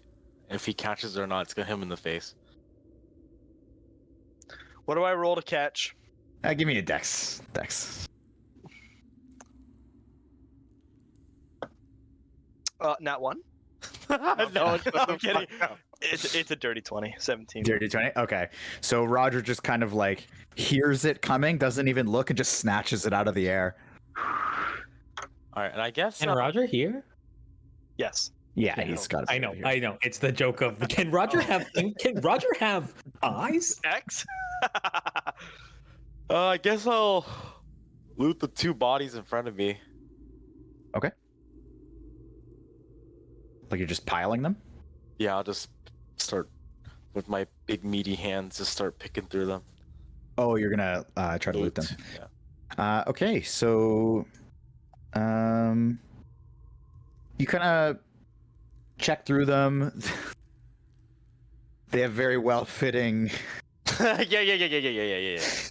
catches it or not, it's gonna hit him in the face. What do I roll to catch? Give me a dex. Not one. No, I'm kidding. It's a dirty 20, 17. Dirty 20? Okay. So Roger just kind of like hears it coming, doesn't even look, and just snatches it out of the air. All right, and I guess Can Roger hear? Yes. Yeah, he's got. I know. It's the joke of can Roger have eyes? X. I guess I'll loot the two bodies in front of me. Okay. Like you're just piling them? Yeah, I'll just start with my big meaty hands, just start picking through them. Oh, you're gonna try to loot them. Yeah. Okay, so you kind of check through them. They have very well-fitting. Yeah.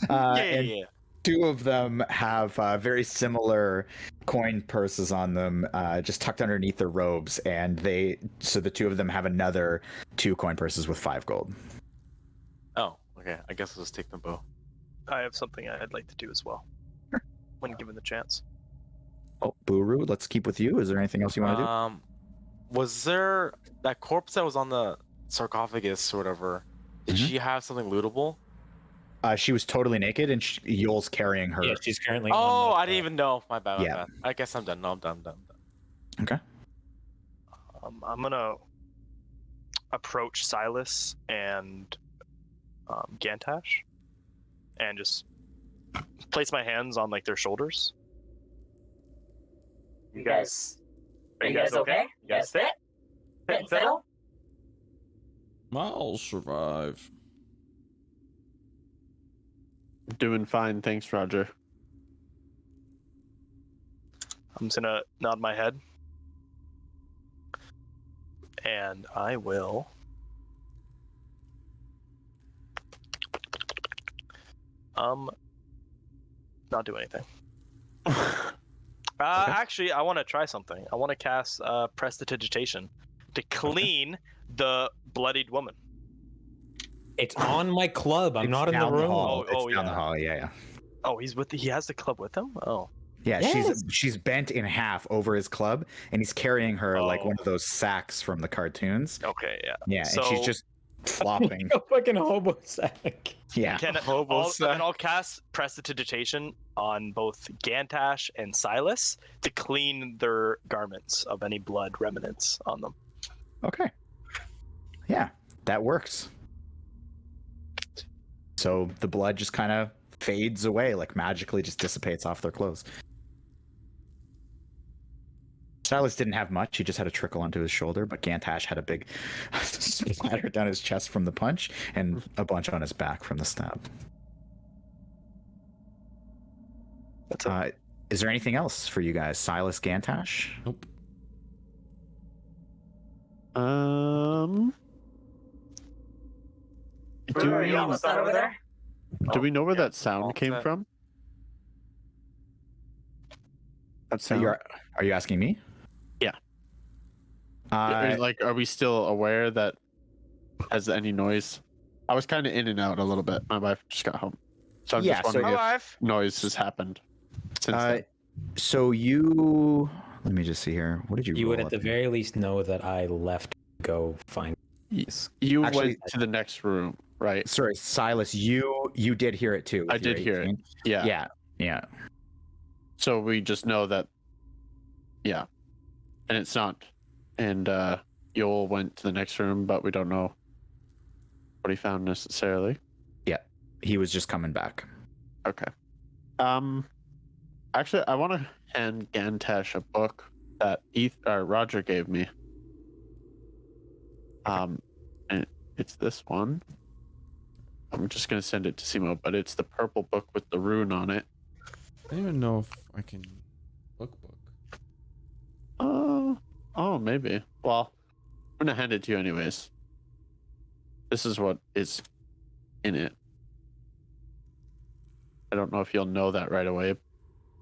And two of them have very similar coin purses on them, just tucked underneath their robes, and so the two of them have another 2 coin purses with 5 gold. Oh, okay. I guess I'll just take them both. I have something I'd like to do as well. Sure. When given the chance. Oh, Buru, let's keep with you. Is there anything else you want to do? Was there that corpse that was on the sarcophagus or whatever? Did she have something lootable? She was totally naked, and Yoll's carrying her. Yeah, she's currently. Oh, I didn't even know. My bad. Yeah. I guess I'm done. No, I'm done. Okay. I'm gonna approach Silas and Gantash, and just place my hands on like their shoulders. Are you guys okay? You guys fit? Fit and fiddle? I'll survive. Doing fine, thanks, Roger. I'm just gonna nod my head, and I will Not do anything. Actually, I want to try something. I want to cast Prestidigitation to clean the bloodied woman. It's on my club. I'm It's not in the down room. hall. Oh, It's down the yeah. hall. Yeah, yeah. Oh, he has the club with him. Oh, Yeah, Yes. she's bent in half over his club, and he's carrying her like Oh. one of those sacks from the cartoons. okay, yeah. Yeah, and she's So- just flopping. A fucking hobo sack. Yeah. I'll cast Prestidigitation on both Gantash and Silas to clean their garments of any blood remnants on them. Okay. Yeah, that works. So the blood just kind of fades away, like magically just dissipates off their clothes. Silas didn't have much. He just had a trickle onto his shoulder, but Gantash had a big splatter down his chest from the punch and a bunch on his back from the stab. That's it. Is there anything else for you guys? Silas, Gantash? Nope. Buru, are you almost done over there? Do we know where that all sound came set. from? That So sound. are you asking me? Yeah. Like, are we still aware that has any noise? I was kind of in and out a little bit. My wife just got home, so I'm Yeah, just so wondering My if wife. noise has happened since then. So you, let me just see here. What did you? You would roll at the up? very least know that I left to go find. You actually- went to the next room, right? Sorry, Silas. You did hear it too. with I your did hear it. 18. Yeah. Yeah. So we just know that. Yeah, and it's not. And Yoll went to the next room, but we don't know what he found necessarily. He was just coming back. Okay. Actually, I want to hand Gantash a book that Roger gave me. And it's this one. I'm just gonna send it to Simo, but it's the purple book with the rune on it. I don't even know if I can book. Oh, maybe. Well, I'm gonna hand it to you anyways. This is what is in it. I don't know if you'll know that right away. I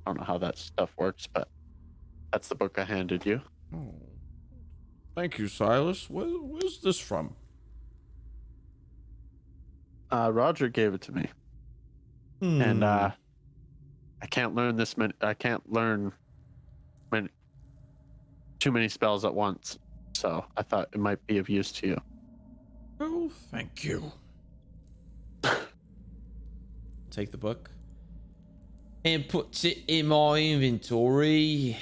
don't know how that stuff works, but that's the book I handed you. Oh, thank you, Silas. Where's this from? Roger gave it to me, and I can't learn this many. I can't learn too many spells at once, so I thought it might be of use to you. Oh, thank you. Take the book and put it in my inventory.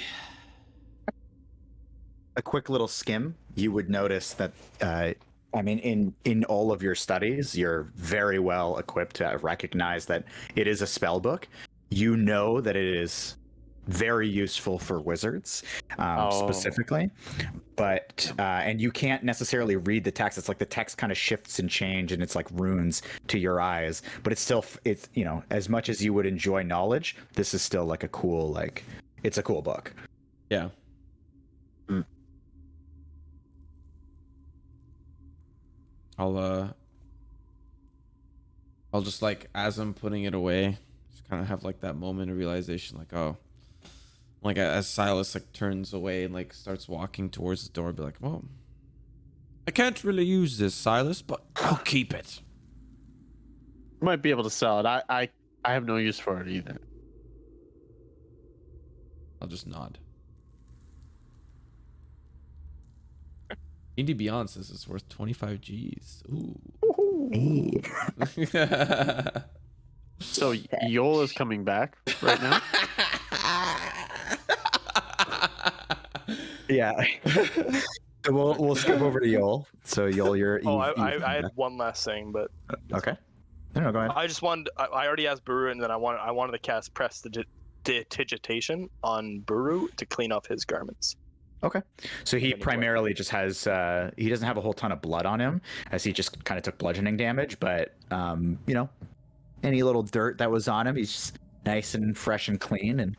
A quick little skim, you would notice that. I mean, in all of your studies, you're very well equipped to recognize that it is a spell book. You know that it is very useful for wizards, specifically, but and you can't necessarily read the text. It's like the text kind of shifts and change, and it's like runes to your eyes. But it's still, it's, you know, as much as you would enjoy knowledge, this is still like a cool, like, it's a cool book. Yeah. I'll just, like, as I'm putting it away, just kind of have like that moment of realization, like, oh, like as Silas like turns away and like starts walking towards the door, I'll be like, well, I can't really use this, Silas, but I'll keep it. Might be able to sell it. I have no use for it either. I'll just nod. D&D Beyond says it's worth 25 G's. Ooh. So Yoll is coming back right now. Yeah. So we'll skip over to Yoll. So Yoll, you're. Oh, you've I had one last thing, but Okay. No, go ahead. I just wanted. I already asked Buru, and then I wanted to cast Prestidigitation on Buru to clean off his garments. Okay. So he Anyway. primarily just has. He doesn't have a whole ton of blood on him, as he just kind of took bludgeoning damage. But you know, any little dirt that was on him, he's just nice and fresh and clean. And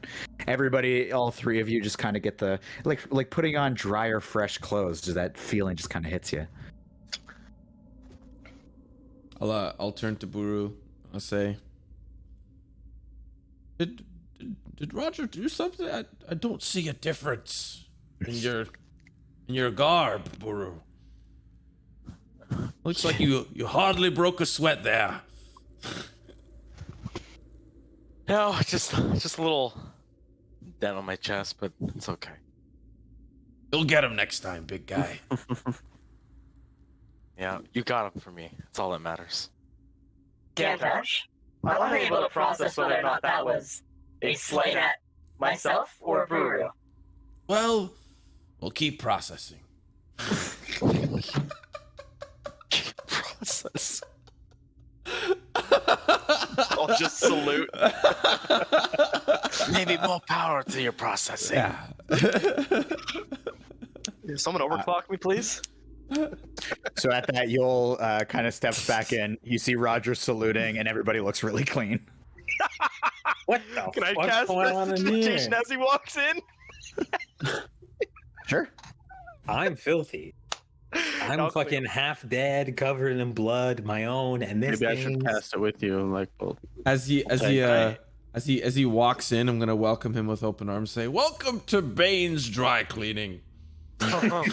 everybody, all three of you, just kind of get the like putting on drier, fresh clothes. That feeling just kind of hits you. I'll turn to Buru. I'll say, Did Roger do something? I don't see a difference in your garb, Buru. Looks like you hardly broke a sweat there. No, just a little dent on my chest, but it's okay. You'll get him next time, big guy. Yeah, you got him for me. That's all that matters. Gantash, I wasn't able to process whether or not that was a slight at myself or Buru. Well, we'll keep processing. Process. I'll just salute. Maybe more power to your processing. Yeah. Someone overclock me, please. So at that, Yoll kind of steps back in. You see Roger saluting, and everybody looks really clean. What the Can I fuck's cast going on in prestidigitation here? as he walks in? Sure. I'm filthy. I'm I'll fucking half dead, covered in blood, my own, and this Maybe I should thing's- cast it with you. Like, well, As he walks in, I'm gonna welcome him with open arms. Say, "Welcome to Bane's Dry Cleaning." Oh my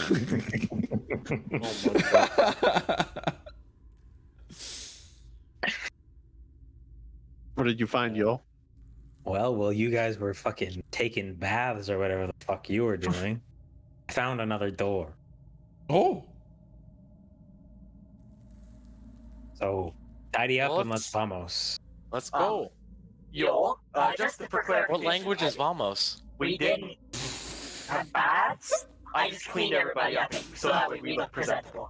God. what did you find, Yoll? Well, you guys were fucking taking baths or whatever the fuck you were doing. I found another door. Oh, So tidy up Well, and let's vamos. Let's go. Yoll, just for clarification. What language is Vamos? We didn't have baths. I just cleaned everybody up so that way we look presentable.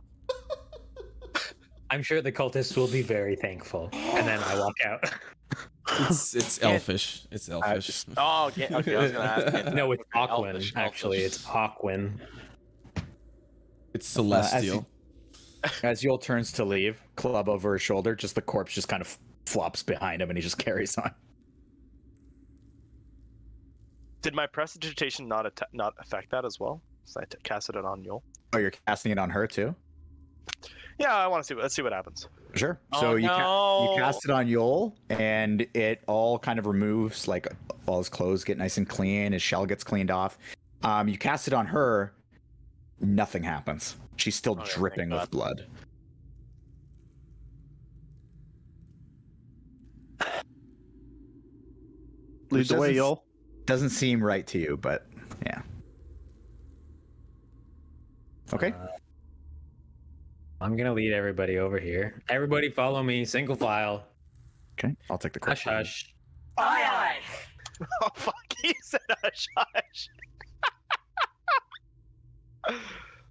I'm sure the cultists will be very thankful. And then I walk out. it's elfish. It's elfish. Oh, okay. I was gonna ask. No, it's Okay, Aquin. elfish, Actually, elfish. it's Aquin. It's celestial. As Yoll turns to leave, club over his shoulder, just the corpse just kind of flops behind him, and he just carries on. Did my prestidigitation not affect that as well? So I casted it on Yoll. Oh, you're casting it on her too? Yeah, I want to see. Let's see what happens. Sure. Oh, So you no. cast it on Yoll, and it all kind of removes, like, all his clothes get nice and clean, his shell gets cleaned off. You cast it on her, nothing happens. She's still Okay, dripping thank with blood. Lead Which the way, doesn't- Yoll. Doesn't seem right to you, but yeah. Okay. I'm gonna lead everybody over here. Everybody follow me, single file. Okay. I'll take the corpse. Hush hush. Aye, Oh fuck! He said hush hush.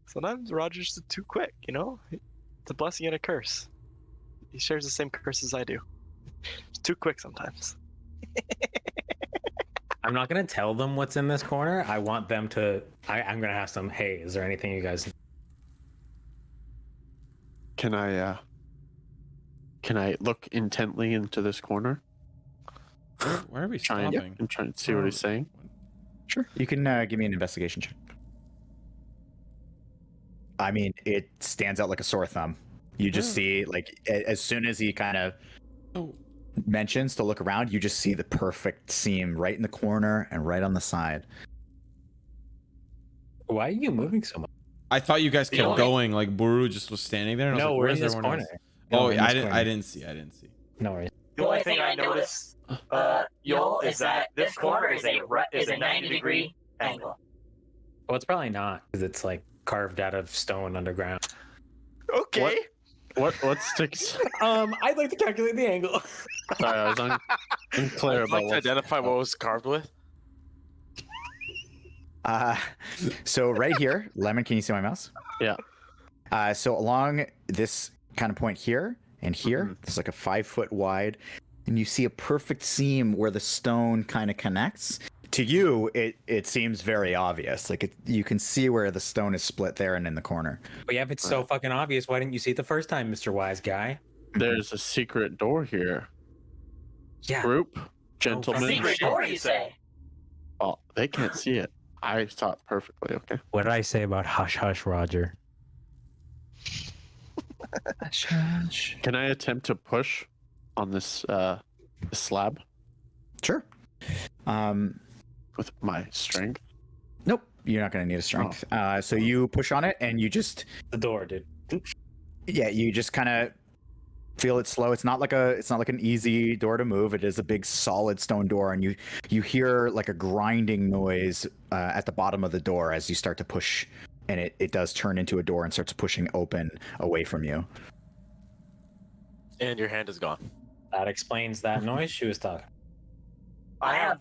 Sometimes Roger's just too quick, you know. It's a blessing and a curse. He shares the same curse as I do. It's too quick sometimes. I'm not gonna tell them what's in this corner. I want them to. I'm gonna ask them, hey, is there anything you guys? Can I look intently into this corner? Why are we Try and, stopping? and try and see what he's saying. Sure. You can give me an investigation check. I mean, it stands out like a sore thumb. You just see, like, as soon as he kind of Oh, mentions to look around, you just see the perfect seam right in the corner and right on the side. Why are you moving so much? I thought you guys kept only- going. Like Buru just was standing there. And I was No, like, we're where's in this everyone corner. else? No, Oh, we're in I this didn't. corner. I didn't see. I didn't see. No worries. The only thing I noticed, Yoll, is that this corner is a 90-degree angle. Well, it's probably not because it's like carved out of stone underground. Okay. What sticks? I'd like to calculate the angle. Sorry, I was unclear I'd about like to what. identify what was carved with. So right here, Lemon, can you see my mouse? Yeah. So along this kind of point here and here, Mhm. there's like a 5 foot wide, and you see a perfect seam where the stone kind of connects. To you, it seems very obvious. Like you can see where the stone is split there and in the corner. But yeah, if it's so fucking obvious, why didn't you see it the first time, Mr. Wise Guy? There's a secret door here. Yeah. Group, gentlemen. Secret door, you say? Oh, they can't see it. I saw it perfectly. Okay. What did I say about hush hush, Roger? Can I attempt to push on this slab? Sure. With my strength. Nope, you're not going to need a strength. So you push on it, and you just The door, dude. you just kind of feel it slow. It's not like an easy door to move. It is a big solid stone door, and you hear like a grinding noise at the bottom of the door as you start to push, and it does turn into a door and starts pushing open away from you. And your hand is gone. That explains that noise she was talking. I have,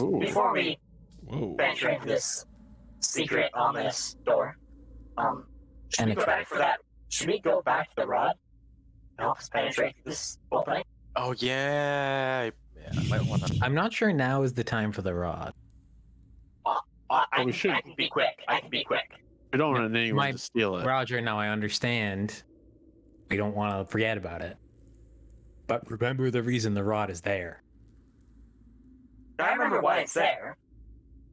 Ooh. before we Whoa. venture into this secret ominous door, should we go back for that? Should we go back to the rod? Help us penetrate this opening? Oh yeah. I might want to. I'm not sure now is the time for the rod. I we should. can be quick. I can be quick. We don't want anyone My- to steal it. Roger, now I understand. We don't want to forget about it. But remember the reason the rod is there. I remember why it's there,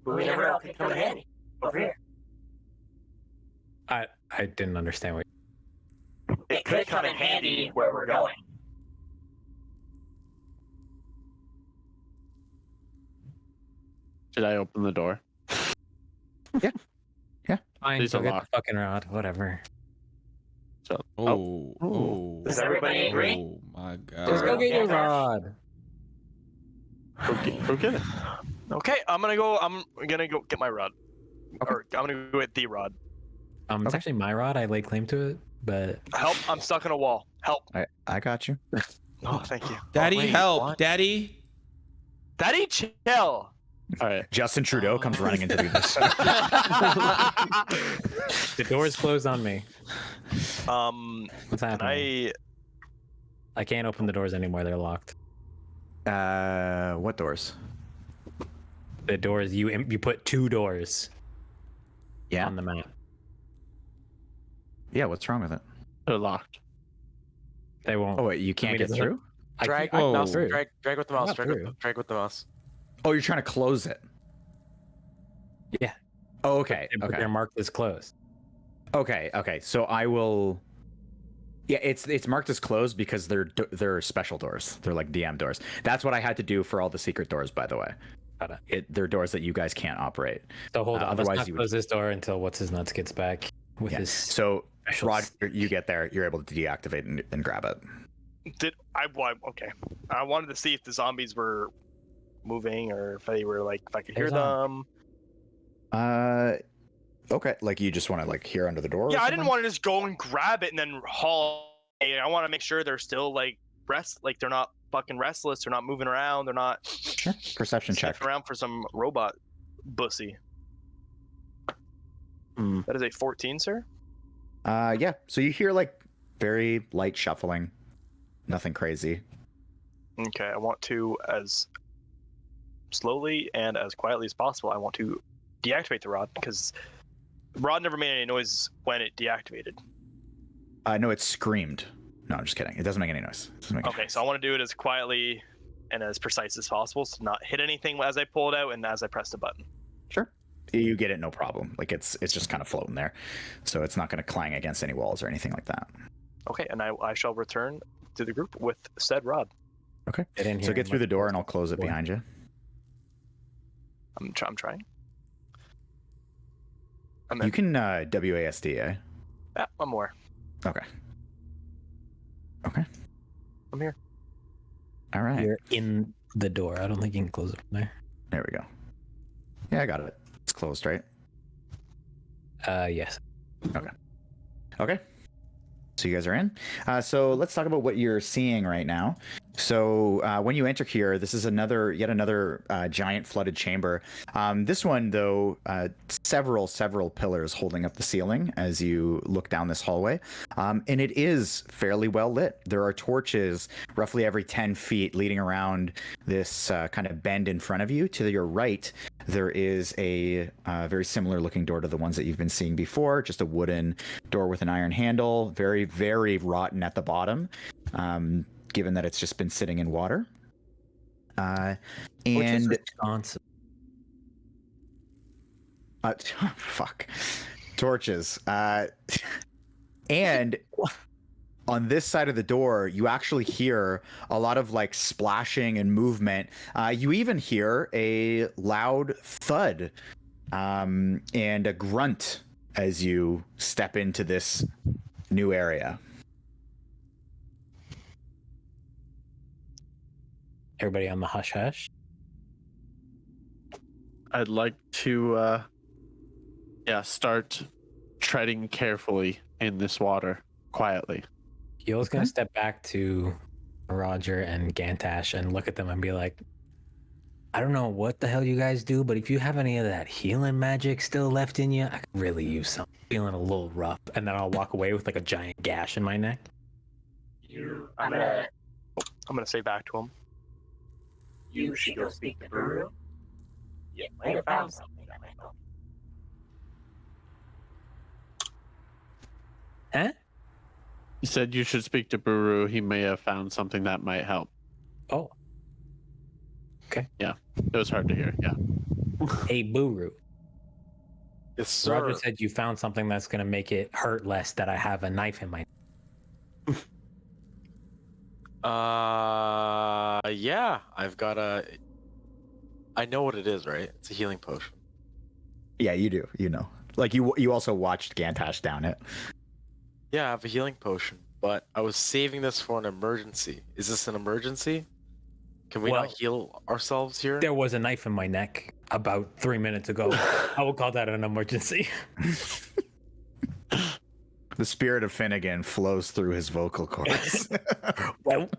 but we never know if it can come in handy. Over here. I didn't understand what. It could come in handy where we're going. Should I open the door? Fine, These go are get the locked. fucking rod, whatever. So, Oh. Does everybody agree? Oh my god. Just go get your Gantash. rod. go get it. Okay, I'm gonna go get my rod. Or I'm gonna go get the rod. It's Okay. actually my rod. I lay claim to it, but Help! I'm stuck in a wall. Help! I got you. Oh, thank you. Daddy, wait, help! what? Daddy. Daddy, chill. All right. Justin Trudeau comes running into the the door's closed on me. What's Can happening? I? I can't open the doors anymore. They're locked. What doors? The doors you put 2 doors Yeah. on the map. Yeah. What's wrong with it? They're locked. They won't. Oh wait, you can't mean, get it's through? Drag, Whoa. mouse, through. drag with the mouse. Not Drag through. with the mouse. Oh, you're trying to close it. Yeah. Oh, okay. But Okay. they're marked as closed. Okay. Okay. So I will. Yeah, it's marked as closed because they're special doors. They're like DM doors. That's what I had to do for all the secret doors, by the way. Got it. They're doors that you guys can't operate. So hold on. otherwise Let's you not would- close this door until what's his nuts gets back with Yeah. his So special. Roger, you get there, you're able to deactivate and grab it. Okay. I wanted to see if the zombies were moving or if they were like if I could hear They're them. Okay. Like you just want to like hear under the door. or Yeah, I didn't something? want to just go and grab it and then haul. I want to make sure they're still like they're not fucking restless. They're not moving around. They're not Sure. Perception check. sniffing around for some robot bussy. Hmm. That is a 14, sir. Yeah. So you hear like very light shuffling. Nothing crazy. Okay, I want to, as slowly and as quietly as possible, I want to deactivate the rod because the rod never made any noise when it deactivated. No, it screamed. No, I'm just kidding. It doesn't make any noise. It doesn't make any Okay, noise. so I want to do it as quietly and as precise as possible to not hit anything as I pull it out and as I press the button. Sure. You get it no problem. Like it's just kind of floating there, so it's not going to clang against any walls or anything like that. Okay, and I shall return to the group with said rod. Okay. Get in So here get and through the let's- door and I'll close it behind you. I'm trying. I'm You in. can WASD, eh? Yeah, one more. Okay. Okay. I'm here. All right. You're in the door. I don't think you can close it from there. There we go. Yeah, I got it. It's closed, right? Yes. Okay. So you guys are in. So let's talk about what you're seeing right now. So when you enter here, this is yet another giant flooded chamber. This one, though, several pillars holding up the ceiling as you look down this hallway. And it is fairly well lit. There are torches roughly every 10 feet leading around this kind of bend in front of you. To your right, there is a very similar looking door to the ones that you've been seeing before, just a wooden door with an iron handle, very, very rotten at the bottom, given that it's just been sitting in water. Which is And Wisconsin. fuck, torches. And on this side of the door, you actually hear a lot of like splashing and movement. You even hear a loud thud and a grunt as you step into this new area. Everybody on the hush hush. I'd like to, start treading carefully in this water, quietly. Yoll's gonna step back to Roger and Gantash and look at them and be like, I don't know what the hell you guys do, but if you have any of that healing magic still left in you, I could really use some. Feeling a little rough. And then I'll walk away with like a giant gash in my neck. I'm gonna say back to him. You should go speak to Buru. You might have found something that might help. Huh? You said you should speak to Buru. He may have found something that might help. Oh. Okay. Yeah, it was hard to hear. Yeah. Hey, Buru. Yes, sir. Roger said you found something that's going to make it hurt less that I have a knife in my... Yeah, I've got a... I know what it is, right? It's a healing potion. Yeah, you do. You know. Like, you also watched Gantash down it. Yeah, I have a healing potion, but I was saving this for an emergency. Is this an emergency? Can we Well, not heal ourselves here? There was a knife in my neck about 3 minutes ago. I will call that an emergency. The spirit of Finnegan flows through his vocal cords. Well,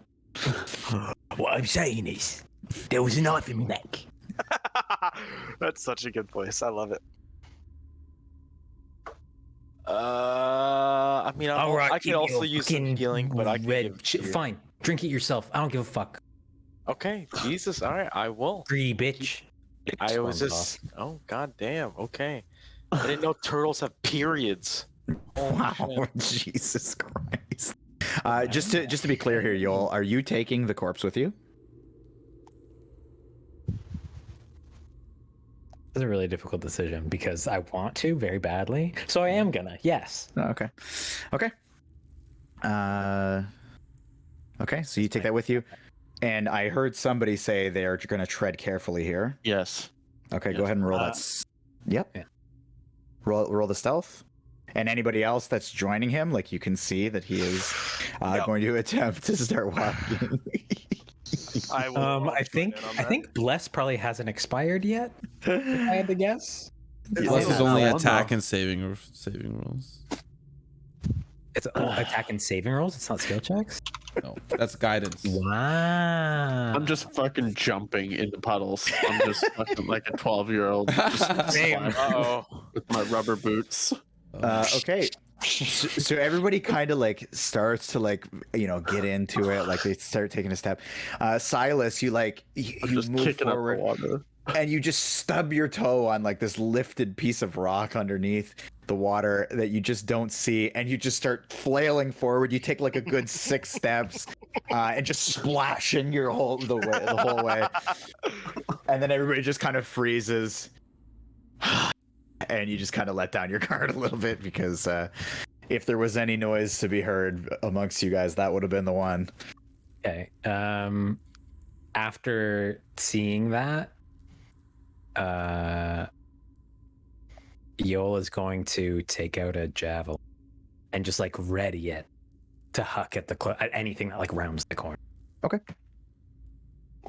what I'm saying is, there was a knife in my neck. That's such a good voice. I love it. I mean, All right, I can you also use some fucking healing, but I can give it to you. Fine, drink it yourself. I don't give a fuck. Okay, Jesus, all right, I will. Greedy bitch. I was just, oh god damn, okay. I didn't know turtles have periods. Wow, Jesus Christ. Just to be clear here, Yoll, are you taking the corpse with you? It's a really difficult decision because I want to very badly. So I am gonna, yes. Okay. Okay. Okay, so you take that with you. And I heard somebody say they're going to tread carefully here. Yes. Okay, go Yes. ahead and roll that. Yep. Yeah. Roll the stealth. And anybody else that's joining him, like you can see that he is going to attempt to start walking. I will. I think Bless probably hasn't expired yet. If I had to guess. Plus is Yeah. only No, attack and saving rolls. It's attack and saving rolls. It's not skill checks. No, that's guidance. Wow. I'm just fucking jumping into puddles. I'm just fucking like a 12-year-old. Same. Uh-oh. With my rubber boots. Okay. So everybody kind of like starts to like, get into it. Like they start taking a step. Silas, you I'm just move kicking forward. up the water. And you just stub your toe on like this lifted piece of rock underneath the water that you just don't see, and you just start flailing forward. You take like a good 6 steps and just splashing the whole way. And then everybody just kind of freezes. And you just kind of let down your guard a little bit because if there was any noise to be heard amongst you guys, that would have been the one. Okay. After seeing that, Yoll is going to take out a javelin and just like ready it to huck at at anything that like rounds the corner. Okay.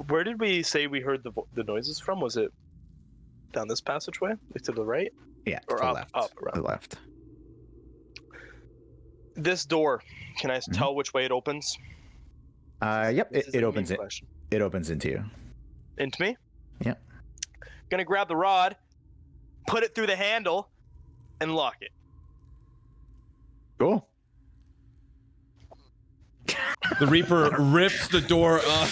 Where did we say we heard the noises from? Was it down this passageway, like to the right, Yeah. or to the up, left. up, To around? the left. This door. Can I tell which way it opens? Yep. This is It the opens main it. question. It opens into you. Into me. Yeah. Gonna grab the rod, put it through the handle, and lock it. Cool. The Reaper rips the door up.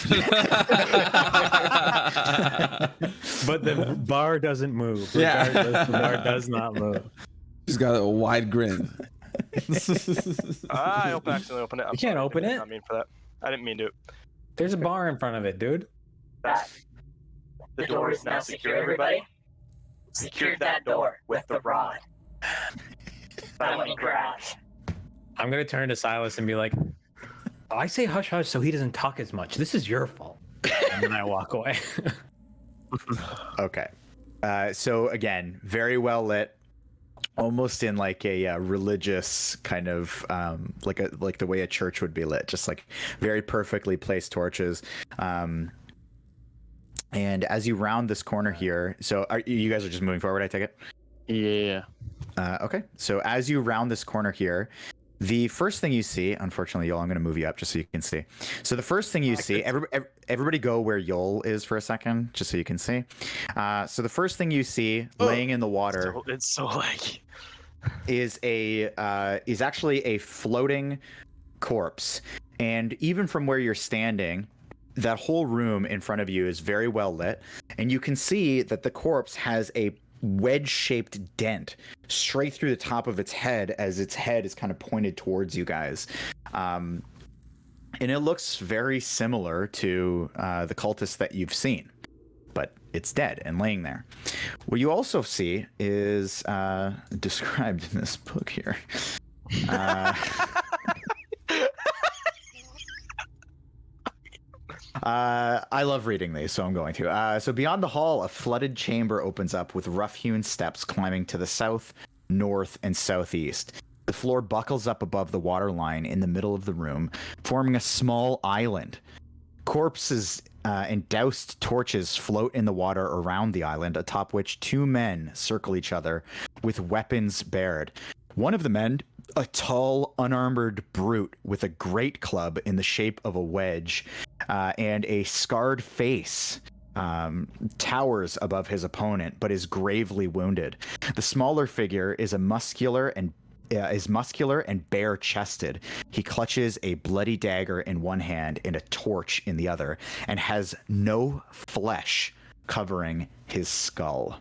But the bar doesn't move. Yeah. Regardless, the bar does not move. He's got a wide grin. I accidentally opened it. I'm You can't sorry. open I did it. not mean for that. I didn't mean to. There's a bar in front of it, dude. The door is now secure, everybody. Secure that door with the rod. Silent crash. I'm gonna turn to Silas and be like, I say hush hush so he doesn't talk as much. This is your fault. And then I walk away. Okay. So again, very well lit, almost in like a religious kind of like the way a church would be lit, just like very perfectly placed torches. And as you round this corner here, so you guys are just moving forward, I take it? Yeah. Okay. So as you round this corner here, the first thing you see, unfortunately, Yoll, I'm going to move you up just so you can see. So the first thing you see, everybody go where Yoll is for a second, just so you can see. So the first thing you see laying in the water It's so laggy. is actually a floating corpse. And even from where you're standing, that whole room in front of you is very well lit. And you can see that the corpse has a wedge-shaped dent straight through the top of its head as its head is kind of pointed towards you guys. And it looks very similar to the cultist that you've seen, but it's dead and laying there. What you also see is described in this book here. I love reading these, so I'm going to. So beyond the hall, a flooded chamber opens up with rough-hewn steps climbing to the south, north, and southeast. The floor buckles up above the waterline in the middle of the room, forming a small island. Corpses and doused torches float in the water around the island, atop which two men circle each other with weapons bared. One of the men, a tall, unarmored brute with a great club in the shape of a wedge and a scarred face, towers above his opponent, but is gravely wounded. The smaller figure is muscular and bare-chested. He clutches a bloody dagger in one hand and a torch in the other, and has no flesh covering his skull.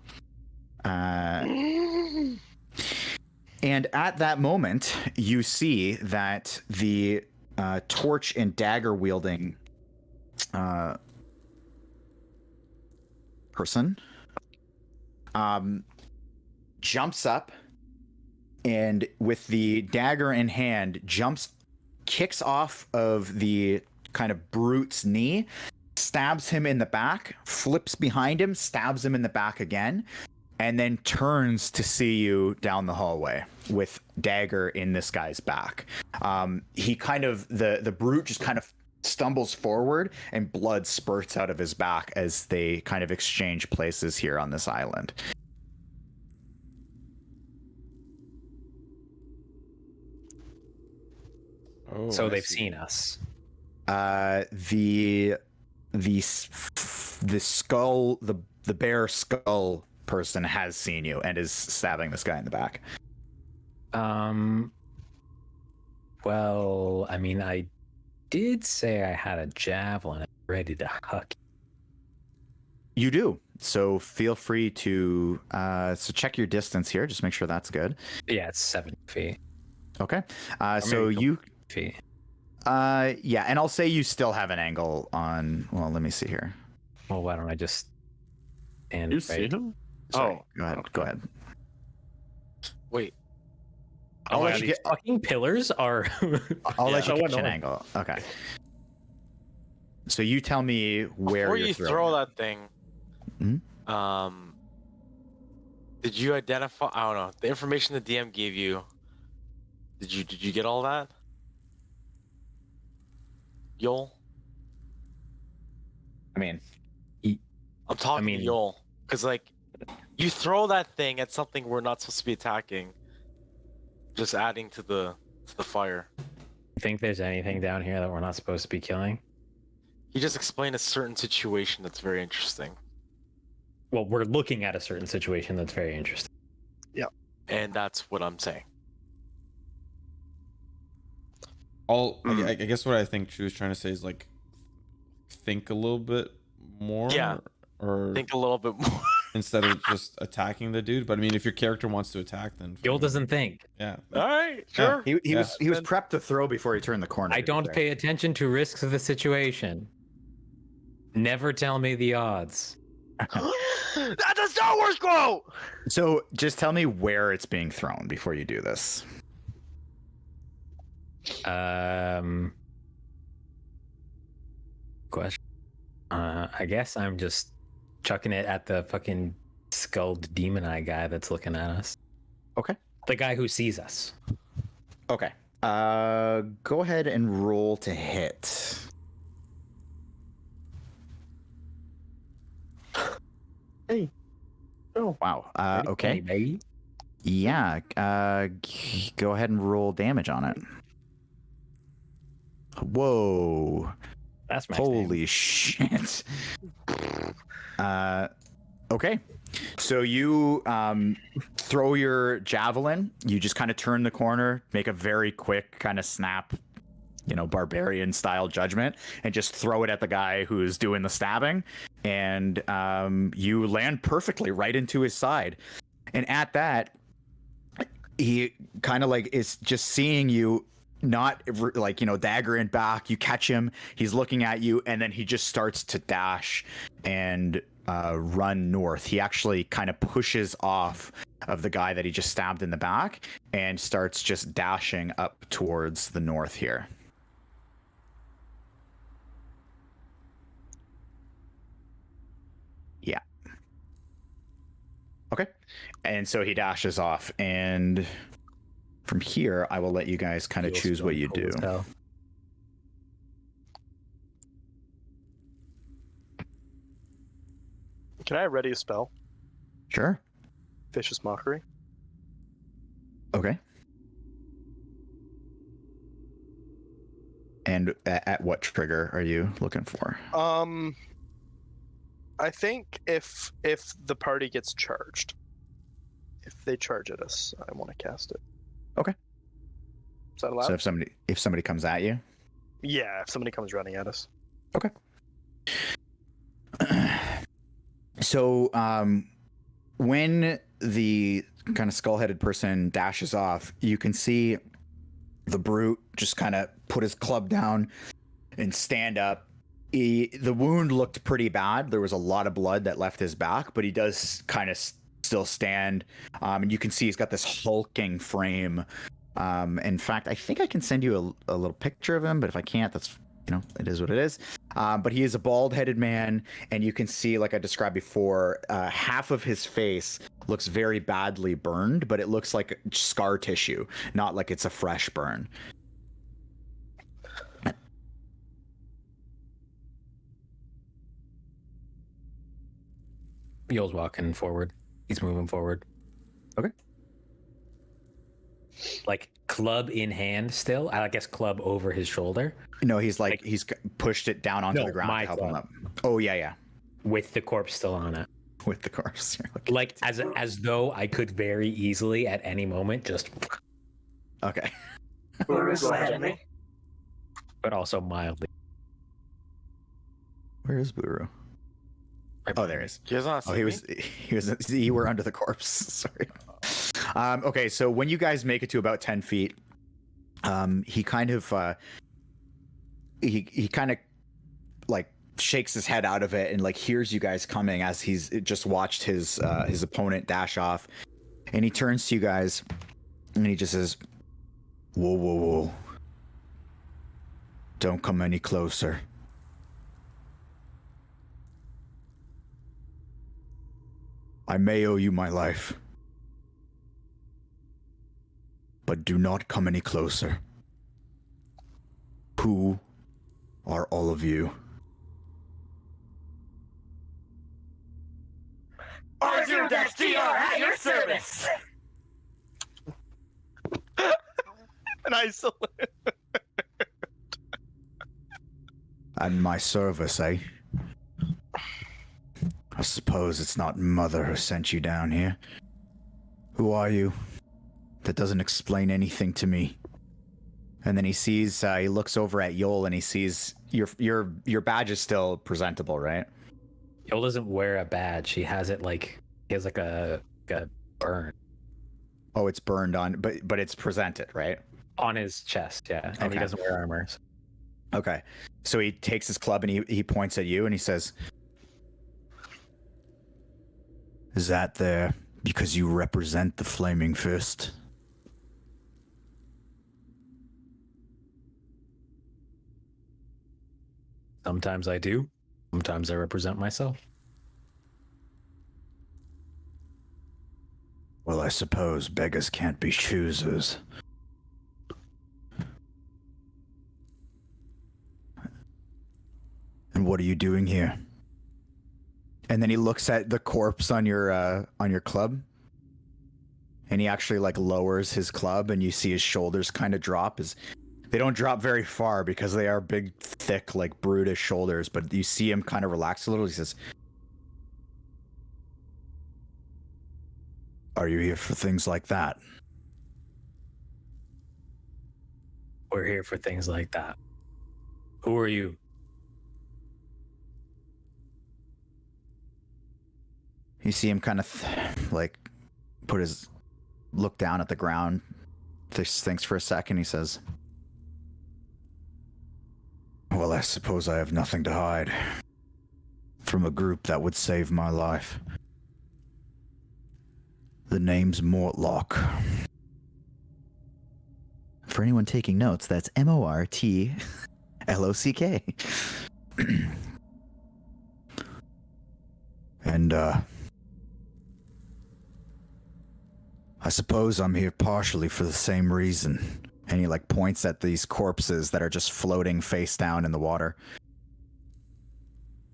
And at that moment, you see that the torch and dagger wielding person jumps up, and with the dagger in hand, kicks off of the kind of brute's knee, stabs him in the back, flips behind him, stabs him in the back again, and then turns to see you down the hallway with dagger in this guy's back. He kind of, the brute just kind of stumbles forward and blood spurts out of his back as they kind of exchange places here on this island. Oh, So I they've see. seen us. The skull, the bare skull person has seen you and is stabbing this guy in the back. Well, I mean, I did say I had a javelin ready to huck. You do. So feel free to so check your distance here. Just make sure that's good. Yeah, it's 7 feet. Okay. So maybe you Feet. yeah, and I'll say you still have an angle on, well, let me see here. Well, why don't I just stand You right? see him? Sorry. Oh, Go ahead. okay. Go ahead. Wait. I'll let These you get fucking pillars are. I'll let you Yeah. catch an angle. Okay. So you tell me where Before you're you throwing throw it. that thing, Mhm. did you identify? I don't know. The information the DM gave you. Did you get all that? Yoll? I mean, I'm talking mean- to Yoll. Because, like, you throw that thing at something we're not supposed to be attacking, just adding to the fire. you think there's anything down here that we're not supposed to be killing? He just explained a certain situation that's very interesting. Well, we're looking at a certain situation that's very interesting. And that's what I'm saying. I guess what I think she was trying to say is like think a little bit more. Yeah. Or Think a little bit more. instead of just attacking the dude. But I mean, if your character wants to attack, then Yoll fine. doesn't think. Yeah. Alright, Yeah. sure. He Yeah. was prepped to throw before he turned the corner. I to be don't fair. pay attention to risks of the situation. Never tell me the odds. That's a Star Wars quote! So just tell me where it's being thrown before you do this. question. I guess I'm just chucking it at the fucking skulled demon eye guy that's looking at us. Okay. The guy who sees us. Okay. Go ahead and roll to hit. Hey. Oh. Wow. Ready, Okay. baby? Yeah. Go ahead and roll damage on it. Whoa. That's my Holy shit. Okay. So you throw your javelin. You just kind of turn the corner, make a very quick kind of snap, barbarian style judgment, and just throw it at the guy who's doing the stabbing. And you land perfectly right into his side. And at that, he kind of like is just seeing you, not like, dagger in back. You catch him, he's looking at you, and then he just starts to dash and run north. He actually kind of pushes off of the guy that he just stabbed in the back and starts just dashing up towards the north here. Yeah. Okay. And so he dashes off, and from here, I will let you guys kind of Feels choose what you cool do. as hell. Can I ready a spell? Sure. Vicious Mockery. Okay. And at what trigger are you looking for? I think if the party gets charged, if they charge at us, I want to cast it. Okay. Is that allowed? So if somebody comes at you? Yeah, if somebody comes running at us. Okay. So when the kind of skull-headed person dashes off, you can see the brute just kind of put his club down and stand up. The wound looked pretty bad. There was a lot of blood that left his back, but he does kind of still stand. And you can see he's got this hulking frame. In fact, I think I can send you a little picture of him, but if I can't, that's, it is what it is. But he is a bald-headed man, and you can see, like I described before, half of his face looks very badly burned, but it looks like scar tissue, not like it's a fresh burn. Yoll's walking forward. He's moving forward. Okay. Like club in hand still? I guess club over his shoulder. No, he's he's pushed it down onto the ground my to help him club. up. Oh, yeah. With the corpse still on it. With the corpse. Like as though I could very easily at any moment just Okay. Buru, go ahead of me. but also mildly. Where is Buru? Oh, there he is. He has not Oh, seen you were under the corpse. Sorry. Okay, so when you guys make it to about 10 feet, he kind of he kind of like shakes his head out of it and like hears you guys coming as he's just watched his opponent dash off, and he turns to you guys and he just says, whoa, don't come any closer. I may owe you my life, but do not come any closer. Who are all of you? R0-GR at your service! And I salute. And my service, eh? I suppose it's not Mother who sent you down here. Who are you? That doesn't explain anything to me. And then he sees, he looks over at Yoll and he sees your badge is still presentable, right? Yoll doesn't wear a badge. He has it like he has like a burn Oh, it's burned on, but it's presented, right? on his chest, yeah. And Okay. he doesn't wear armor. So. Okay. So he takes his club and he points at you and he says, "Is that there because you represent the Flaming Fist?" Sometimes I do. Sometimes I represent myself. Well, I suppose beggars can't be choosers. And what are you doing here? And then he looks at the corpse on your club. And he actually like lowers his club, and you see his shoulders kind of drop. They don't drop very far because they are big, thick, like brutish shoulders, but you see him kind of relax a little. He says, "Are you here for things like that?" We're here for things like that. Who are you? You see him kind of like look down at the ground, thinks for a second. He says, "Well, I suppose I have nothing to hide from a group that would save my life. The name's Mortlock. For anyone taking notes, that's Mortlock. And, I suppose I'm here partially for the same reason." And he, like, points at these corpses that are just floating face down in the water.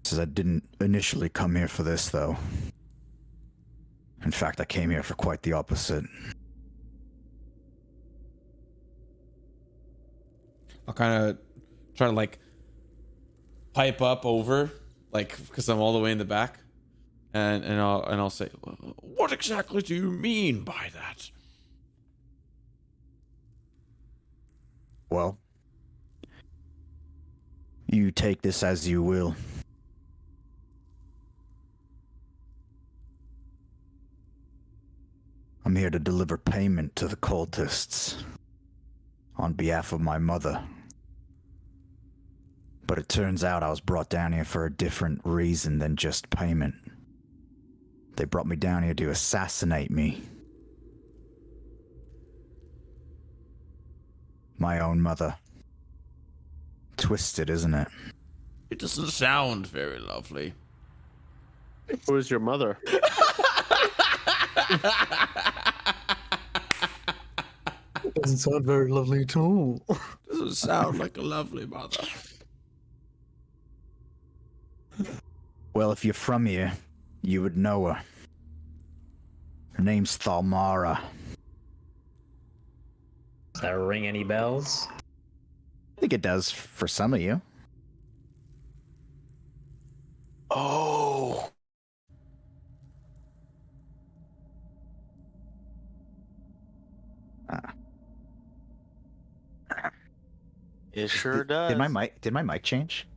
He says, "I didn't initially come here for this, though. In fact, I came here for quite the opposite." I'll kind of try to like pipe up over, like, because I'm all the way in the back, and I'll say, "What exactly do you mean by that?" Well, you take this as you will. I'm here to deliver payment to the cultists on behalf of my mother. But it turns out I was brought down here for a different reason than just payment. They brought me down here to assassinate me. My own mother. Twisted, isn't it? It doesn't sound very lovely. Who is your mother? Doesn't sound very lovely at all. Doesn't sound like a lovely mother. Well, if you're from here, you would know her. Her name's Thalmara. Does that ring any bells? I think it does for some of you. Oh. It sure does. Did my mic change?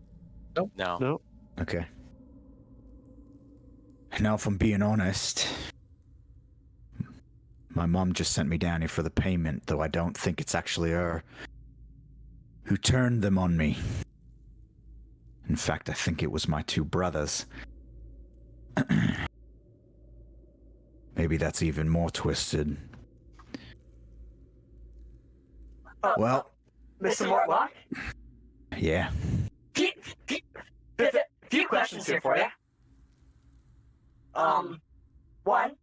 No. No. Okay. Now, if I'm being honest, my mom just sent me down here for the payment, though I don't think it's actually her who turned them on me. In fact, I think it was my two brothers. Maybe that's even more twisted. Well, Mr. Mortlock? yeah. There's a few questions here for you. One,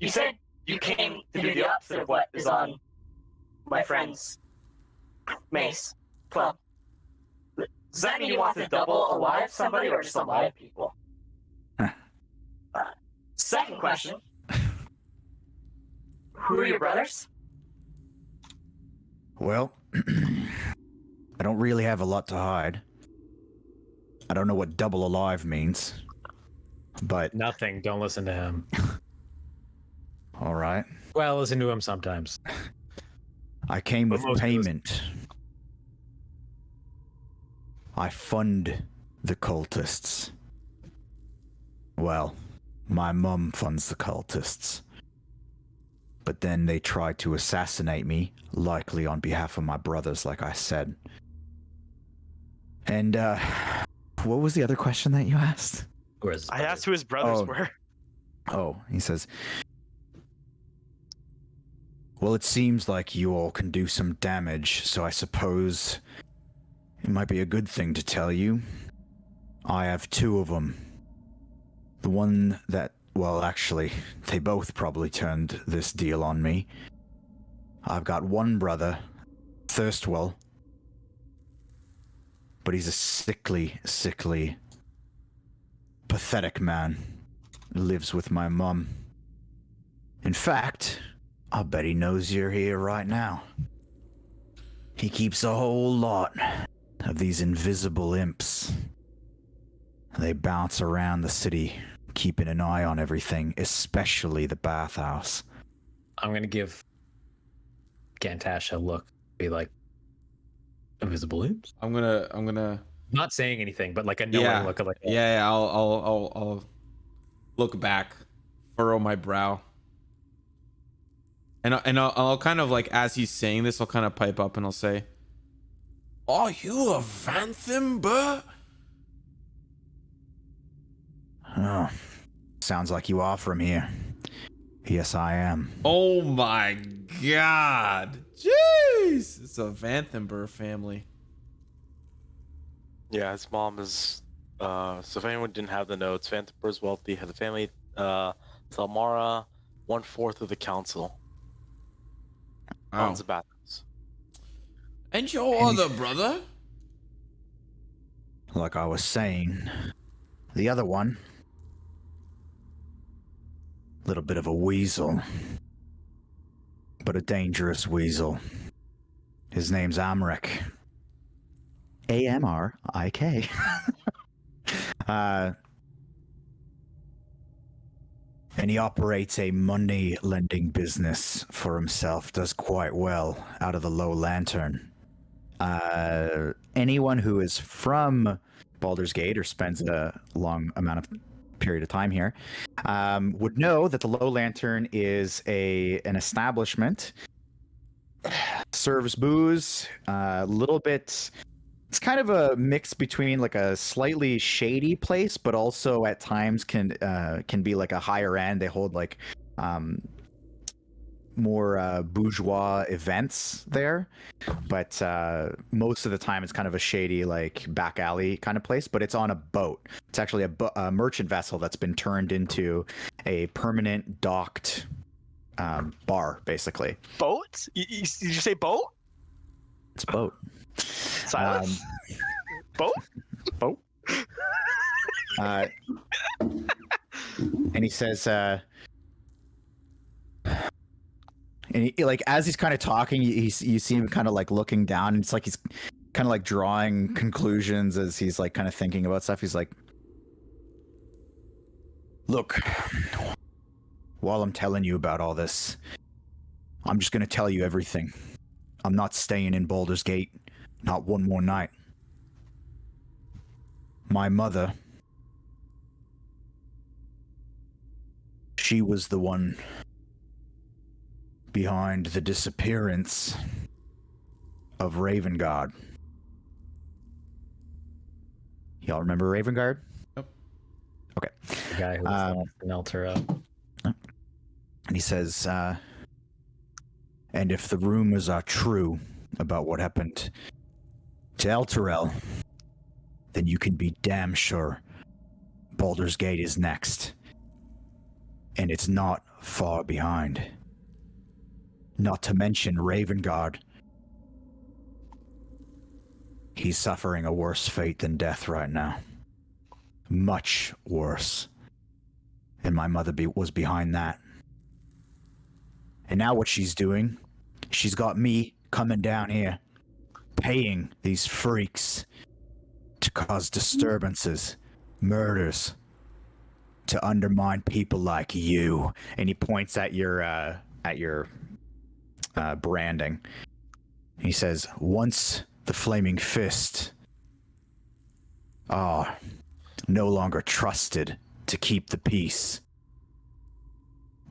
you said you came to do the opposite of what is on my friend's mace club. Does that mean you want to double alive somebody or just alive people? Huh. Second question. Who are your brothers? Well, I don't really have a lot to hide. I don't know what double alive means, but... Nothing. Don't listen to him. All right. Well, listen to him sometimes. I came with But most of us- payment. I fund the cultists. Well, my mum funds the cultists. But then they tried to assassinate me, likely on behalf of my brothers, like I said. And, what was the other question that you asked? Whereas I asked who his brothers Oh. were. Oh, he says, well, it seems like you all can do some damage, so I suppose It might be a good thing to tell you. I have two of them. The one that, well, actually, they both probably turned this deal on me. I've got one brother, Thirstwell, but he's a sickly, pathetic man. Lives with my mum. In fact, I bet he knows you're here right now. He keeps a whole lot of these invisible imps. They bounce around the city, keeping an eye on everything, especially the bathhouse. I'm gonna give Gantash a look, be like, invisible imps? I'm gonna. Not saying anything, but like a knowing look of like, Yeah. I'll look back, furrow my brow, and I'll kind of like, as he's saying this, I'll kind of pipe up and I'll say, "Are you a Phantom, bruh?" Oh, sounds like you are from here. Yes, I am. Oh my god. Jeez. It's a Vanthenburg family. Yeah, his mom is. So if anyone didn't have the notes, Vandenberg's wealthy, had a family. Thalmara, 1/4 of the council. Wow. Owns the bathrooms. And your other brother? Like I was saying, the other one, little bit of a weasel, but a dangerous weasel. His name's Amrik. Amrik. And he operates a money lending business for himself, does quite well out of the Low Lantern. Anyone who is from Baldur's Gate or spends a long amount of period of time here would know that the Low Lantern is an establishment, serves booze, a little bit. It's kind of a mix between like a slightly shady place, but also at times can be like a higher end. They hold like more bourgeois events there, but most of the time it's kind of a shady like back alley kind of place. But it's on a boat. It's actually a merchant vessel that's been turned into a permanent docked bar, basically. Boat? Did you say boat? It's a boat. Silas? Boat? Boat? And he says, and he, like as he's kind of talking, you see him kind of like looking down. And it's like he's kind of like drawing conclusions as he's like kind of thinking about stuff. He's like, "Look, while I'm telling you about all this, I'm just gonna tell you everything. I'm not staying in Baldur's Gate, not one more night. My mother, she was the one behind the disappearance of Ravengard." Y'all remember Ravengard? Yep. Okay. The guy who was the melter up. And he says, and if the rumors are true about what happened to Elturel, then you can be damn sure Baldur's Gate is next. And it's not far behind. Not to mention Ravengard. He's suffering a worse fate than death right now. Much worse. And my mother was behind that. And now what she's doing, she's got me coming down here, paying these freaks to cause disturbances, murders, to undermine people like you. And he points at your branding. He says, once the Flaming Fist are no longer trusted to keep the peace,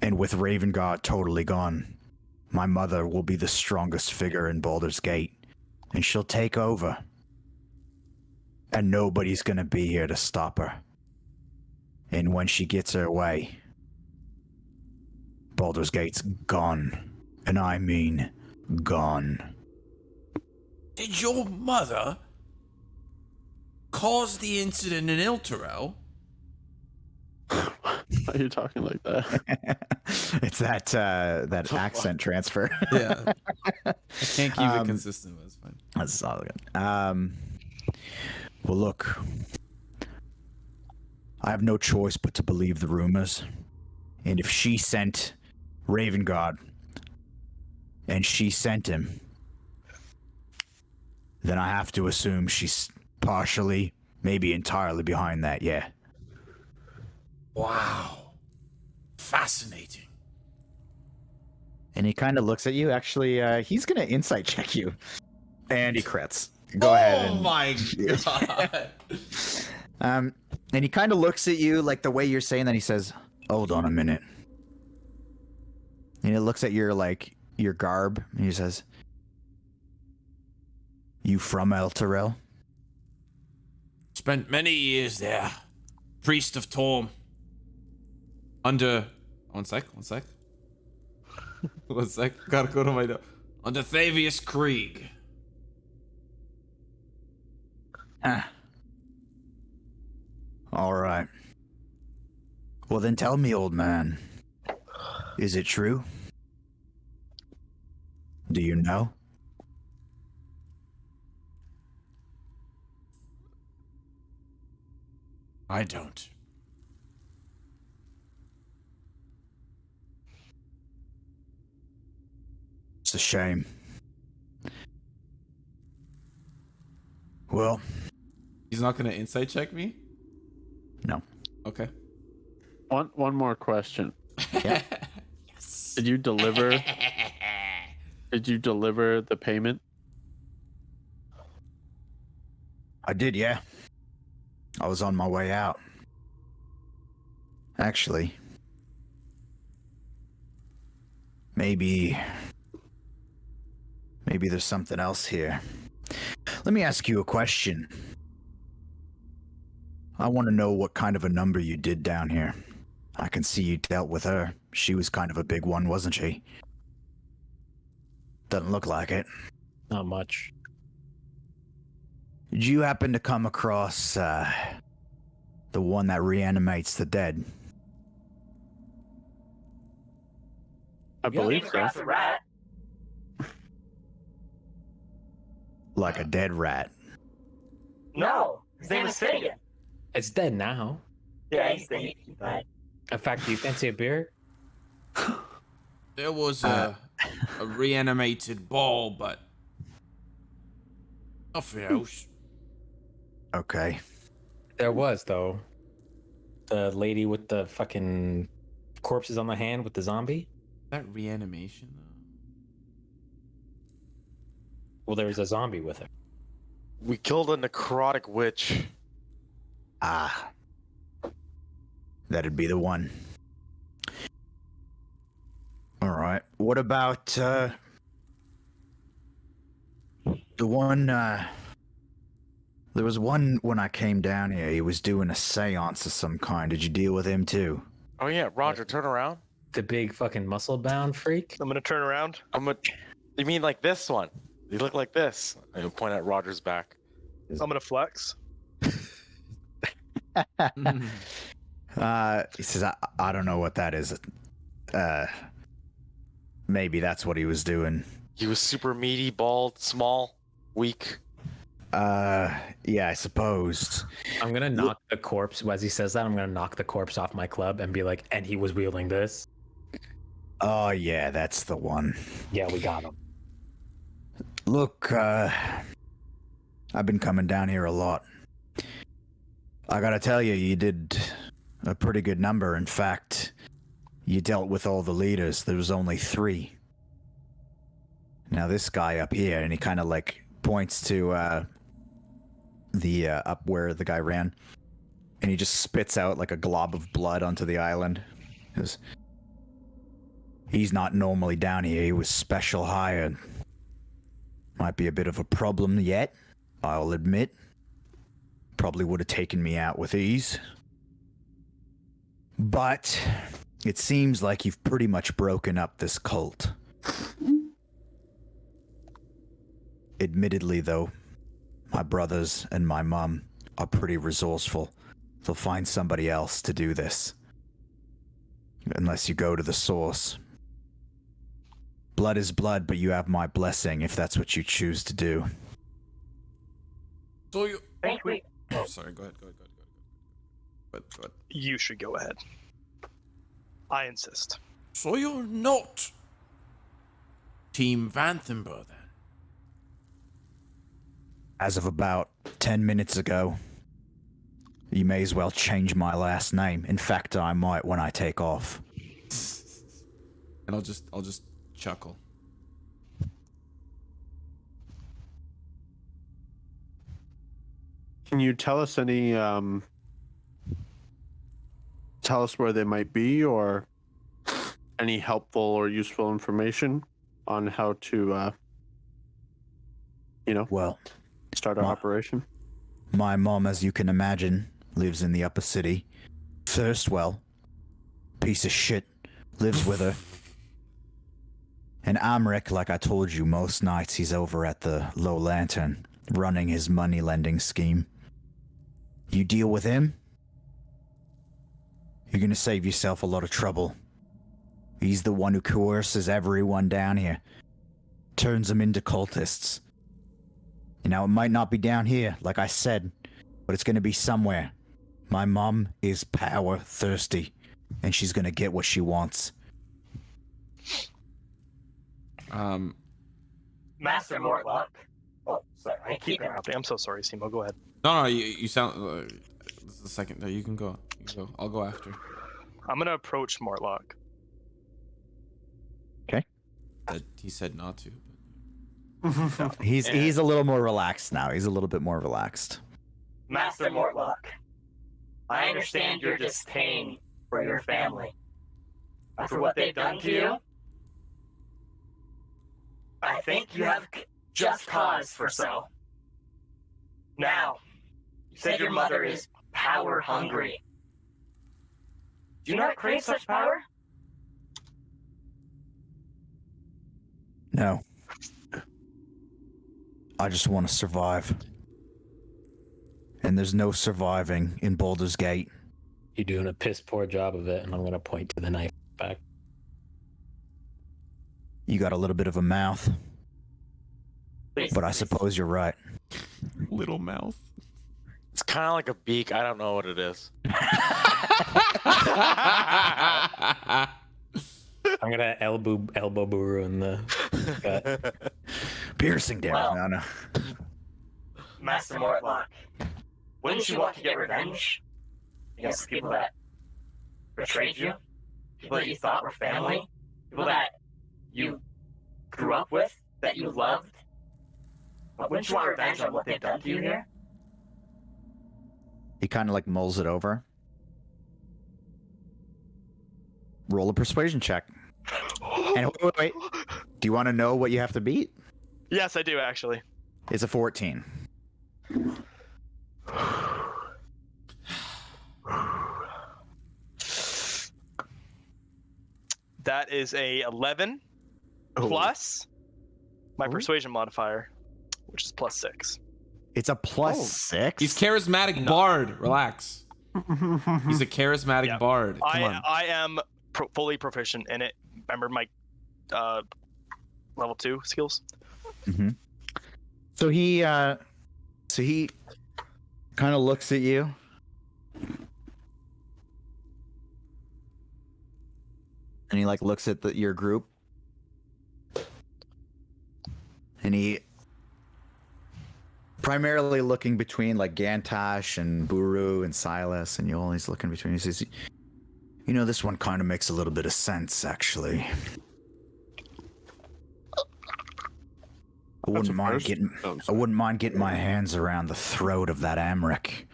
and with Ravengard totally gone, my mother will be the strongest figure in Baldur's Gate, and she'll take over. And nobody's gonna be here to stop her. And when she gets her way, Baldur's Gate's gone. And I mean gone. Did your mother caused the incident in Ilterel. Why are you talking like that? It's that accent transfer. Yeah. I can't keep it consistent, but it's fine. That's solid. Well, look, I have no choice but to believe the rumors. And if she sent Raven God, and she sent him, then I have to assume she's partially, maybe entirely behind that, yeah. Wow. Fascinating. And he kind of looks at you. Actually, he's going to insight check you. And he crits. Go ahead. Oh my god. And he kind of looks at you like the way you're saying that. He says, hold on a minute. And he looks at your garb. And he says, you from Elturel? Spent many years there. Priest of Torm. Under... One sec. One sec. Gotta go to my note. Under Thavius Krieg. All right. Well, then tell me, old man. Is it true? Do you know? I don't. It's a shame. Well, He's not gonna insight check me? no. Okay. One more question. Yes. Did you deliver? Did you deliver the payment? I did, yeah. I was on my way out. Actually, maybe there's something else here. Let me ask you a question. I want to know what kind of a number you did down here. I can see you dealt with her. She was kind of a big one, wasn't she? Doesn't look like it. Not much. Did you happen to come across the one that reanimates the dead? I You don't believe need to so. grab the rat. Like a dead rat? No, his name is Finnegan. It's dead now. Yeah, he's the but In fact, do you fancy a beer? There was a reanimated ball, but nothing else. Okay. There was, though. The lady with the fucking corpses on the hand with the zombie. That reanimation though. Well, there was a zombie with her. We killed a necrotic witch. Ah. That'd be the one. Alright. What about the one there was one when I came down here, he was doing a seance of some kind. Did you deal with him too? Oh yeah, Roger, turn around. The big fucking muscle-bound freak. I'm gonna turn around. You mean like this one? You look like this. And he'll point at Roger's back. I'm gonna flex. He says, I don't know what that is. Maybe that's what he was doing. He was super meaty, bald, small, weak. Yeah, I suppose. I'm gonna knock the corpse as he says that. I'm gonna knock the corpse off my club and be like, and he was wielding this. Oh yeah, that's the one. Yeah, we got him. Look, I've been coming down here a lot. I gotta tell you, you did a pretty good number. In fact, you dealt with all the leaders. There was only 3. Now this guy up here, and he kind of like points to the up where the guy ran, and he just spits out like a glob of blood onto the island. He's not normally down here. He was special hired. Might be a bit of a problem yet, I'll admit. Probably would have taken me out with ease. But it seems like you've pretty much broken up this cult. Admittedly, though, my brothers and my mum are pretty resourceful. They'll find somebody else to do this. Unless you go to the source. Blood is blood, but you have my blessing if that's what you choose to do. So you. I think we. Oh, sorry. Go ahead. Go ahead. You should go ahead. I insist. So you're not Team Vanthenburg then? As of about 10 minutes ago, you may as well change my last name. In fact, I might when I take off. And I'll just chuckle. Can you tell us any? Tell us where they might be, or any helpful or useful information on how to, Well, start our operation. my mom, as you can imagine, lives in the upper city. Thirstwell, piece of shit, lives with her. And Amric, like I told you, most nights he's over at the Low Lantern, running his money lending scheme. You deal with him, you're gonna save yourself a lot of trouble. He's the one who coerces everyone down here, turns them into cultists. You know, it might not be down here, like I said, but it's gonna be somewhere. My mom is power thirsty, and she's gonna get what she wants. Master Mortlock. Oh, sorry. I keep interrupting. I'm so sorry, Simo. Go ahead. No, you sound. This is the second. No, you can go. I'll go after. I'm gonna approach Mortlock. He said not to. He's a little more relaxed now. He's a little bit more relaxed. Master Mortlock. I understand your disdain for your family. After what they've done to you, I think you have just cause for so. Now, you said your mother is power hungry. Do you not crave such power? No. I just want to survive. And there's no surviving in Baldur's Gate. You're doing a piss poor job of it, and I'm going to point to the knife back. You got a little bit of a mouth, Please, but I please. suppose you're right. Little mouth. It's kind of like a beak. I don't know what it is. I'm going to elbow Buru in the gut. Piercing damage. Well. No. Master Mortlock, wouldn't you want to get revenge against the people that betrayed you? People that you thought were family? People that you grew up with? That you loved? But wouldn't you want revenge on what they've done to you here? He kind of like mulls it over. Roll a persuasion check. And wait. Do you want to know what you have to beat? Yes, I do actually. It's a 14. That is a 11 plus my persuasion modifier, which is plus 6. It's a plus 6? He's charismatic bard. Relax. He's a charismatic Yeah. bard. Come on. I am fully proficient in it. Remember my level 2 skills? Mm-hmm. So he kind of looks at you. And he like looks at your group. And he primarily looking between like Gantash and Buru and Silas and Yoll. He's looking between. He says, "You know, this one kind of makes a little bit of sense, actually. I wouldn't mind getting my hands around the throat of that Amric.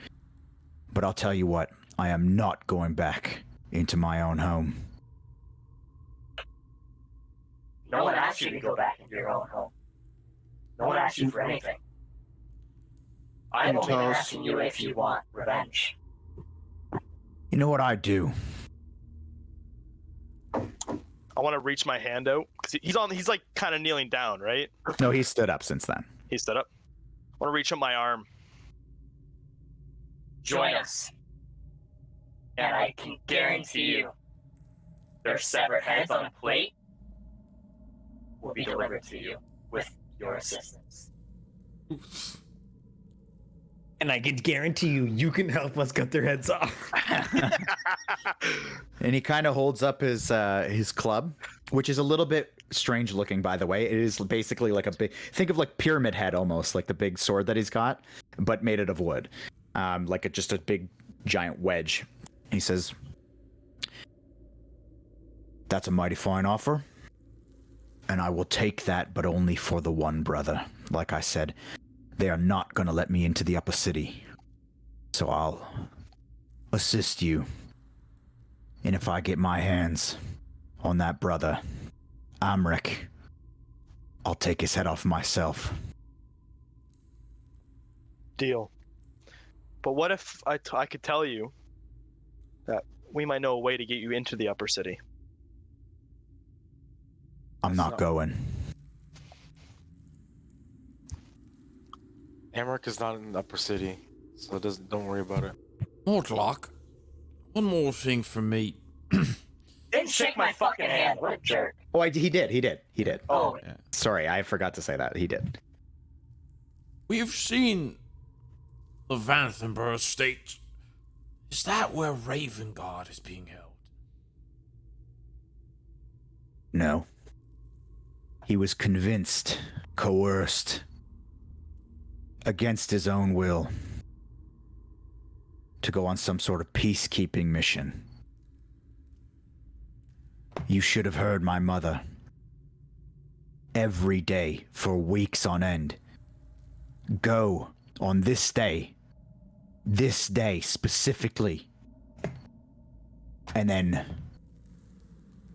But I'll tell you what, I am not going back into my own home." No one asked you to go back into your own home. No one asked you for anything. I'm only asking you if you want revenge. You know what I do? I want to reach my hand out because he's like kind of kneeling down, right? No, he stood up since then. He stood up. I want to reach up my arm join us. And I can guarantee you, their severed heads on a plate will be delivered to you with your assistance. And I can guarantee you can help us cut their heads off. And he kind of holds up his club, which is a little bit strange looking, by the way. It is basically like a big, think of like Pyramid Head almost, like the big sword that he's got, but made it of wood, like just a big giant wedge. And he says, "That's a mighty fine offer, and I will take that, but only for the one brother. Like I said, they are not going to let me into the upper city, so I'll assist you. And if I get my hands on that brother, Amric, I'll take his head off myself." Deal. But what if I could tell you that we might know a way to get you into the upper city? I'm not going. Amric is not in the upper city, so don't worry about it. Mortlock, one more thing from me. Didn't shake my fucking hand. What a jerk. Oh, he did. Oh, Yeah. Sorry, I forgot to say that. He did. We've seen the Vanthenburg estate. Is that where Ravengard is being held? No. He was convinced, coerced, against his own will, to go on some sort of peacekeeping mission. You should have heard my mother. Every day, for weeks on end. Go on this day specifically. And then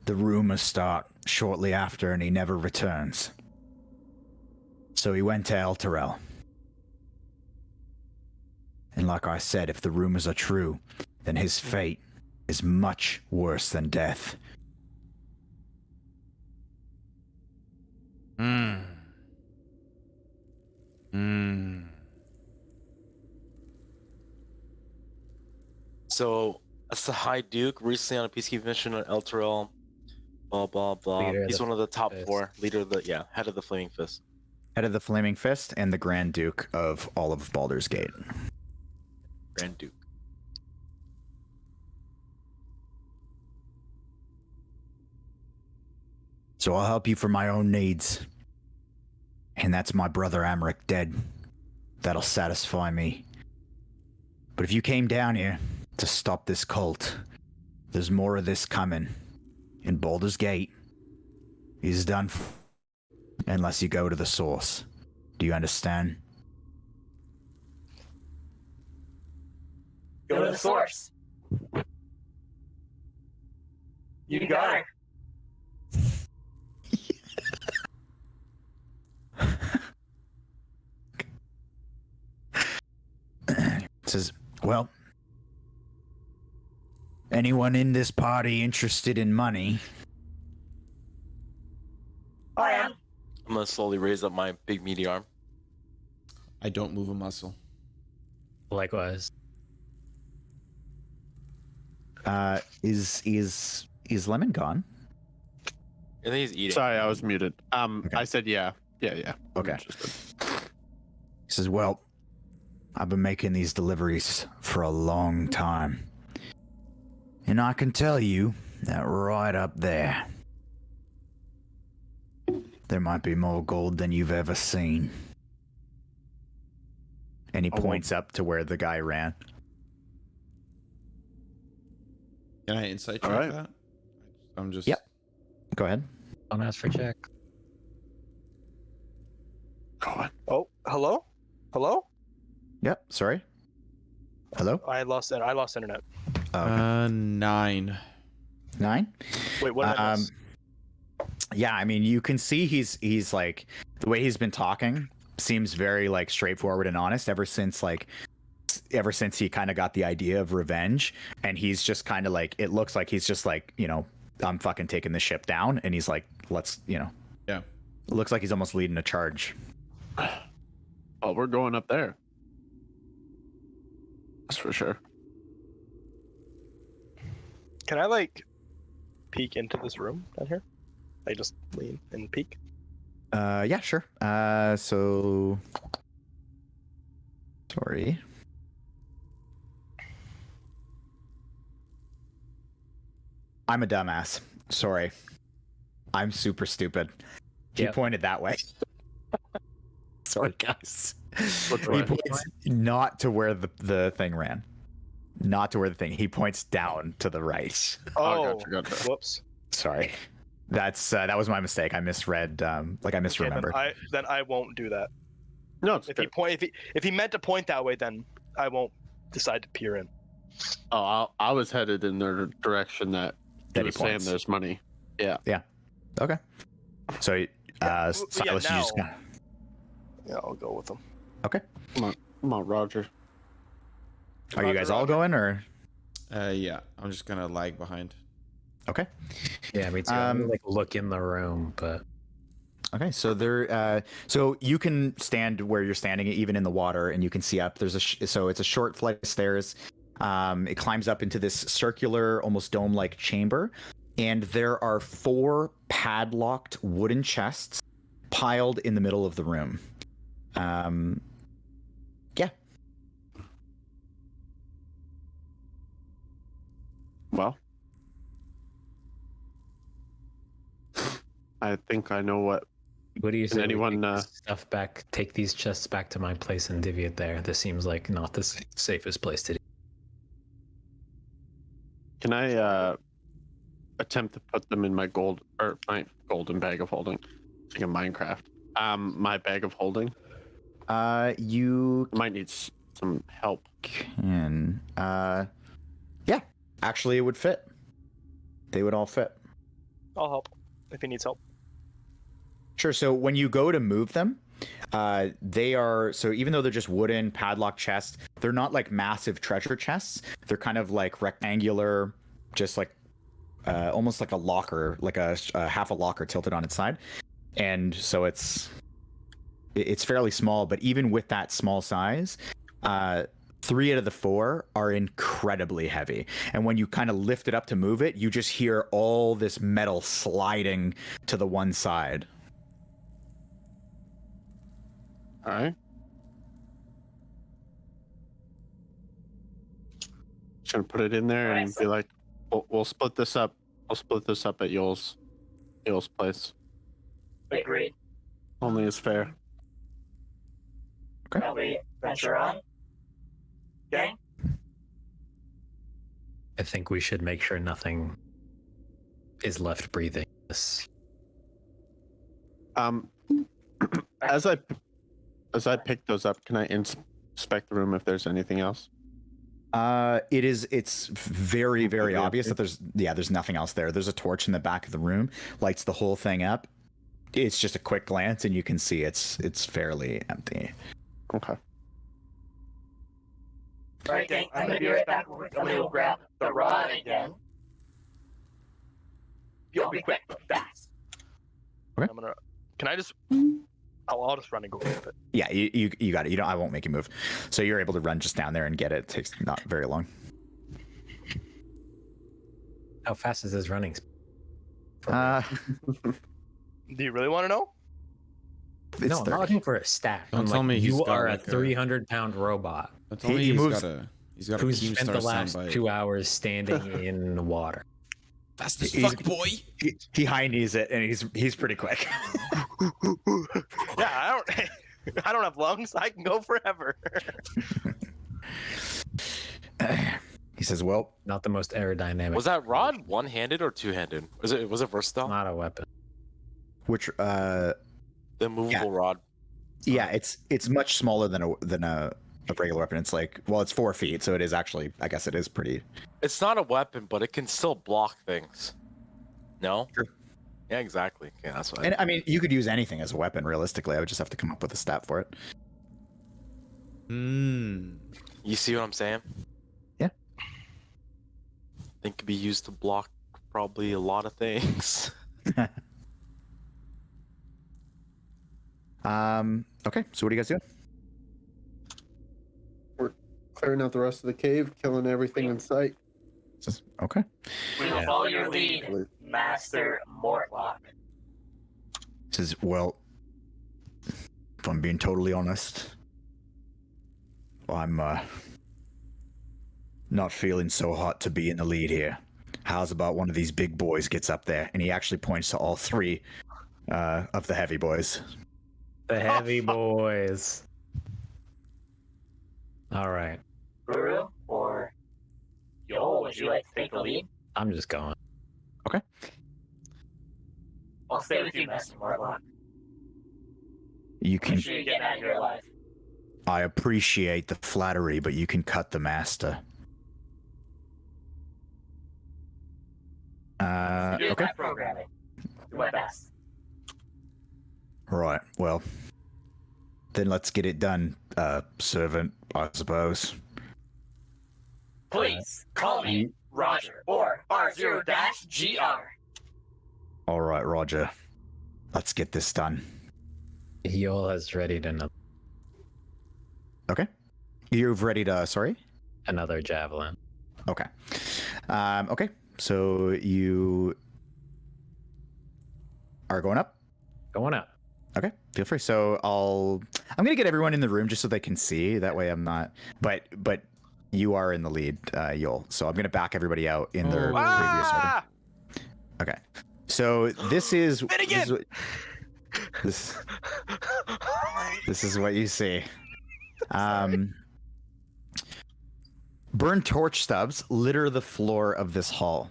the rumors start shortly after, and he never returns. So he went to Elturel. And like I said, if the rumors are true, then his fate is much worse than death. So that's the High Duke, recently on a peacekeeping mission on Elturel. Blah blah blah. Leader of He's the one of the top Fist. 4. Leader of the head of the Flaming Fist. Head of the Flaming Fist and the Grand Duke of all of Baldur's Gate. Grand Duke. So I'll help you for my own needs. And that's my brother Amric dead. That'll satisfy me. But if you came down here to stop this cult, there's more of this coming. And Baldur's Gate is done unless you go to the source. Do you understand? go to the source. You got her. Says, well, anyone in this party interested in money? I am. I'm gonna slowly raise up my big meaty arm. I don't move a muscle. Likewise. Is Lemon gone? I think he's eating. Sorry, I was muted. Okay. I said yeah. Yeah. I'm Okay. interested. He says, well, I've been making these deliveries for a long time. And I can tell you that right up there, there might be more gold than you've ever seen. And he Oh, well. points up to where the guy ran. Can I insight check Alright. that? I'm just. Yep. Go ahead. Don't ask for check. Go on. Oh, hello? Hello? Yep. Sorry. Hello? I lost internet. Oh, okay. 9. 9? Wait, what did I miss? Yeah, I mean, you can see he's like, the way he's been talking seems very like straightforward and honest ever since he kind of got the idea of revenge, and he's just kind of like, it looks like he's just like, I'm fucking taking the ship down, and he's like, let's, Yeah. it looks like he's almost leading a charge. Oh, we're going up there. That's for sure. Can I like peek into this room down here? I just lean and peek. Yeah, sure. So sorry. I'm a dumbass. Sorry. I'm super stupid. He Yep. pointed that way. Sorry, guys. Which He way? points not to where the thing ran. Not to where the thing. He points down to the right. Oh, gotcha. whoops. Sorry. That was my mistake. I misread. I Okay, misremembered. then I won't do that. No, it's If he meant to point that way, then I won't decide to peer in. Oh, I was headed in the direction that That he was saying points. there's money. Okay. So, Silas, you just now. Yeah, I'll go with him. Come on, Roger. are you guys all going or? Yeah, I'm just gonna lag behind. Okay. Yeah, me too. I'm gonna, like look in the room, but Okay, so so you can stand where you're standing, even in the water, and you can see up. There's so it's a short flight of stairs. It climbs up into this circular, almost dome-like chamber, and there are 4 padlocked wooden chests piled in the middle of the room. Yeah. Well, I think I know what. what do you Can say? anyone, Stuff back? Take these chests back to my place and divvy it there. This seems like not the safest place to do. Can I attempt to put them in my my golden bag of holding? Like a Minecraft. My bag of holding. You Might need some help. can. Yeah. Actually, it would fit. They would all fit. I'll help if he needs help. Sure. So when you go to move them, they are, so even though they're just wooden padlock chests, they're not like massive treasure chests. They're kind of like rectangular, just like almost like a locker, like a half a locker tilted on its side. And so it's fairly small, but even with that small size, 3 out of the 4 are incredibly heavy. And when you kind of lift it up to move it, you just hear all this metal sliding to the one side. All right. Just gonna put it in there and be like, we'll split this up. I'll split this up at Yoll's place. Agreed. Only is fair. Shall we venture on? Gang? I think we should make sure nothing is left breathing. This As I pick those up, can I inspect the room if there's anything else? It's very, very obvious that there's nothing else there. There's a torch in the back of the room, lights the whole thing up. It's just a quick glance and you can see it's fairly empty. Okay. Alright, gang, I'm gonna be right back. I'm gonna go grab the rod again. You'll be quick, but fast. Okay. Can I just? I'll just run and go grab it. Yeah, you got it. I won't make you move. So you're able to run just down there and get it. It takes not very long. how fast is his running? Do you really want to know? No, I'm not looking for a stat. Don't I'm tell like, me he's you got are like a 300-pound robot Tell me He he's moves- got a who's Keemstar spent the last soundbite. 2 hours standing in the water. Fast as He's- fuck, boy. He high knees it and he's pretty quick. Yeah, I don't have lungs. I can go forever. He says, "Well, Not the most aerodynamic. Was that rod one-handed or two-handed? Was it versatile? Not a weapon. which The movable rod. yeah, it's much smaller than a regular weapon. It's like, well, it's 4 feet, so it is actually, I guess it is pretty." It's not a weapon, but it can still block things. No? Sure. Yeah, exactly. Yeah, that's what. And I mean, you could use anything as a weapon. Realistically, I would just have to come up with a stat for it. You see what I'm saying? Yeah. I think it could be used to block probably a lot of things. Okay, so what are you guys doing? clearing out the rest of the cave, killing everything in sight. Okay. We will follow your lead, Master Mortlock. Says, well, if I'm being totally honest, I'm not feeling so hot to be in the lead here. How's about one of these big boys gets up there? And he actually points to all three of the heavy boys. The heavy boys. All right. Buru or Yoll, would you like to take the lead? I'm just going. Okay. I'll stay with you, Master Mortlock. You can. Make sure you get out of here alive. I appreciate the flattery, but you can cut the master. Do Okay. my programming. Do my best. Right. Well, then let's get it done, servant, I suppose. Please call me Roger or R0-GR. All right, Roger. Let's get this done. Yoll has readied Okay. You've readied, sorry? another javelin. Okay. Okay. So you are going up? Going up. Okay, feel free. So I'm gonna get everyone in the room just so they can see. That way I'm not, but you are in the lead, Yoll. So I'm gonna back everybody out in their previous order. Okay. So this is this is what you see. Burned torch stubs litter the floor of this hall.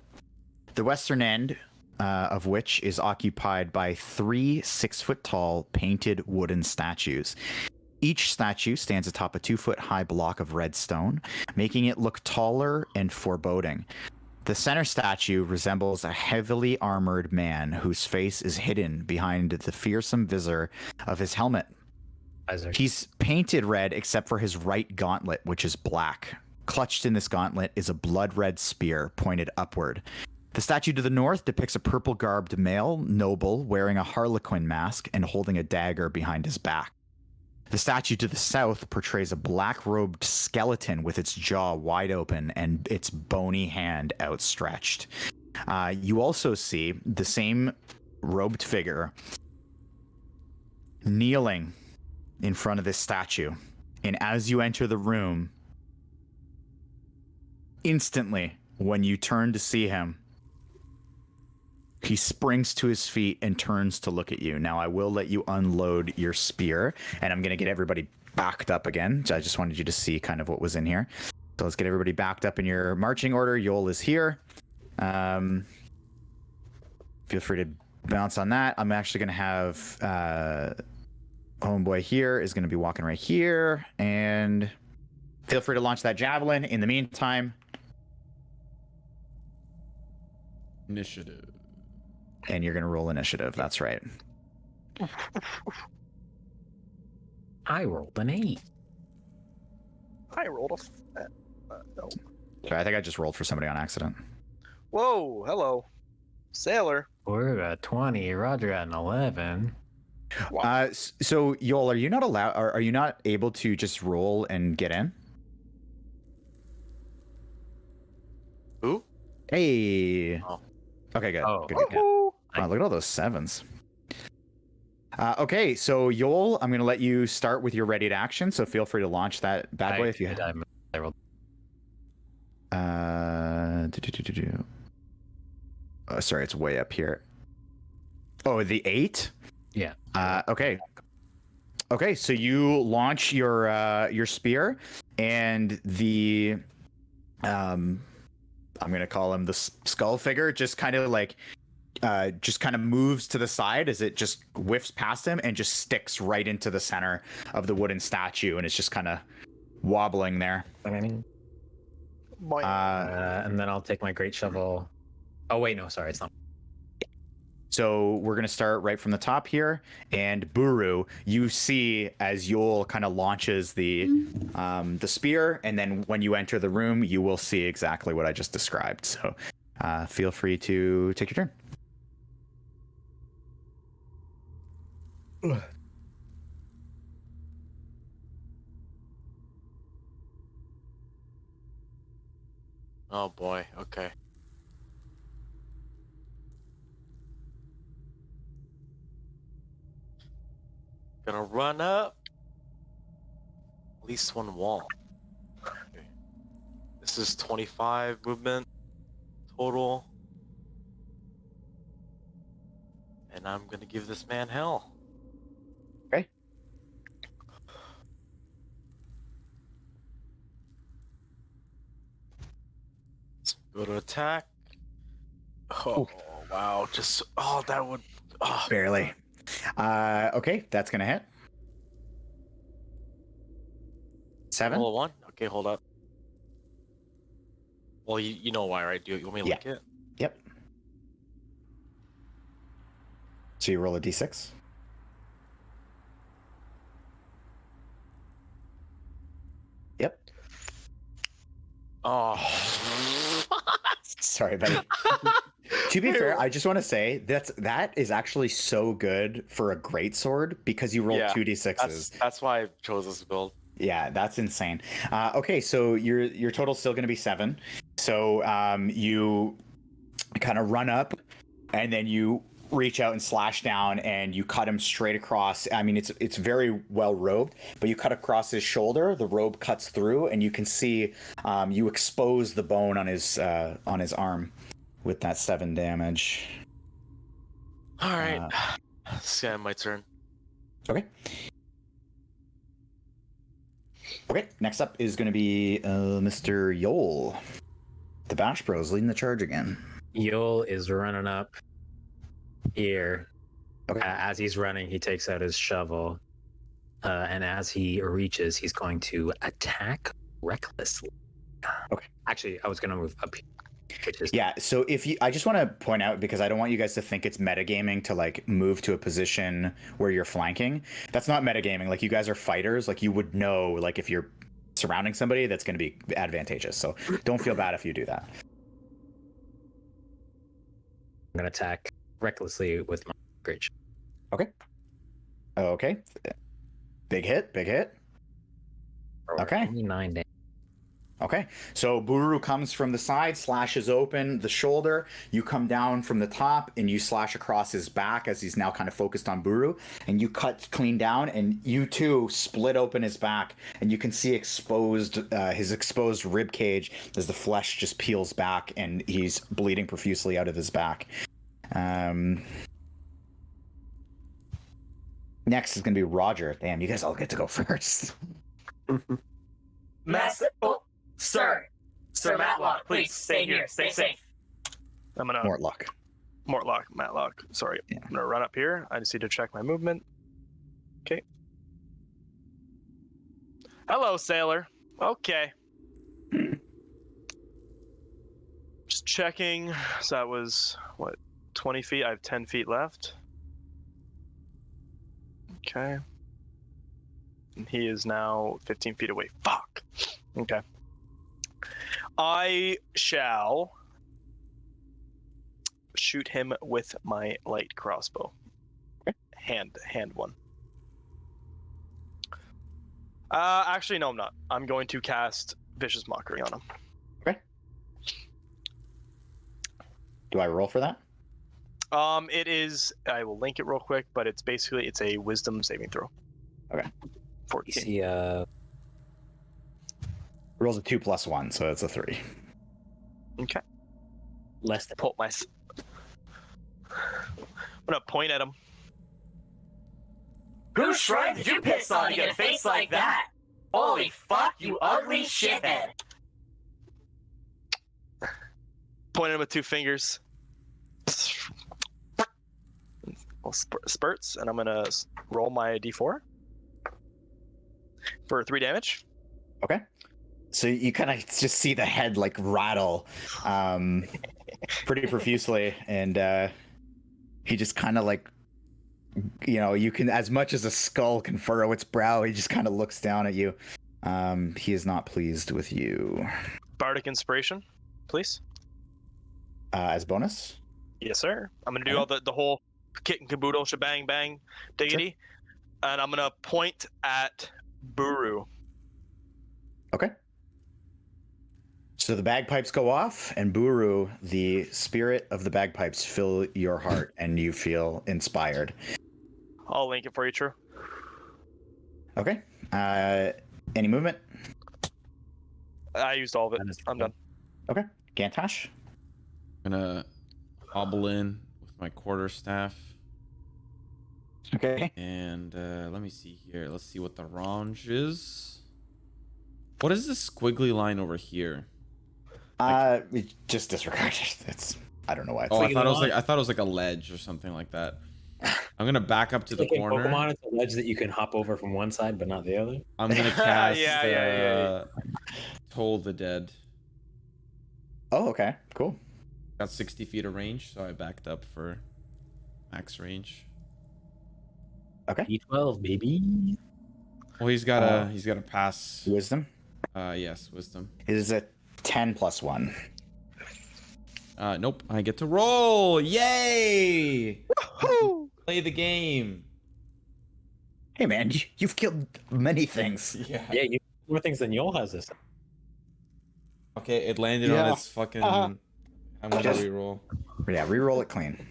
The western end of which is occupied by 3 6-foot-tall painted wooden statues. Each statue stands atop a 2-foot-high block of red stone, making it look taller and foreboding. The center statue resembles a heavily armored man whose face is hidden behind the fearsome visor of his helmet. He's painted red except for his right gauntlet, which is black. Clutched in this gauntlet is a blood-red spear pointed upward. The statue to the north depicts a purple-garbed male noble wearing a harlequin mask and holding a dagger behind his back. The statue to the south portrays a black-robed skeleton with its jaw wide open and its bony hand outstretched. You also see the same robed figure kneeling in front of this statue. And as you enter the room, instantly, when you turn to see him, he springs to his feet and turns to look at you. Now, I will let you unload your spear, and I'm going to get everybody backed up again. I just wanted you to see kind of what was in here. So let's get everybody backed up in your marching order. Yoll is here. Feel free to bounce on that. I'm actually going to have homeboy here is going to be walking right here. And feel free to launch that javelin. In the meantime, Initiative. and you're going to roll initiative. That's right. I rolled an 8. I rolled no. Sorry, I think I just rolled for somebody on accident. Whoa, hello. Sailor. We're at 20. Roger at an 11. So Yoll, are you not allowed? Are you not able to just roll and get in? Who? Hey. Oh. Okay, good. Oh. Good. Wow, look at all those 7s. Okay, so Yoll, I'm going to let you start with your ready to action. So feel free to launch that bad boy if you. I rolled. Sorry, it's way up here. Oh, the 8. Yeah. Okay. Okay, so you launch your spear, and the I'm gonna call him the skull figure, just kind of moves to the side as it just whiffs past him and just sticks right into the center of the wooden statue, and it's just kind of wobbling there. And then I'll take my great shovel. Oh wait, no, sorry, it's not. So we're gonna start right from the top here, and Buru, you see as Yoll kind of launches the spear, and then when you enter the room, you will see exactly what I just described. So feel free to take your turn. Oh boy. Okay. Gonna run up. At least one wall. Okay. This is 25 movement total. And I'm gonna give this man hell. Okay. Let's go to attack. Oh, wow. That would. Oh, Barely. Okay, that's gonna hit. 7. Roll a 1? Okay, hold up. Well, you know why, right? Do you want me to Yeah. link it? Yep. So you roll a d6. Yep. Oh. Sorry, buddy. To be fair, I just want to say that is actually so good for a greatsword because you roll Yeah, 2d6s. That's why I chose this build. Yeah, that's insane. Okay, so your total's still going to be 7. So you kind of run up, and then you reach out and slash down, and you cut him straight across. I mean, it's very well robed, but you cut across his shoulder. The robe cuts through, and you can see you expose the bone on his arm with that 7 damage. All right. Yeah, my turn. Okay. Okay, next up is going to be Mr. Yoll. The Bash Bros leading the charge again. Yoll is running up here. Okay. As he's running, he takes out his shovel. And as he reaches, he's going to attack recklessly. Okay. Actually, I was going to move up here. Yeah, so I just want to point out, because I don't want you guys to think it's metagaming to like move to a position where you're flanking. That's not metagaming. Like, you guys are fighters. Like, you would know, like, if you're surrounding somebody, that's going to be advantageous. So don't feel bad if you do that. I'm going to attack recklessly with my great. Okay. Okay. Big hit. Okay. 9 damage. Okay, so Buru comes from the side, slashes open the shoulder. You come down from the top, and you slash across his back as he's now kind of focused on Buru. And you cut clean down, and you too split open his back, and you can see his exposed rib cage as the flesh just peels back, and he's bleeding profusely out of his back. Next is going to be Roger. Damn, you guys all get to go first. Master, Sir Matlock, please stay here. Stay safe. I'm gonna Matlock. Sorry. Yeah. I'm gonna run up here. I just need to check my movement. Okay. Hello, sailor. Okay. Just checking. So that was what, 20 feet? I have 10 feet left. Okay. And he is now 15 feet away. Fuck. Okay. I shall shoot him with my light crossbow. Okay. Hand one. Actually, no, I'm not. I'm going to cast Vicious Mockery on him. Okay. Do I roll for that? It is. I will link it real quick, but it's a Wisdom saving throw. Okay. 14. See, Rolls a 2 + 1, so it's a 3. Okay. less than. I'm gonna point at him. Whose shrine did you piss on to get a face like that? Holy fuck, you ugly shithead. Point at him with 2 fingers. Spurts, and I'm gonna roll my d4 for 3 damage. Okay. So you kind of just see the head like rattle pretty profusely, and he just kind of like, you can, as much as a skull can furrow its brow, he just kind of looks down at you. He is not pleased with you. Bardic Inspiration, please. As bonus? Yes, sir. I'm gonna do all the whole kit and caboodle, shebang bang, diggity, and I'm gonna point at Buru. Okay. So the bagpipes go off, and Buru, the spirit of the bagpipes, fill your heart, and you feel inspired. I'll link it for you, Trieu. Okay. Any movement? I used all of it. I'm done. Okay. Gantash? I'm gonna hobble in with my quarterstaff. Okay. And let me see here. Let's see what the range is. What is this squiggly line over here? Just disregard it. It's, I don't know why. It's Oh, like, I thought it was like a ledge or something like that. I'm gonna back up to the Like in corner. Pokemon, it's a ledge that you can hop over from one side but not the other. I'm gonna cast Yeah. Toll the Dead. oh, okay. Cool. Got 60 feet of range, so I backed up for max range. Okay. D12, baby. Well, he's got a pass. Wisdom. Yes, wisdom. It is a 10 plus 1. Nope. I get to roll. Yay! Play the game. Hey, man, you've killed many things. Yeah. Yeah, you more things than Yoll has this. Okay, it landed on its fucking. I'm gonna Just- reroll. Yeah, reroll it clean.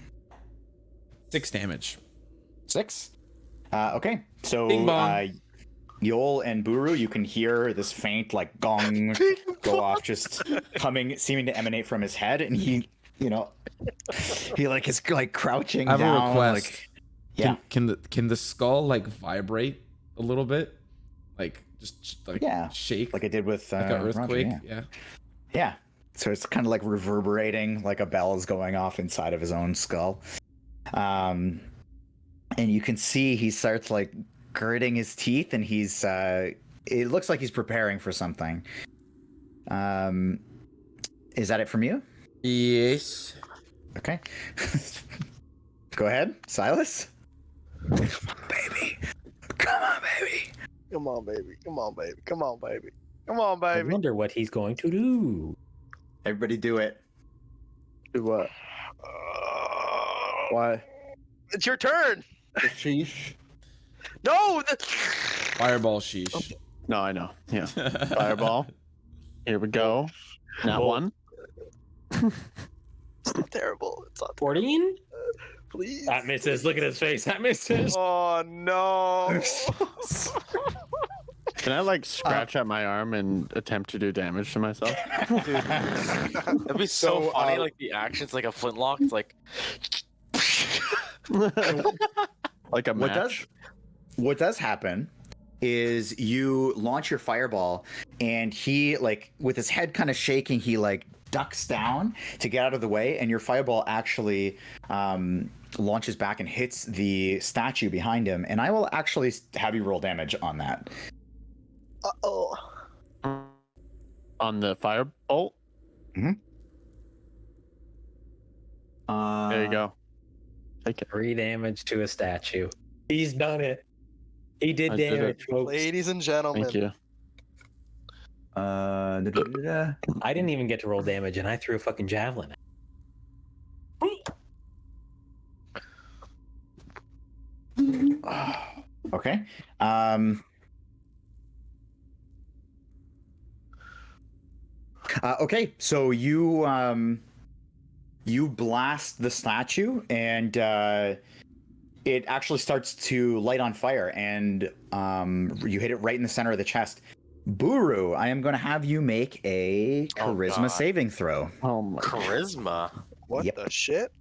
6 damage. 6. Okay. So, Bing bong. Yoll and Buru, you can hear this faint, like, gong go off, just seeming to emanate from his head, and he, he, like, is, like, crouching I have down. a request. Like, yeah. Can the skull like vibrate a little bit, like just like shake like it did with like an Roger, earthquake? yeah. Yeah. So it's kind of like reverberating, like a bell is going off inside of his own skull. And you can see he starts like gritting his teeth, and he's it looks like he's preparing for something. Is that it from you? Yes. Okay. Go ahead, Silas. Come on, baby. Come on, baby. Come on, baby. Come on, baby. Come on, baby. Come on, I baby. wonder what he's going to do. Everybody do it. Do what? Why? It's your turn. The sheesh. No. Fireball sheesh. No, I know. Yeah. Fireball. Here we go. Not one. It's not terrible. It's not 14? Please. That misses. Look at his face. That misses. Oh no. Can I like scratch at my arm and attempt to do damage to myself? That'd be so funny. Like the action's like a flintlock. It's like. Like a match. What does happen is you launch your fireball, and he, like, with his head kind of shaking, he like ducks down to get out of the way, and your fireball actually launches back and hits the statue behind him, and I will actually have you roll damage on that. Uh-oh. On the firebolt? Mm-hmm. There you go. Take it. 3 damage to a statue. He's done it. He did I did damage, folks. Ladies and gentlemen. Thank you. I didn't even get to roll damage, and I threw a fucking javelin. Okay. Okay, so you blast the statue, and it actually starts to light on fire, and you hit it right in the center of the chest. Buru, I am going to have you make a charisma saving throw. Oh my. Charisma? What Yep. the shit?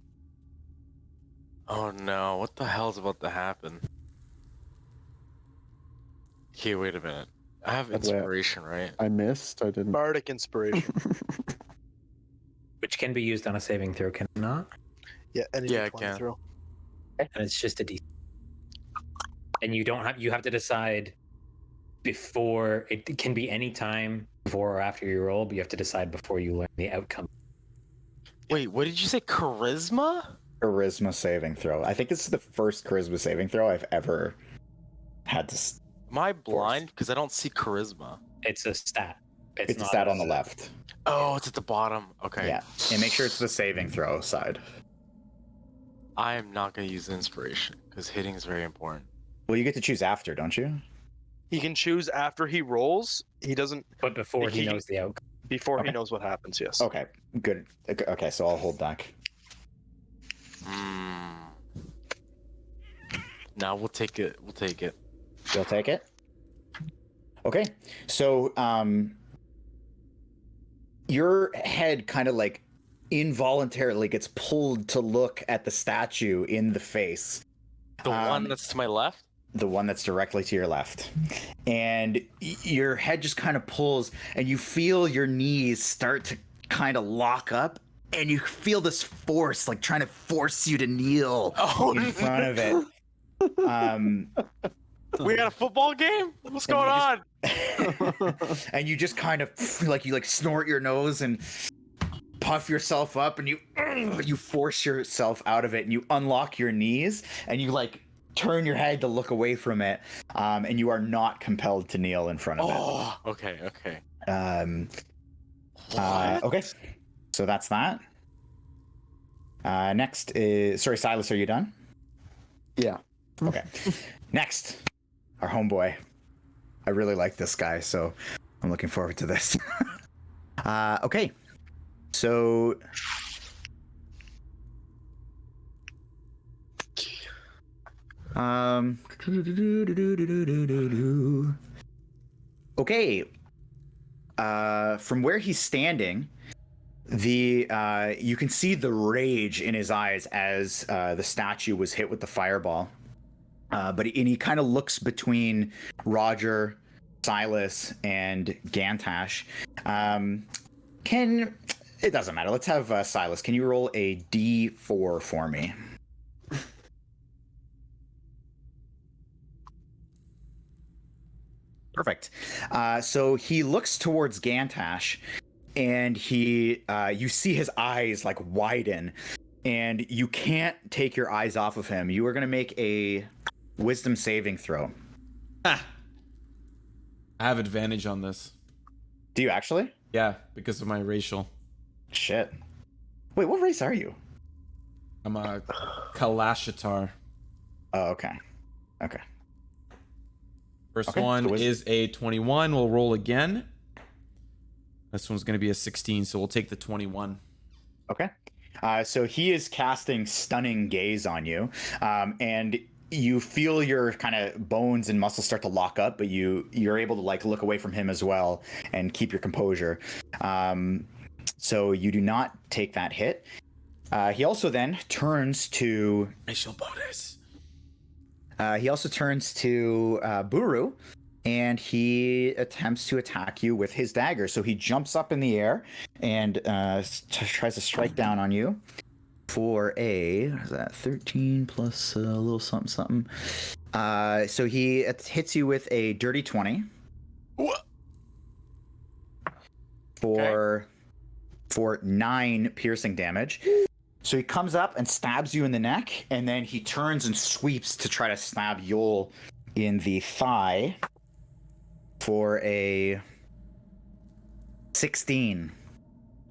Oh no, what the hell's about to happen? Okay, wait a minute. I have inspiration, right? I missed. I didn't. Bardic inspiration. Which can be used on a saving throw, can it not? Yeah, any Yeah, I D20 can. throw. And it's just a D. And you have to decide before. It can be any time before or after you roll, but you have to decide before you learn the outcome. Wait, what did you say? Charisma? Charisma saving throw. I think this is the first charisma saving throw I've ever had to. Am I blind? Because I don't see charisma. It's a stat. It's a not stat on the left. Oh, it's at the bottom. Okay. Yeah, and make sure it's the saving throw side. I am not going to use inspiration because hitting is very important. Well, you get to choose after, don't you? He can choose after he rolls. He doesn't. But before he He- knows the outcome. Before Okay. he knows what happens, yes. Okay, good. Okay, so I'll hold back. Now we'll take it. We'll take it. You'll take it? Okay, so your head kind of like involuntarily gets pulled to look at the statue in the face. The one that's to my left? The one that's directly to your left. And your head just kind of pulls, and you feel your knees start to kind of lock up, and you feel this force like trying to force you to kneel in front of it. We got a football game? What's going on? And you just kind of like snort your nose and puff yourself up, and you force yourself out of it, and you unlock your knees, and you like turn your head to look away from it, and you are not compelled to kneel in front of it. Oh, okay, okay. Okay, so that's that. Next is, sorry, Silas, are you done? Yeah. Okay. Next, our homeboy. I really like this guy, so I'm looking forward to this. Okay, so okay. From where he's standing, you can see the rage in his eyes as the statue was hit with the fireball. But he kind of looks between Roger, Silas, and Gantash. It doesn't matter. Let's have Silas. Can you roll a D4 for me? Perfect. So he looks towards Gantash, and you see his eyes like widen, and you can't take your eyes off of him. You are going to make a wisdom saving throw. I have advantage on this. Do you actually? Yeah, because of my racial. Shit. Wait, what race are you? I'm a Kalashtar. Oh, okay. Okay. First Okay, one so is a 21. We'll roll again. This one's going to be a 16, so we'll take the 21. Okay. So he is casting Stunning Gaze on you, and you feel your kind of bones and muscles start to lock up, but you're able to like look away from him as well and keep your composure. So you do not take that hit. He also then turns to Racial bonus. He also turns to Buru, and he attempts to attack you with his dagger. So he jumps up in the air and tries to strike down on you for a, what is that, 13 plus a little something something. So he hits you with a dirty 20 for 9 piercing damage. So he comes up and stabs you in the neck, and then he turns and sweeps to try to stab Yoll in the thigh for a 16.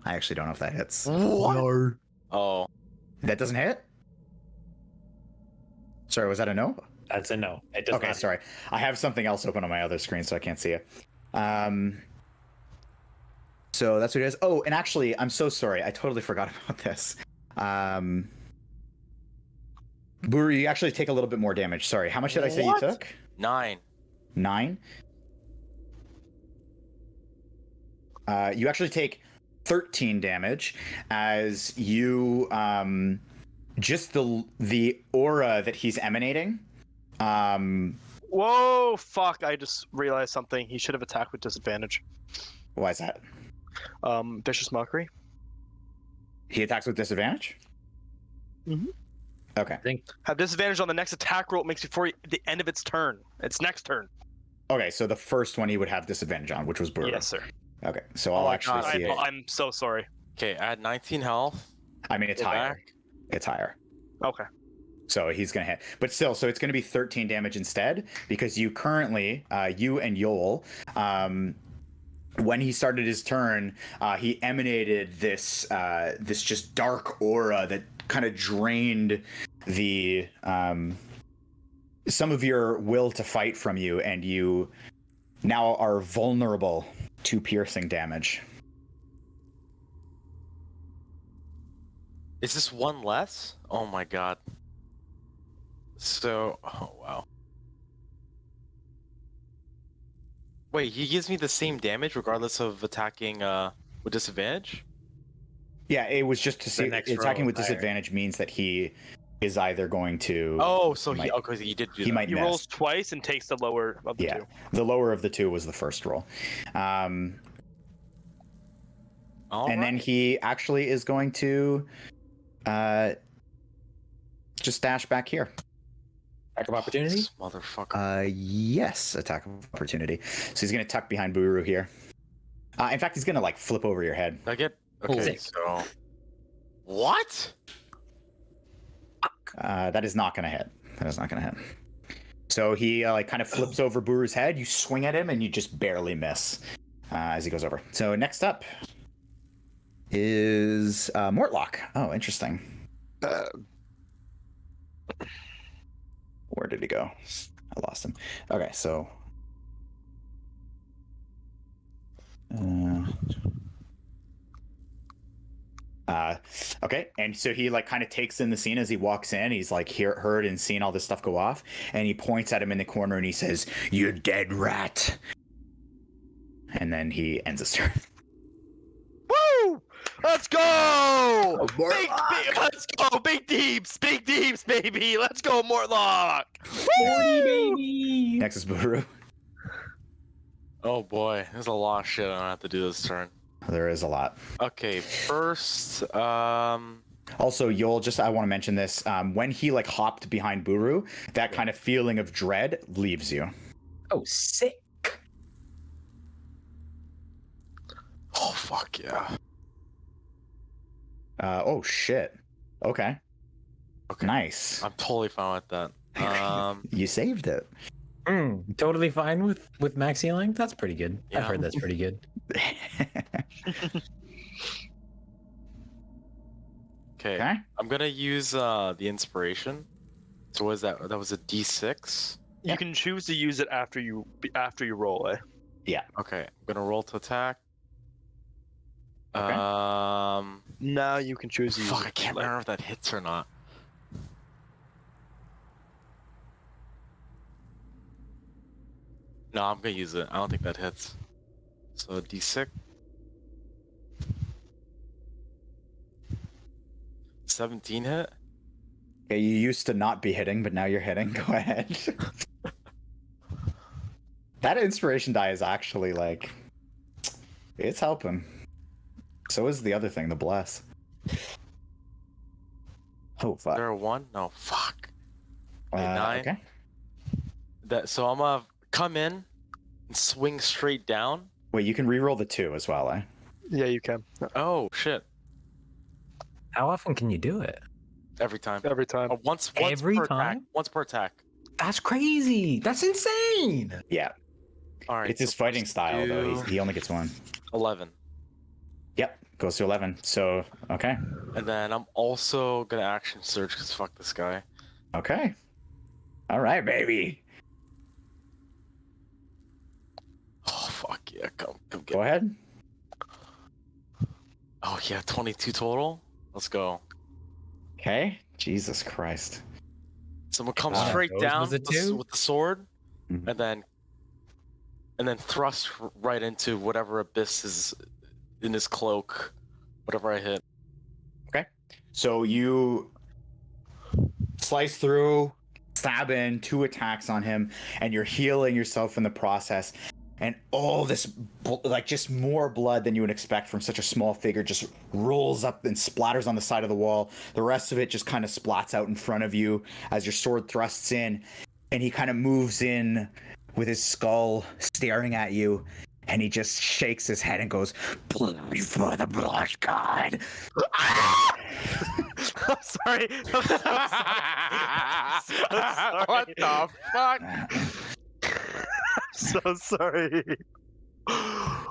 I actually don't know if that hits. What? Oh. That doesn't hit? Sorry, was that a no? That's a no. It does Okay, not. sorry. I have something else open on my other screen, so I can't see it. So that's what it is. Oh, and actually, I'm so sorry. I totally forgot about this. Buru, you actually take a little bit more damage. Sorry. How much did I say you took? 9. 9? You actually take 13 damage as you just the aura that he's emanating. Whoa, fuck, I just realized something. He should have attacked with disadvantage. Why is that? Vicious Mockery. He attacks with disadvantage? Mm-hmm. Okay. Have disadvantage on the next attack roll it makes before the end of its turn. Its next turn. Okay, so the first one he would have disadvantage on, which was Buru. Yes, sir. Okay, so I'll actually see it. I'm so sorry. Okay, I had 19 health. I mean, it's Go higher. back. It's higher. Okay. So he's going to hit. But still, so it's going to be 13 damage instead, because you currently, you and Yoll, when he started his turn, he emanated this just dark aura that kind of drained the some of your will to fight from you, and you now are vulnerable to piercing damage. Is this one less? Oh my god. So, oh wow. Wait, he gives me the same damage regardless of attacking with disadvantage? Yeah, it was just to see next attacking roll with is higher. disadvantage means that he is either going to. Oh, so might- he did do he that. might He miss. rolls twice and takes the lower of the Yeah, two. the lower of the two was the first roll. All And then right. he actually is going to just dash back here. Attack of opportunity. This motherfucker. Yes, attack of opportunity. So he's going to tuck behind Buru here. In fact, he's going to like flip over your head. I get okay. Sick. So what? That is not going to hit. That is not going to hit. So he like kind of flips over Buru's head. You swing at him and you just barely miss as he goes over. So next up is Mortlock. Oh, interesting. Where did he go? I lost him. Okay, so okay, and so he like kind of takes in the scene as he walks in. He's like heard and seen all this stuff go off, and he points at him in the corner and he says, "You dead rat." And then he ends his turn. Woo! Let's go! Let's go! Big deeps, baby! Let's go, Mortlock! 40 baby. Next is Buru. Oh boy, there's a lot of shit I don't have to do this turn. There is a lot. Okay, first, Also, Yoll, just I want to mention this. When he like hopped behind Buru, that kind of feeling of dread leaves you. Oh, sick. oh fuck yeah. Oh shit. Okay. Okay. Nice. I'm totally fine with that. You saved it. Totally fine with max healing. That's pretty good. Yeah. I've heard that's pretty good. Okay. Okay. I'm gonna use the inspiration. So what is that? That was a D6. You can choose to use it after you roll it. Okay, I'm gonna roll to attack. Okay. Now you can choose to use Fuck, it. I can't remember if that hits or not. No, I'm gonna use it. I don't think that hits. So D6. 17 hit. Okay, you used to not be hitting, but now you're hitting. Go ahead. That inspiration die is actually like, it's helping. So is the other thing, the bless. Oh fuck. There a 1? No, fuck. Wait, 9. Okay. So I'm gonna come in and swing straight down. Wait, you can re-roll the 2 as well, eh? Yeah, you can. Oh shit! How often can you do it? Every time. Every time. Once Every per attack. time? Once per attack. That's crazy. That's insane. Yeah. All right. It's his so fighting let's style, though. do He only gets 1. 11. Yep, goes to 11. So, okay. And then I'm also gonna action surge because fuck this guy. Okay. All right, baby. Oh fuck yeah! Come get. Go ahead. Oh yeah, 22 total. Let's go. Okay. Jesus Christ. Someone comes Wow. straight Those down was a with the, 2? with the sword, Mhm. and then thrust right into whatever abyss is in his cloak, whatever I hit. So you slice through, stab in, 2 attacks on him, and you're healing yourself in the process. And all this, like, just more blood than you would expect from such a small figure just rolls up and splatters on the side of the wall. The rest of it just kind of splats out in front of you as your sword thrusts in. And he kind of moves in with his skull staring at you. And he just shakes his head and goes, "Blood before the blood god." I'm sorry. I'm so sorry. What the fuck? So sorry. That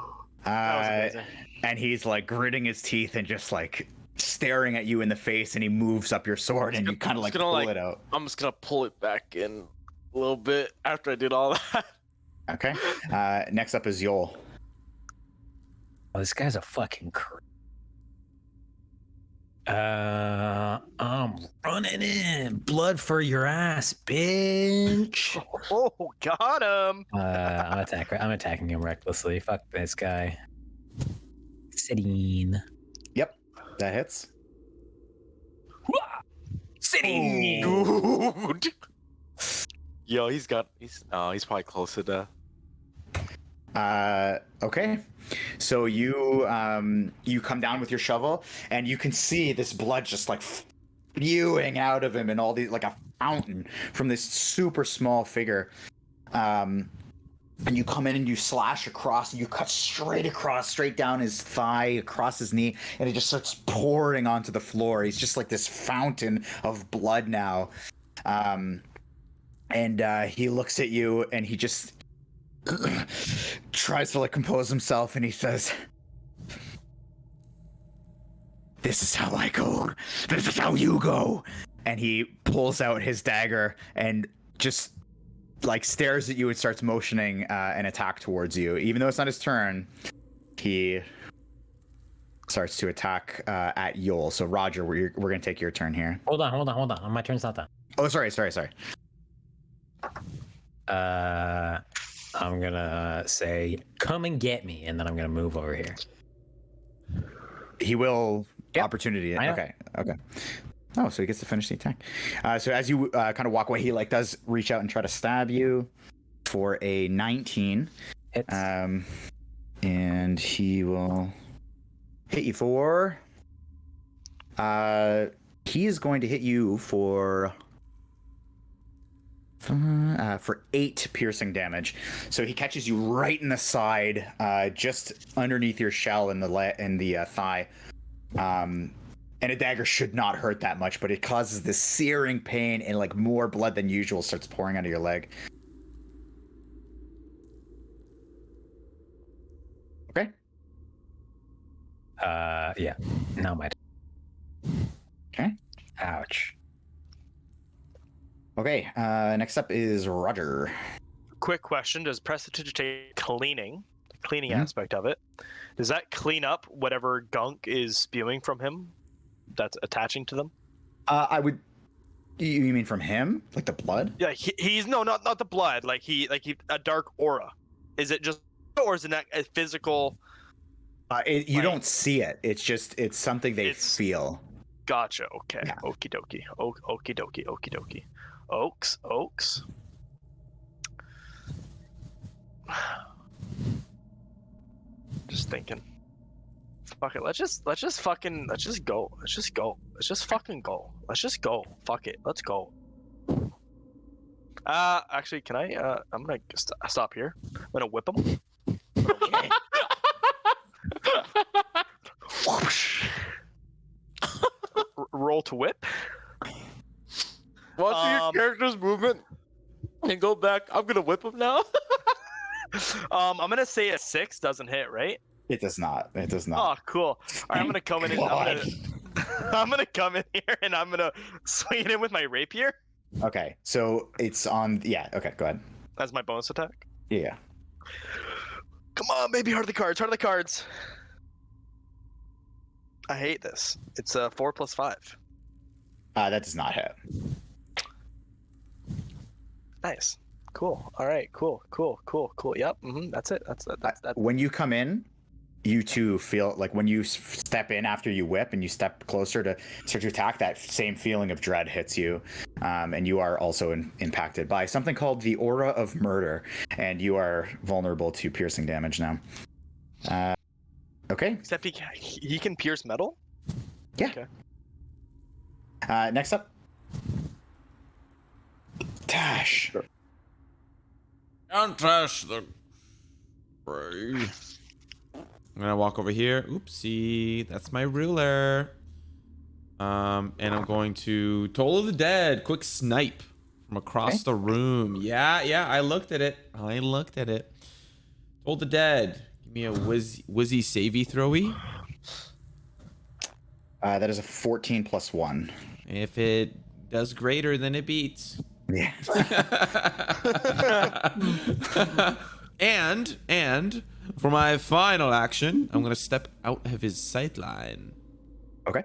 was amazing. And he's like gritting his teeth and just like staring at you in the face, and he moves up your sword and you kind of like pull it out. I'm just gonna pull it back in a little bit after I did all that. Okay. Next up is Yoll. Oh, this guy's a fucking I'm running in. Blood for your ass, bitch. Oh, got him. I'm attacking him recklessly. Fuck this guy. Sitting. Yep, that hits. Sitting. Dude. Yo, he's probably closer to. Okay. So you come down with your shovel, and you can see this blood just like spewing out of him, and all these like a fountain from this super small figure. And you come in and you slash across, and you cut straight across, straight down his thigh, across his knee, and it just starts pouring onto the floor. He's just like this fountain of blood now. And he looks at you, and he just tries to like compose himself, and he says, "This is how I go. This is how you go." And he pulls out his dagger and just like stares at you and starts motioning an attack towards you. Even though it's not his turn, he starts to attack at Yoll. So Roger, we're gonna take your turn here. Hold on. My turn's not done. Oh, sorry. I'm gonna say, "Come and get me," and then I'm gonna move over here. He will Yep. opportunity. I know. Okay. Oh, so he gets to finish the attack. So as you kind of walk away, he like does reach out and try to stab you for a 19. Hits. And he will hit you for. He is going to hit you for 8 piercing damage. So he catches you right in the side, just underneath your shell in the thigh. And a dagger should not hurt that much, but it causes this searing pain, and like more blood than usual starts pouring out of your leg. Okay. Yeah. Now my Okay. ouch. Okay. Next up is Roger. Quick question: does prestidigitate cleaning Mhm. aspect of it, does that clean up whatever gunk is spewing from him that's attaching to them? I would. You mean from him, like the blood? Yeah, he's no, not the blood. Like he a dark aura. Is it just, or is it a physical? You Like- don't see it. It's something they It's- feel. Gotcha. Okay. Yeah. Okie dokie. Okie dokie. Oaks. Just thinking. Fuck it. Let's just go. Let's just fucking go. Let's just go. Fuck it. Let's go. Actually, can I? I'm gonna stop here. I'm gonna whip him. Whoosh. Roll to whip. Watch your Um, character's movement and go back. I'm gonna whip him now. I'm gonna say a 6 doesn't hit, right? It does not. It does not. Oh, cool. All right, I'm gonna come in. God. I'm gonna come in here and I'm gonna swing it in with my rapier Okay, so it's on. Yeah. Okay, go ahead. as my bonus attack. Yeah. Come on, baby, heart of the cards. Heart of the cards. I hate this. It's 4 + 5. That does not hit. Nice. Cool. All right. Cool. Yep. That's it. That's. When you come in, you two feel like when you step in after you whip and you step closer to start to attack, that same feeling of dread hits you, and you are also impacted by something called the aura of murder, and you are vulnerable to piercing damage now. Okay. Except he can pierce metal. Yeah. Okay. Next up, Dash. Gantash the Grey. I'm gonna walk over here. Oopsie, that's my ruler. And I'm going to Toll of the Dead. Quick snipe from across Okay. the room. Yeah, I looked at it. Toll of the Dead. Give me a whizzy savey throwy. That is a 14 + 1. If it does greater, then it beats. Yeah. and for my final action, I'm gonna step out of his sight line. Okay.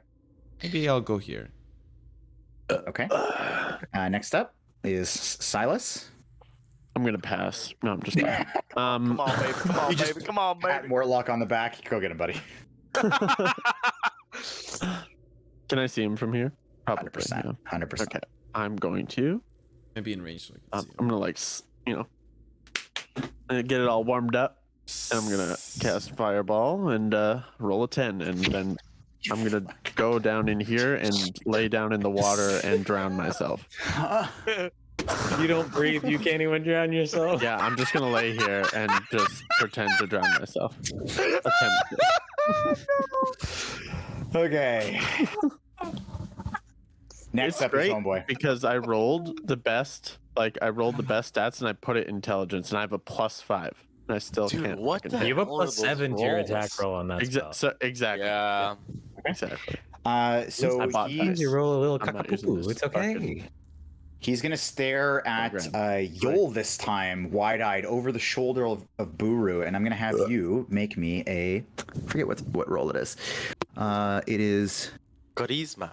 Maybe I'll go here. Okay. Next up is Silas. I'm gonna pass. No, I'm just kidding. Come on, baby. Come on, You just baby. Come on, Pat baby. Mortlock on the back. Go get him, buddy. Can I see him from here? Probably. 100%. Yeah. 100%. Okay. I'm going to. Maybe in range so I can see him. I'm gonna like get it all warmed up. And I'm gonna cast Fireball and roll a 10, and then I'm gonna go down in here and lay down in the water and drown myself. You don't breathe, you can't even drown yourself. Yeah, I'm just gonna lay here and just pretend to drown myself. Okay. Next It's up great is Homeboy. because I rolled the best. Like I rolled the best stats and I put it intelligence and I have a +5 and I still Dude, can't. what fucking the hit. You have a hell are those +7 to your rolls? attack roll on that spell. Exactly. Yeah. Exactly. So I bought he, that. You roll a little I'm not using cockapoo. this It's okay. fucking- he's gonna stare at Yoll this time, wide-eyed, over the shoulder of Buru, and I'm gonna have you make me a. I forget what roll it is. It is Charisma.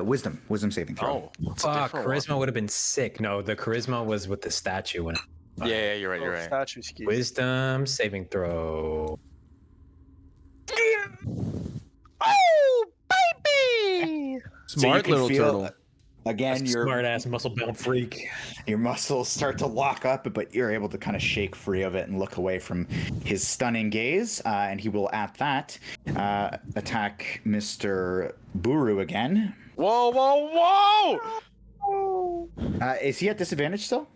wisdom saving throw. Oh, it's a Fuck, different one. charisma would have been sick. No, the charisma was with the statue. When Yeah, you're right. You're right. Statue skis. Wisdom saving throw. Oh, baby! So you Smart can little feel- turtle. Again, your Smart ass muscle bound freak. your muscles start to lock up, but you're able to kind of shake free of it and look away from his stunning gaze. And he will, at that, attack Mr. Buru again. Whoa, whoa, whoa! Is he at disadvantage still?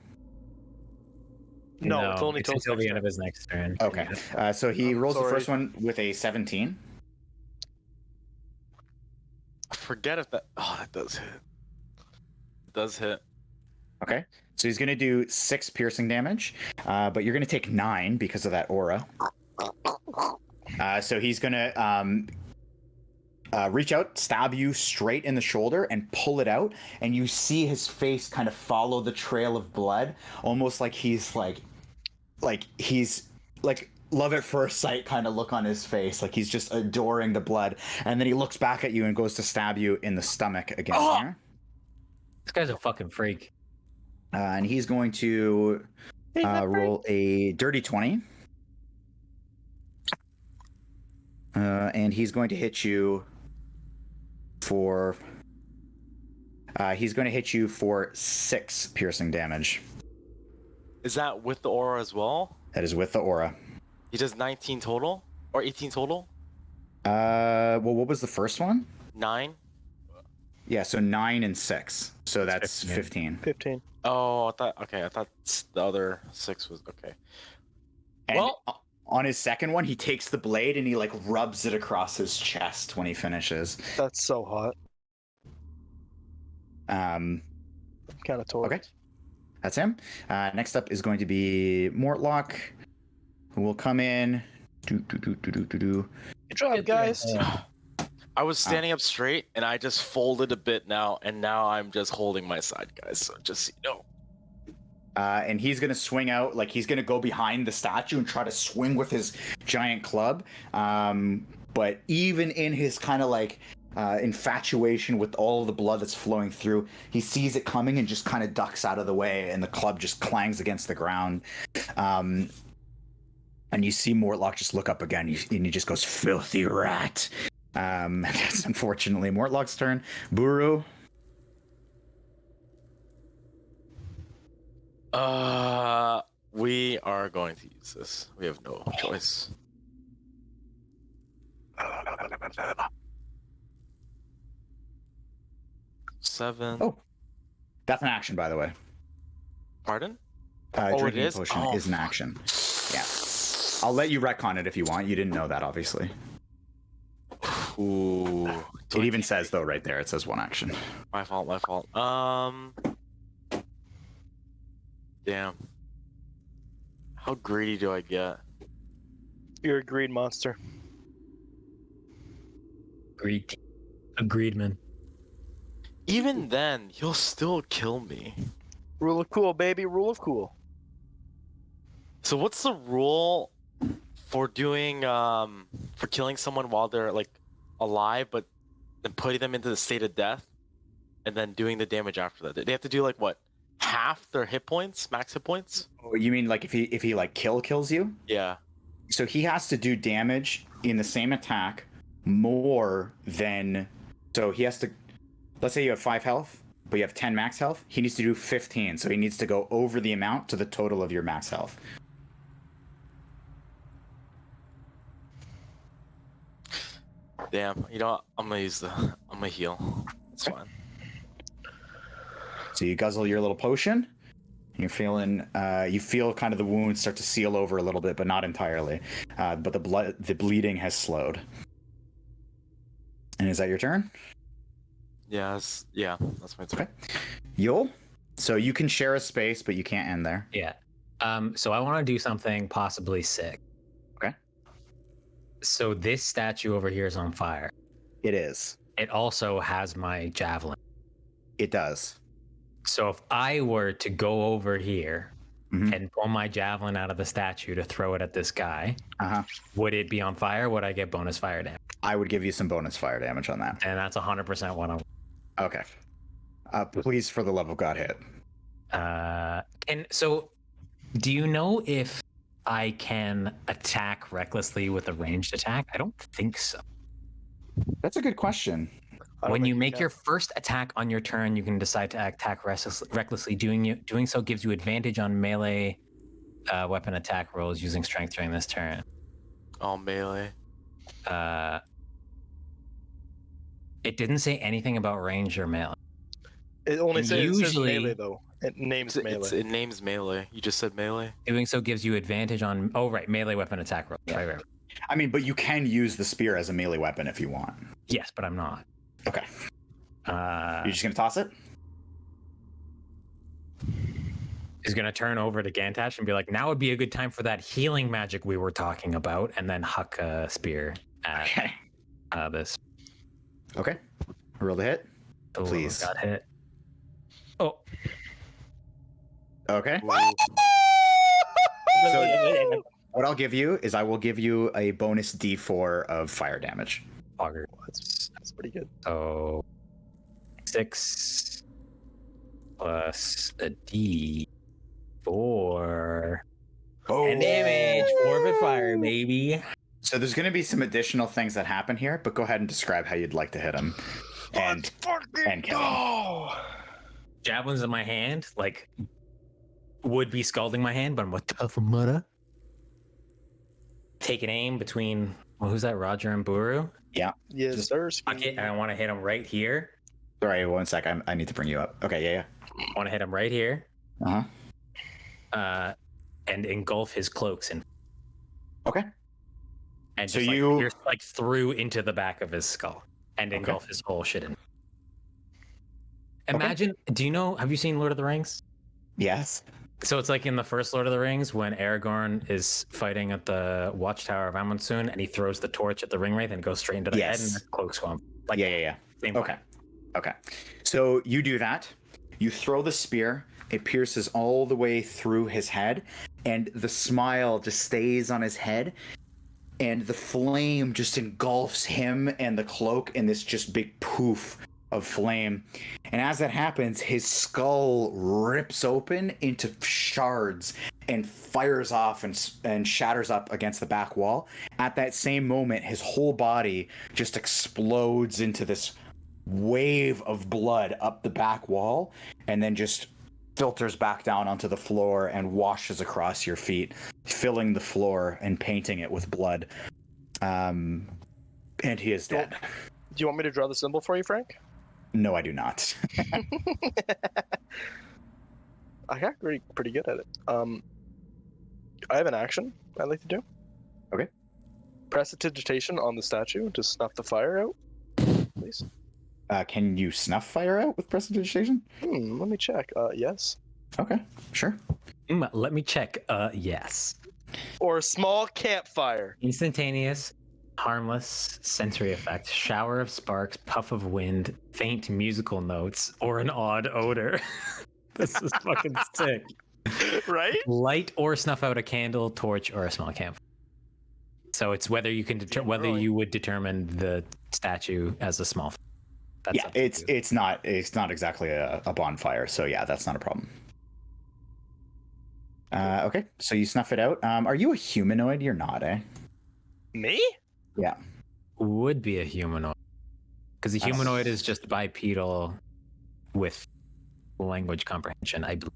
No, it's only till until the next end of his next turn. Okay. So he rolls the sorry. first one with a 17. I forget if that. Oh, that does hit. It does hit. Okay. So he's going to do 6 piercing damage, but you're going to take 9 because of that aura. So he's going to reach out, stab you straight in the shoulder, and pull it out. And you see his face kind of follow the trail of blood, almost like he's like love at first sight kind of look on his face, like he's just adoring the blood. And then he looks back at you and goes to stab you in the stomach again. Here. This guy's a fucking freak. And he's going to roll a dirty 20. And he's going to hit you for 6 piercing damage. Is that with the aura as well? That is with the aura. He does 19 total or 18 total? Well, what was the first one? 9. Yeah, so 9 and 6. So that's 15. 15. Oh, I thought the other 6 was okay. And Well- on his second one, he takes the blade and he like rubs it across his chest when he finishes. That's so hot. Um, Kind of torqued. Okay. That's him. Next up is going to be Mortlock, who will come in. Good job, guys. I was standing up straight and I just folded a bit now, and now I'm just holding my side, guys. So just so you know. And he's going to swing out, like he's going to go behind the statue and try to swing with his giant club. But even in his kind of like infatuation with all of the blood that's flowing through, he sees it coming and just kind of ducks out of the way, and the club just clangs against the ground. And you see Mortlock just look up again, and he just goes, "Filthy rat." That's unfortunately Mortlock's turn. Buru. We are going to use this. We have no choice. Seven. Oh. That's an action, by the way. Pardon? Drinking it is? potion Oh, is an action. Yeah. I'll let you retcon it if you want. You didn't know that, obviously. Ooh. It even says, though, right there. It says 1 action. My fault. Damn. How greedy do I get? You're a greed monster. Agreed, man. Even then, he'll still kill me. Rule of cool, baby. Rule of cool. So what's the rule for doing for killing someone while they're like alive but then putting them into the state of death, and then doing the damage after that. They have to do like what? Half their hit points, max hit points? Oh, you mean like if he like kills you? Yeah. So he has to do damage in the same attack more than. So he has to. Let's say you have 5 health, but you have 10 max health. He needs to do 15, so he needs to go over the amount to the total of your max health. Damn. You know what? I'm gonna heal. That's fine. So you guzzle your little potion. You're feeling, you feel kind of the wounds start to seal over a little bit, but not entirely. But the bleeding has slowed. And is that your turn? Yeah, that's my turn. Okay. Yoll? So you can share a space, but you can't end there. Yeah. So I want to do something possibly sick. Okay. So this statue over here is on fire. It is. It also has my javelin. It does. So if I were to go over here Mhm. and pull my javelin out of the statue to throw it at this guy, would it be on fire? Would I get bonus fire damage? I would give you some bonus fire damage on that. And that's 100% what I'm. Okay. Please, for the love of God, hit. And so, do you know if I can attack recklessly with a ranged attack? I don't think so. That's a good question. When you make your first attack on your turn, you can decide to attack recklessly. Doing so gives you advantage on melee weapon attack rolls using strength during this turn. Oh, melee. It didn't say anything about range or melee. It only And says usually- melee though. It names melee. It names melee. You just said melee. Doing so gives you advantage on melee weapon attack rolls. Yeah. Right. I mean, but you can use the spear as a melee weapon if you want. Yes, but I'm not. Okay. You're just gonna toss it? Is gonna turn over to Gantash and be like, "Now would be a good time for that healing magic we were talking about," and then huck a spear at Okay. this. Okay. Roll the hit. Oh, Please. got hit. Oh, Okay. So what I'll give you is I will give you a bonus D4 of fire damage. auger. That's pretty good. So 6 plus a D4. And damage. Orbit fire, baby. So there's going to be some additional things that happen here, but go ahead and describe how you'd like to hit him. And kill him. Javelins in my hand, like would be scalding my hand, but I'm with tough mudder. Take an aim between who's that? Roger and Buru. Yeah. Yes, sir. Okay, and I want to hit him right here. Sorry, 1 sec. I need to bring you up. Okay, yeah. I want to hit him right here. Uh-huh. And engulf his cloaks in. Okay. And So just, you- you're like through into the back of his skull and engulf his whole shit in. Imagine, have you seen Lord of the Rings? Yes. So it's like in the first Lord of the Rings when Aragorn is fighting at the Watchtower of Amundsen and he throws the torch at the ring wraith and goes straight into the head and the cloak swamp. Like, Yeah. same Okay. So you do that. You throw the spear. It pierces all the way through his head, and the smile just stays on his head, and the flame just engulfs him and the cloak in this just big poof of flame. And as that happens, his skull rips open into shards and fires off and shatters up against the back wall. At that same moment, his whole body just explodes into this wave of blood up the back wall, and then just filters back down onto the floor and washes across your feet, filling the floor and painting it with blood. And he is dead. Do you want me to draw the symbol for you, Phrank? No, I do not. I got pretty good at it. I have an action I'd like to do. Okay. Prestidigitation on the statue to snuff the fire out, please. Can you snuff fire out with prestidigitation? Let me check. Yes. Okay, sure. Let me check. Yes. Or a small campfire. Instantaneous, harmless, sensory effect, shower of sparks, puff of wind, faint musical notes, or an odd odor. This is fucking sick. Right? Light or snuff out a candle, torch, or a small campfire. So it's whether you can whether you would determine the statue as a small. That's Yeah, up to you. it's not exactly a bonfire, so yeah, that's not a problem. Okay, so you snuff it out. Are you a humanoid? You're not, eh? Me? Yeah. Would be a humanoid, because a I don't- humanoid is just bipedal with language comprehension. I believe.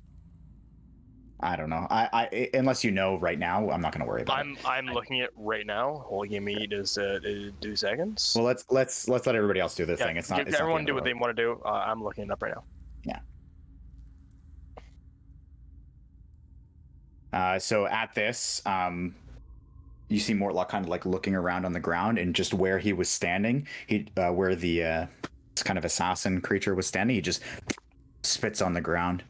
I don't know. I unless you know right now, I'm not gonna worry about it. I'm looking at right now. Hold give me just 2 seconds. Well, let's let everybody else do their thing. It's not. Give It's not the everyone end do of what the they want to do. I'm looking it up right now. So at this, you see Mortlock kind of like looking around on the ground, and just where he was standing, where the kind of assassin creature was standing, he just spits on the ground.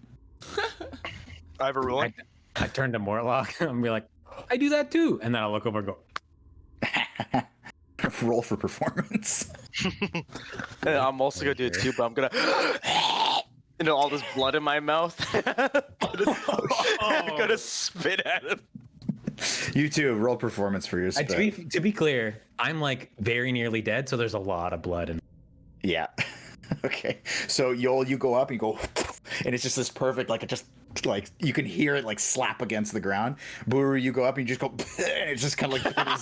I have a ruling. I turn to Mortlock and be like, I do that too, and then I'll look over and go, Roll for performance. And I'm also gonna do it too, but I'm gonna all this blood in my mouth. I'm gonna spit at him. You too. Roll performance for your spit. to be clear, I'm like very nearly dead, so there's a lot of blood in. Yeah. Okay. So Yoll, you go up, you go, and it's just this perfect, like it just like you can hear it like slap against the ground. Buru, you go up and you just go, and it just kind of like goes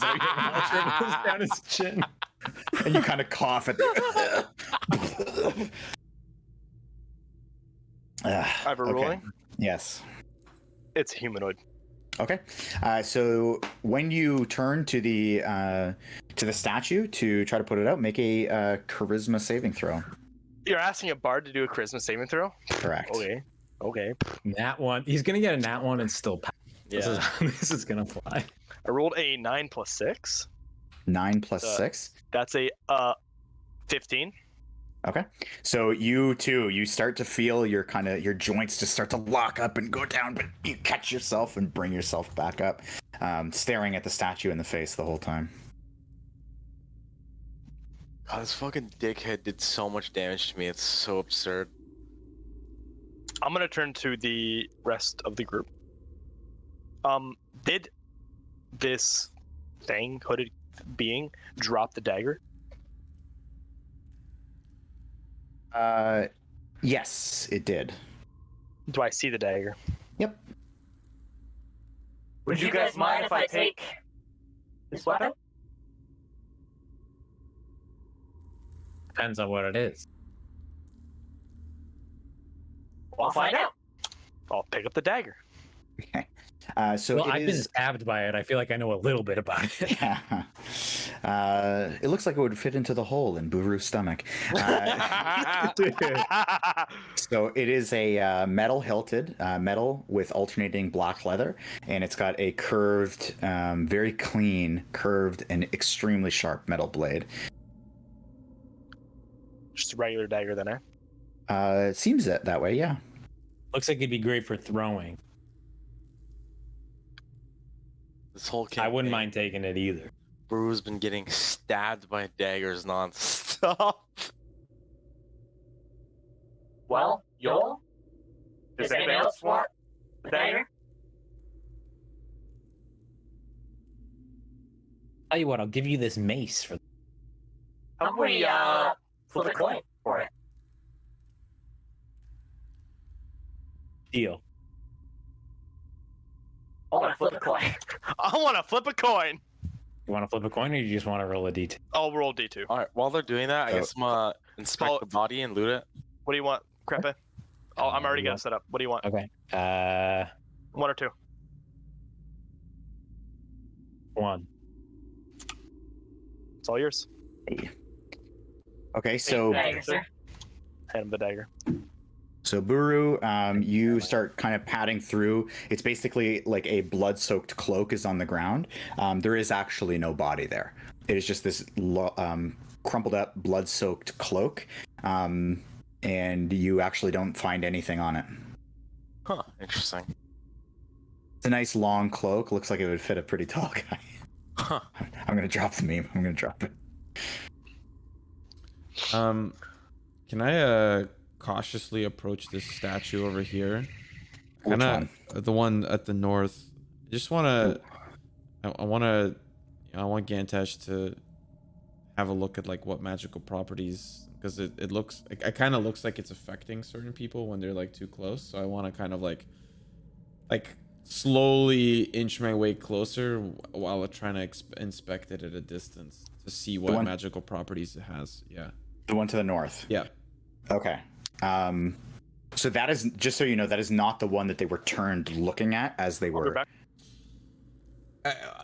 down his chin. and you kind of cough at the. I have a ruling. Yes. It's humanoid. Okay. So when you turn to the statue to try to put it out, make a charisma saving throw. You're asking a bard to do a charisma saving throw? Correct. Okay. Okay. Nat 1. He's gonna get a nat 1 and still pass. Yeah. This is gonna fly. I rolled a 9 plus 6. 9 plus 6. That's a 15. Okay. So you too, you start to feel your joints just start to lock up and go down, but you catch yourself and bring yourself back up, staring at the statue in the face the whole time. God, this fucking dickhead did so much damage to me. It's so absurd. I'm gonna turn to the rest of the group. Did this thing, hooded being, drop the dagger? Yes, it did. Do I see the dagger? Yep. Would you guys mind if I take this weapon? Depends on what it is. We'll find out. I'll pick up the dagger. Okay. So Well, it I've been is. stabbed by it. I feel like I know a little bit about it. Yeah. It looks like it would fit into the hole in Buru's stomach. So it is a metal hilted metal with alternating black leather, and it's got a curved, very clean, curved, and extremely sharp metal blade. Just a regular dagger, then, eh? It seems that way, yeah. Looks like it'd be great for throwing. This whole I wouldn't campaign, mind taking it either. Buru's been getting stabbed by daggers non-stop. Well, Yoll? Does anybody else want the dagger? Tell you what, I'll give you this mace for. How about we flip a coin for it? Deal. I want to flip a coin. I want to flip a coin. You want to flip a coin, or you just want to roll a d2? I'll roll D2. All right, while they're doing that, I guess I'm gonna inspect the body and loot it. What do you want, Krepe? Oh, I'm already got it set up. What do you want? Okay. 1 or 2? 1. It's all yours. Okay, so Dagger, sir. Hand him the dagger. So Buru, you start kind of padding through. It's basically like a blood-soaked cloak is on the ground. There is actually no body there. It is just this crumpled up, blood-soaked cloak, and you actually don't find anything on it. Huh, interesting. It's a nice long cloak. Looks like it would fit a pretty tall guy. Huh. I'm gonna drop the meme. I'm gonna drop it. Can I cautiously approach this statue over here? Which one? The one at the north. I just want to. I want Gantash to have a look at like what magical properties, because it looks, it kind of looks like it's affecting certain people when they're like too close. So I want to kind of like slowly inch my way closer while trying to inspect it at a distance to see what magical properties it has. Yeah. The one to the north. Yeah. Okay. So that is, just so you know, that is not the one that they were turned looking at as they were.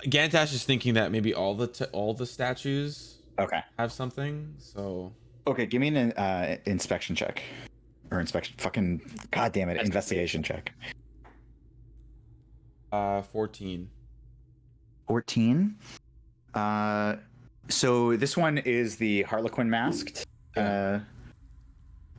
Gantash is thinking that maybe all the statues have something. So okay, give me an inspection check, or fucking goddamn it, investigation check. 14. 14. So this one is the Harlequin masked.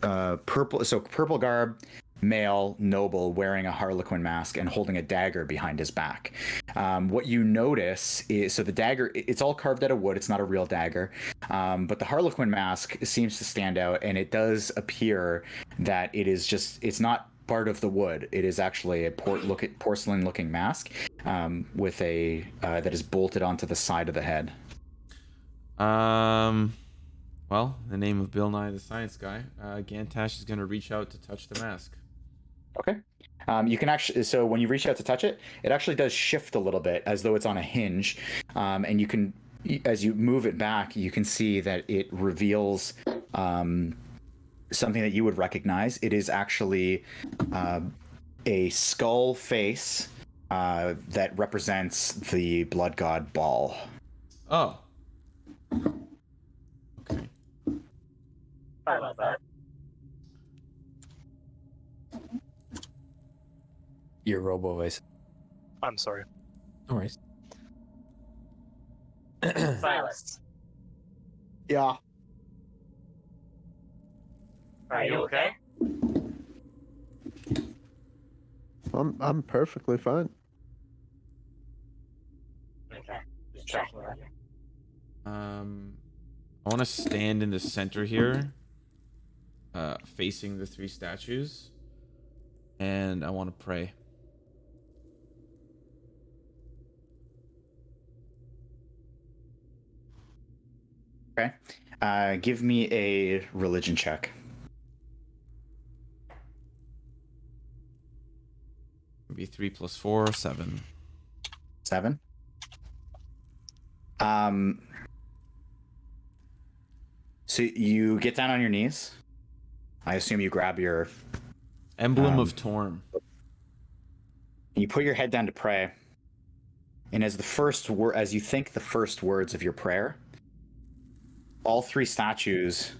Purple. So purple garb, male, noble, wearing a Harlequin mask and holding a dagger behind his back. What you notice is, so the dagger, it's all carved out of wood. It's not a real dagger, but the Harlequin mask seems to stand out, and it does appear that it is just, it's not part of the wood. It is actually a porcelain-looking mask with a that is bolted onto the side of the head. Well, in the name of Bill Nye the Science Guy, Gantash is going to reach out to touch the mask. Okay. You can actually, so when you reach out to touch it, it actually does shift a little bit as though it's on a hinge. And you can, as you move it back, you can see that it reveals something that you would recognize. It is actually a skull face that represents the blood god Baal. Oh. Okay. Sorry about that. Your robo voice. I'm sorry. No worries. Silas, Yeah. are you okay? I'm perfectly fine. Okay, just checking on you. I want to stand in the center here, facing the three statues, and I want to pray. Okay. Give me a religion check. Be 3 + 4, 7. 7. So you get down on your knees. I assume you grab your Emblem of Torm. You put your head down to pray. And as as you think the first words of your prayer, all three statues,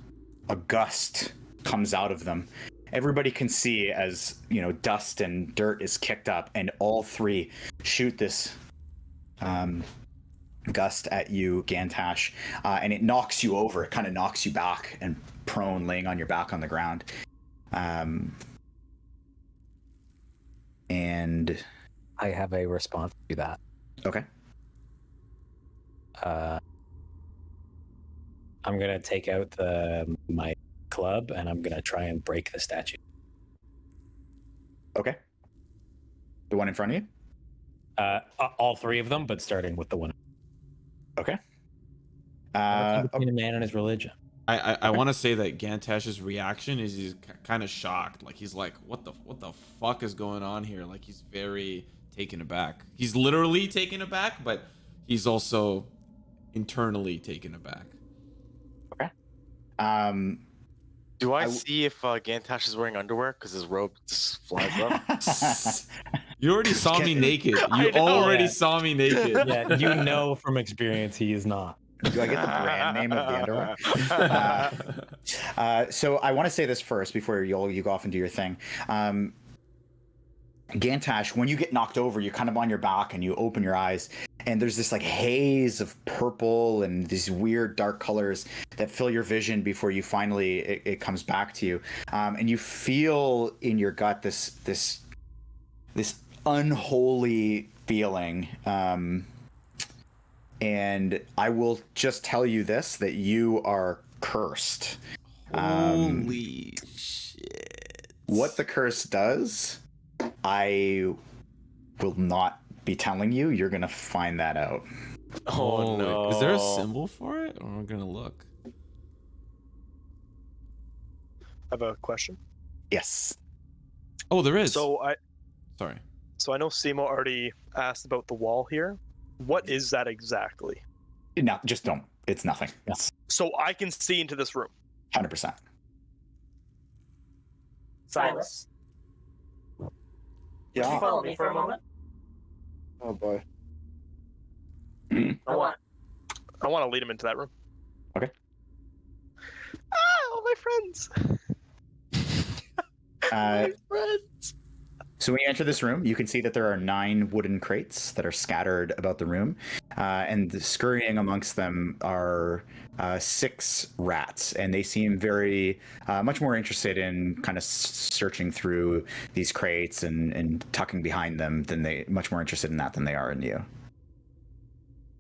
a gust comes out of them. Everybody can see as, you know, dust and dirt is kicked up, and all three shoot this gust at you, Gantash, and it knocks you over. It kind of knocks you back and prone, laying on your back on the ground. And I have a response to that. Okay. I'm gonna take out my club and I'm gonna try and break the statue. Okay. The one in front of you? All three of them, but starting with the one. Okay. Between a man and his religion. I want to say that Gantash's reaction is he's kind of shocked. Like, he's like, what the fuck is going on here? Like, he's very taken aback. He's literally taken aback, but he's also internally taken aback. Okay. Do I see if Gantash is wearing underwear? Because his robe just flies up. You already saw me naked. You already saw me naked. Yeah, you know from experience he is not. Do I get the brand name of the underwear? So I want to say this first before you go off and do your thing. Gantash, when you get knocked over, you're kind of on your back and you open your eyes, and there's this like haze of purple and these weird dark colors that fill your vision before you finally it comes back to you, and you feel in your gut this unholy feeling. And I will just tell you this, that you are cursed. Holy shit. What the curse does, I will not be telling you. You're going to find that out. Oh no! Is there a symbol for it? Or am I gonna look? I have a question. Yes. Oh, there is. So I know Simo already asked about the wall here. What is that exactly? No, just don't. It's nothing. It's So I can see into this room. 100%. Silas, would you Yeah. follow me for a moment? Oh boy. I want. I want to lead him into that room. Okay. All my friends. Uh, Friends. So when you enter this room, you can see that there are 9 wooden crates that are scattered about the room, and scurrying amongst them are 6 rats, and they seem very much more interested in kind of searching through these crates and tucking behind them much more interested in that than they are in you.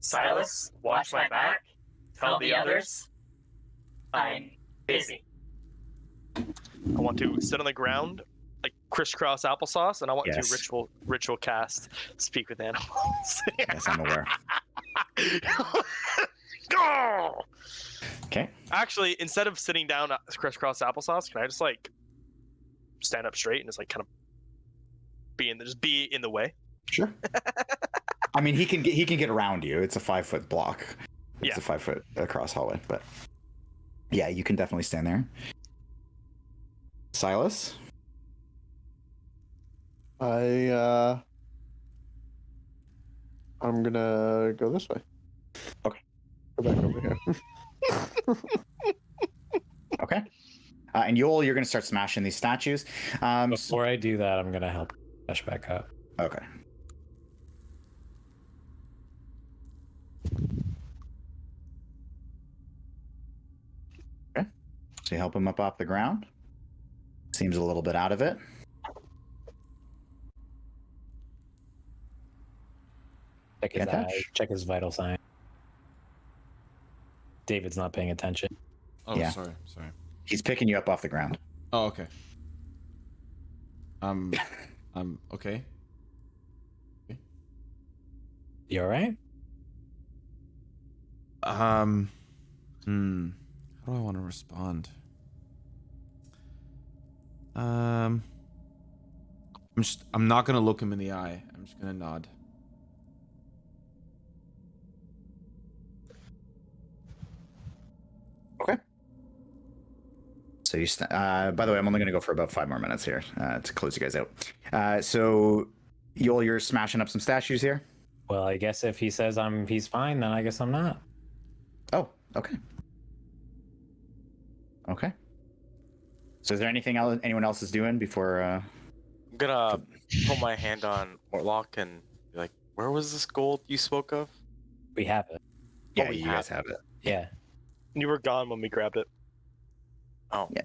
Silas, watch my back. Tell the others I'm busy. I want to sit on the ground, like crisscross applesauce, and I want Yes. to ritual cast speak with animals. Yes, I'm aware. Go! Okay. Actually, instead of sitting down crisscross applesauce, can I just like stand up straight and just like kind of be in the way? Sure. I mean, he can get around you. It's a 5-foot block. It's Yeah. a 5-foot across hallway, but yeah, you can definitely stand there. Silas? I'm gonna go this way. Okay. Go back over here. Okay. And Yoll, you're going to start smashing these statues. Before I do that, I'm gonna help Dash back up. Okay. Okay. So you help him up off the ground. Seems a little bit out of it. Check his Gantash? eyes, check his vital sign. David's not paying attention. Oh, Yeah. sorry. He's picking you up off the ground. Oh, okay. Okay. You all right? How do I want to respond? I'm not gonna look him in the eye. I'm just gonna nod. Okay. So you, by the way, I'm only going to go for about 5 more minutes here to close you guys out. So, Yoll, you're smashing up some statues here. Well, I guess if he says he's fine, then I guess I'm not. Oh, okay. Okay. So, is there anything else anyone else is doing before? I'm gonna put my hand on Mortlock and be like, "Where was this gold you spoke of?" We have it. Yeah, we you have guys have it. Yeah. You were gone when we grabbed it. Oh, Yeah.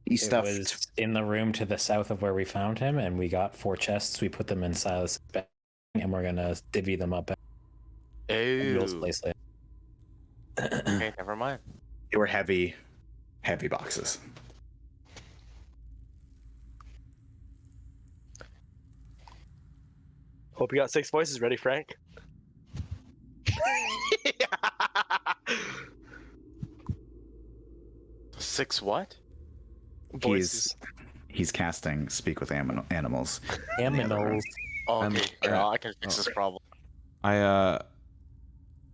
You It stuffed. was in the room to the south of where we found him, and we got 4 chests. We put them in Silas' bag, and we're gonna divvy them up at Yoll's ew. place later. Okay, never mind. They were heavy boxes. Hope you got 6 voices ready, Phrank. Six what? Voices. He's casting Speak with Animals. Aminals. Oh, I'm- okay. Yeah, I can fix this problem.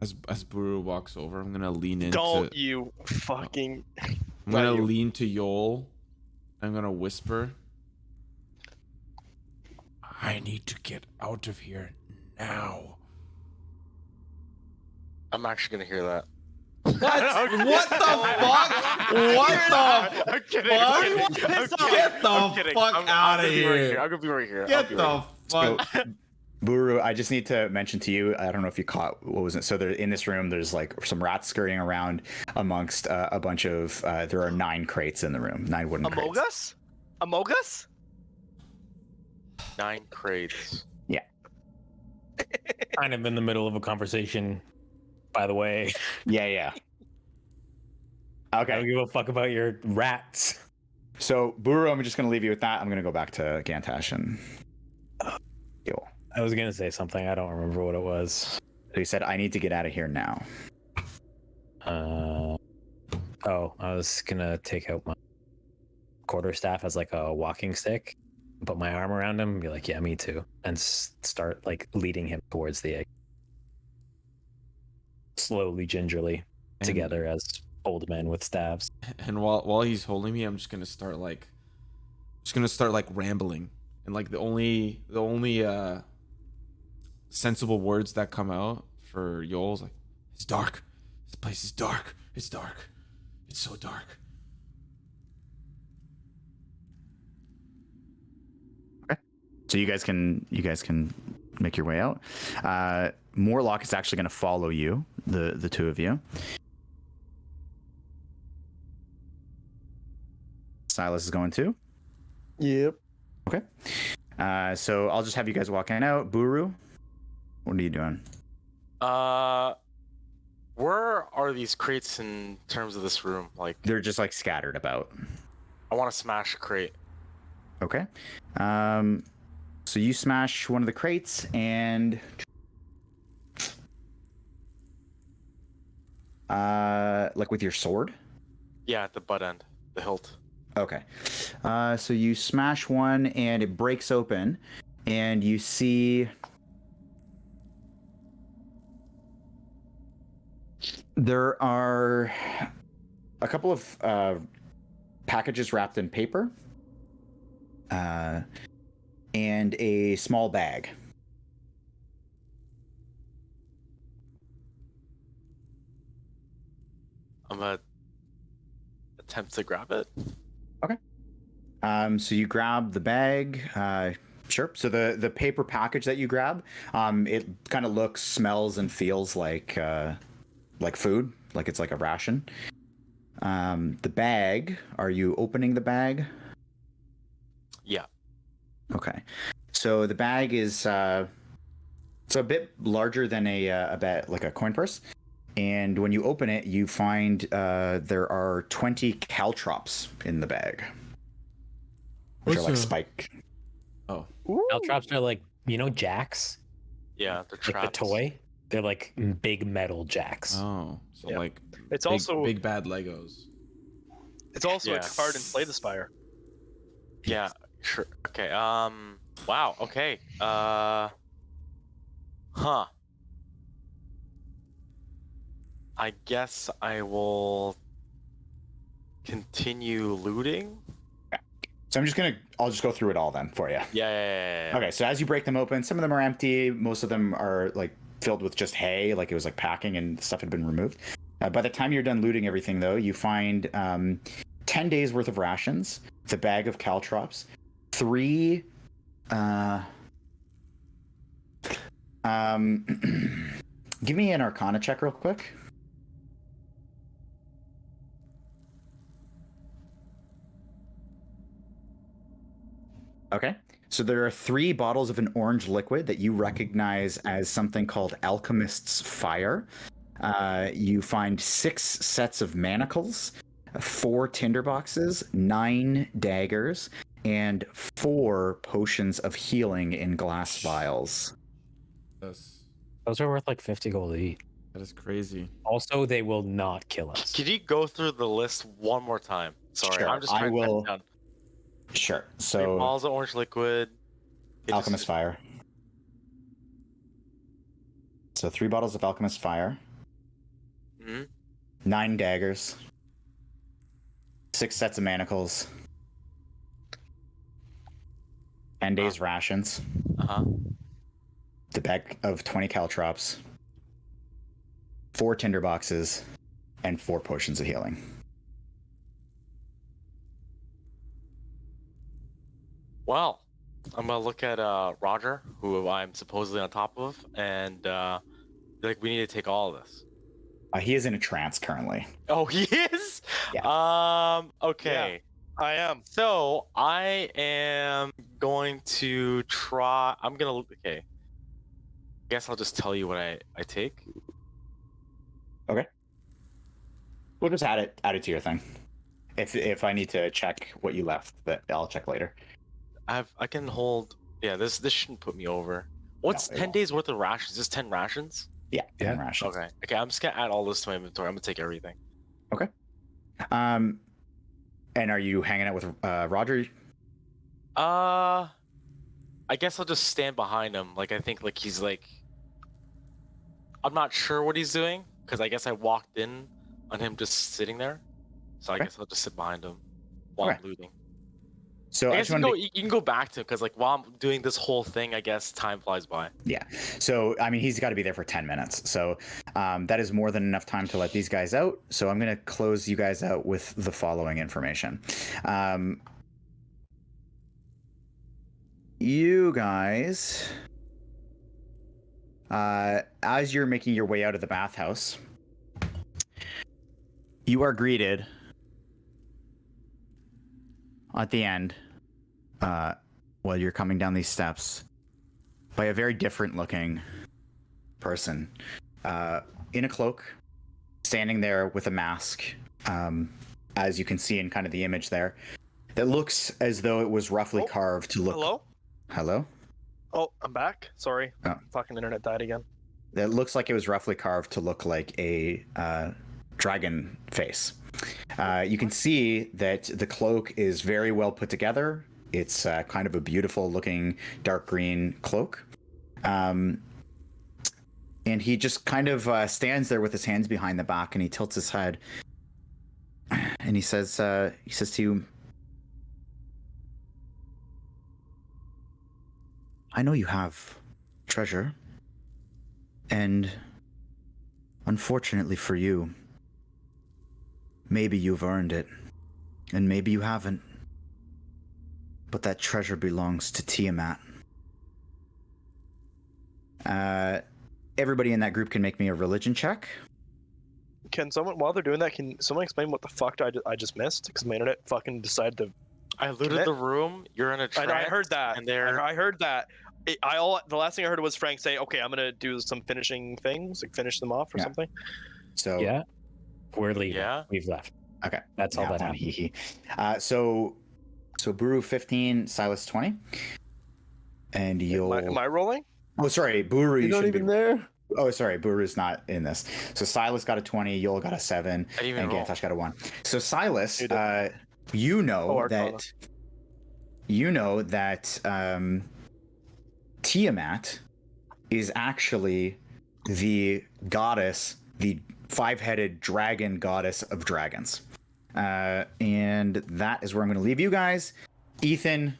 As Buru walks over, I'm gonna lean into. Don't you fucking. I'm gonna not you. lean to Yoll. I'm gonna whisper. I need to get out of here now. I'm actually gonna hear that. What? What the fuck? What the I'm kidding. fuck? Get the fuck out of here. I'm gonna be right here. Get the So, fuck. Buru, I just need to mention to you, I don't know if you caught, what was it? So there, in this room, there's like some rats scurrying around amongst a bunch of, there are 9 crates in the room, 9 wooden Among crates. Us? Among Us? 9 crates. Kind of in the middle of a conversation, by the way. Yeah. I don't Okay, give a fuck about your rats. so Buru, I'm just going to leave you with that. I'm going to go back to Gantash and Yoll. I was gonna say something. I don't remember what it was. So you said I need to get out of here now. I was gonna take out my quarterstaff as like a walking stick, put my arm around him, and be like, "Yeah, me too," and start like leading him towards the egg, slowly, gingerly, together as old men with staves. And while he's holding me, I'm just gonna start like rambling, and like the only sensible words that come out for Yoll is like, "It's dark. This place is dark. It's dark. It's so dark." Okay. So you guys can make your way out. Mortlock is actually going to follow you, the two of you. Silas is going too. Yep. Okay. So I'll just have you guys walking out. Buru, what are you doing? Where are these crates in terms of this room? Like, They're just like scattered about. I want to smash a crate. Okay. So you smash one of the crates and like with your sword? Yeah, at the butt end, the hilt. Okay. So you smash one and it breaks open and you see there are a couple of packages wrapped in paper and a small bag. I'm gonna attempt to grab it. Okay. So you grab the bag. Sure. So the paper package that you grab, it kind of looks, smells, and feels like food, like it's like a ration. The bag. Are you opening the bag? Yeah. Okay. So the bag is so a bit larger than like a coin purse. And when you open it, you find there are 20 caltrops in the bag, which are like spike. Oh, Caltrops are like, jacks, Yeah, the like the traps. toy. They're like big metal jacks. oh, so Yeah. like It's big, also big bad Legos. it's also Yeah. a card in Slay the Spire. Yeah, sure. Okay. Wow. Okay. Huh. I guess I will continue looting. So I'll just go through it all then for you. Yeah. Okay, so as you break them open, some of them are empty. Most of them are like filled with just hay, like it was like packing and stuff had been removed. By the time you're done looting everything, though, you find 10 days worth of rations, the bag of caltrops, 3. Give me an Arcana check real quick. Okay. So there are 3 bottles of an orange liquid that you recognize as something called Alchemist's Fire. You find 6 sets of manacles, 4 tinderboxes, 9 daggers, and 4 potions of healing in glass vials. Those are worth like 50 gold each. That is crazy. Also, they will not kill us. Could you go through the list one more time? Sorry, Sure, I'm just I trying to will. pen down. Sure. 3 So bottles of orange liquid. Alchemist Fire. So 3 bottles of Alchemist Fire, Hmm. 9 daggers, 6 sets of manacles, 10 days rations, Uh-huh. the bag of 20 caltrops, 4 tinderboxes, and 4 potions of healing. Well, I'm gonna look at Roger, who I'm supposedly on top of, and be like, we need to take all of this. He is in a trance currently. Oh, he is? Yeah. Okay. I am. So I am going to try. Okay. I guess I'll just tell you what I take. We'll just add it to your thing. If I need to check what you left, but I'll check later. I can hold. Yeah, this shouldn't put me over. What's No, it 10 won't. days worth of rations? Just 10 rations? Yeah, Yeah. 10 rations. Okay, I'm just gonna add all this to my inventory. I'm gonna take everything. And are you hanging out with Roger? I guess I'll just stand behind him. Like I think like he's like, I'm not sure what he's doing because I guess I walked in on him just sitting there, so I Okay. guess I'll just sit behind him while Okay. I'm looting. So I I guess just you wanted can go back to because like while I'm doing this whole thing, I guess time flies by. Yeah. So, I mean, he's got to be there for 10 minutes. So, that is more than enough time to let these guys out. So, I'm going to close you guys out with the following information. You guys, as you're making your way out of the bathhouse, you are greeted at the end, while you're coming down these steps, by a very different looking person, in a cloak, standing there with a mask, as you can see in kind of the image there, that looks as though it was roughly carved to look. Hello? Oh, I'm back. Sorry. Oh. Fucking internet died again. That looks like it was roughly carved to look like a dragon face. You can see that the cloak is very well put together. It's kind of a beautiful looking dark green cloak. And he just kind of stands there with his hands behind the back, and he tilts his head. And he says to you, I know you have treasure. And unfortunately for you, maybe you've earned it, and maybe you haven't. But that treasure belongs to Tiamat. Everybody in that group can make me a religion check. Can someone, while they're doing that, can someone explain what the fuck I just missed? Because my internet fucking decided to. I looted the room. You're in a trance. I heard that. And there. I heard that. The last thing I heard was Phrank say, "Okay, I'm gonna do some finishing things, like finish them off or Yeah. something." So Yeah, we're leaving. Yeah. We've left. Okay, That's all that one, happened. hee. So Buru 15, Silas 20, and you'll. Am I rolling? Oh, sorry, Buru. You're not should even be... there? Oh, sorry, Buru's not in this. So Silas got a 20, Yoll got a 7, I didn't even and roll. Gantash got a 1. So Silas, You did. you know Arcana. that. You know that Tiamat is actually the goddess, the 5-headed dragon goddess of dragons. And that is where I'm going to leave you guys. Ethan,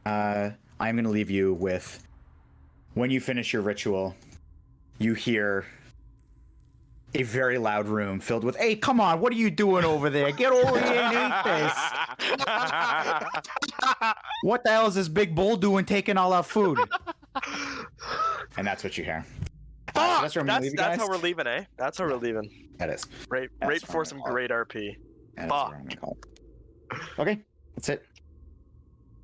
I'm going to leave you with, when you finish your ritual, you hear a very loud room filled with, "Hey, come on, what are you doing over there? Get over here and eat this. What the hell is this big bull doing taking all our food?" And that's what you hear. So that's where I'm gonna leave you guys. That's how we're leaving, eh? That's how we're leaving. That is. Right That's before what some I'm gonna great RP. That is what I'm gonna call it. Okay, that's it.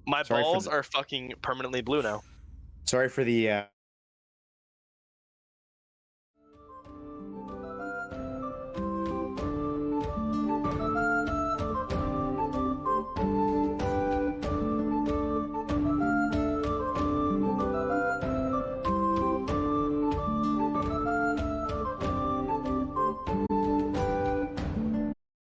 My Sorry for balls the- are fucking permanently blue now. Sorry for the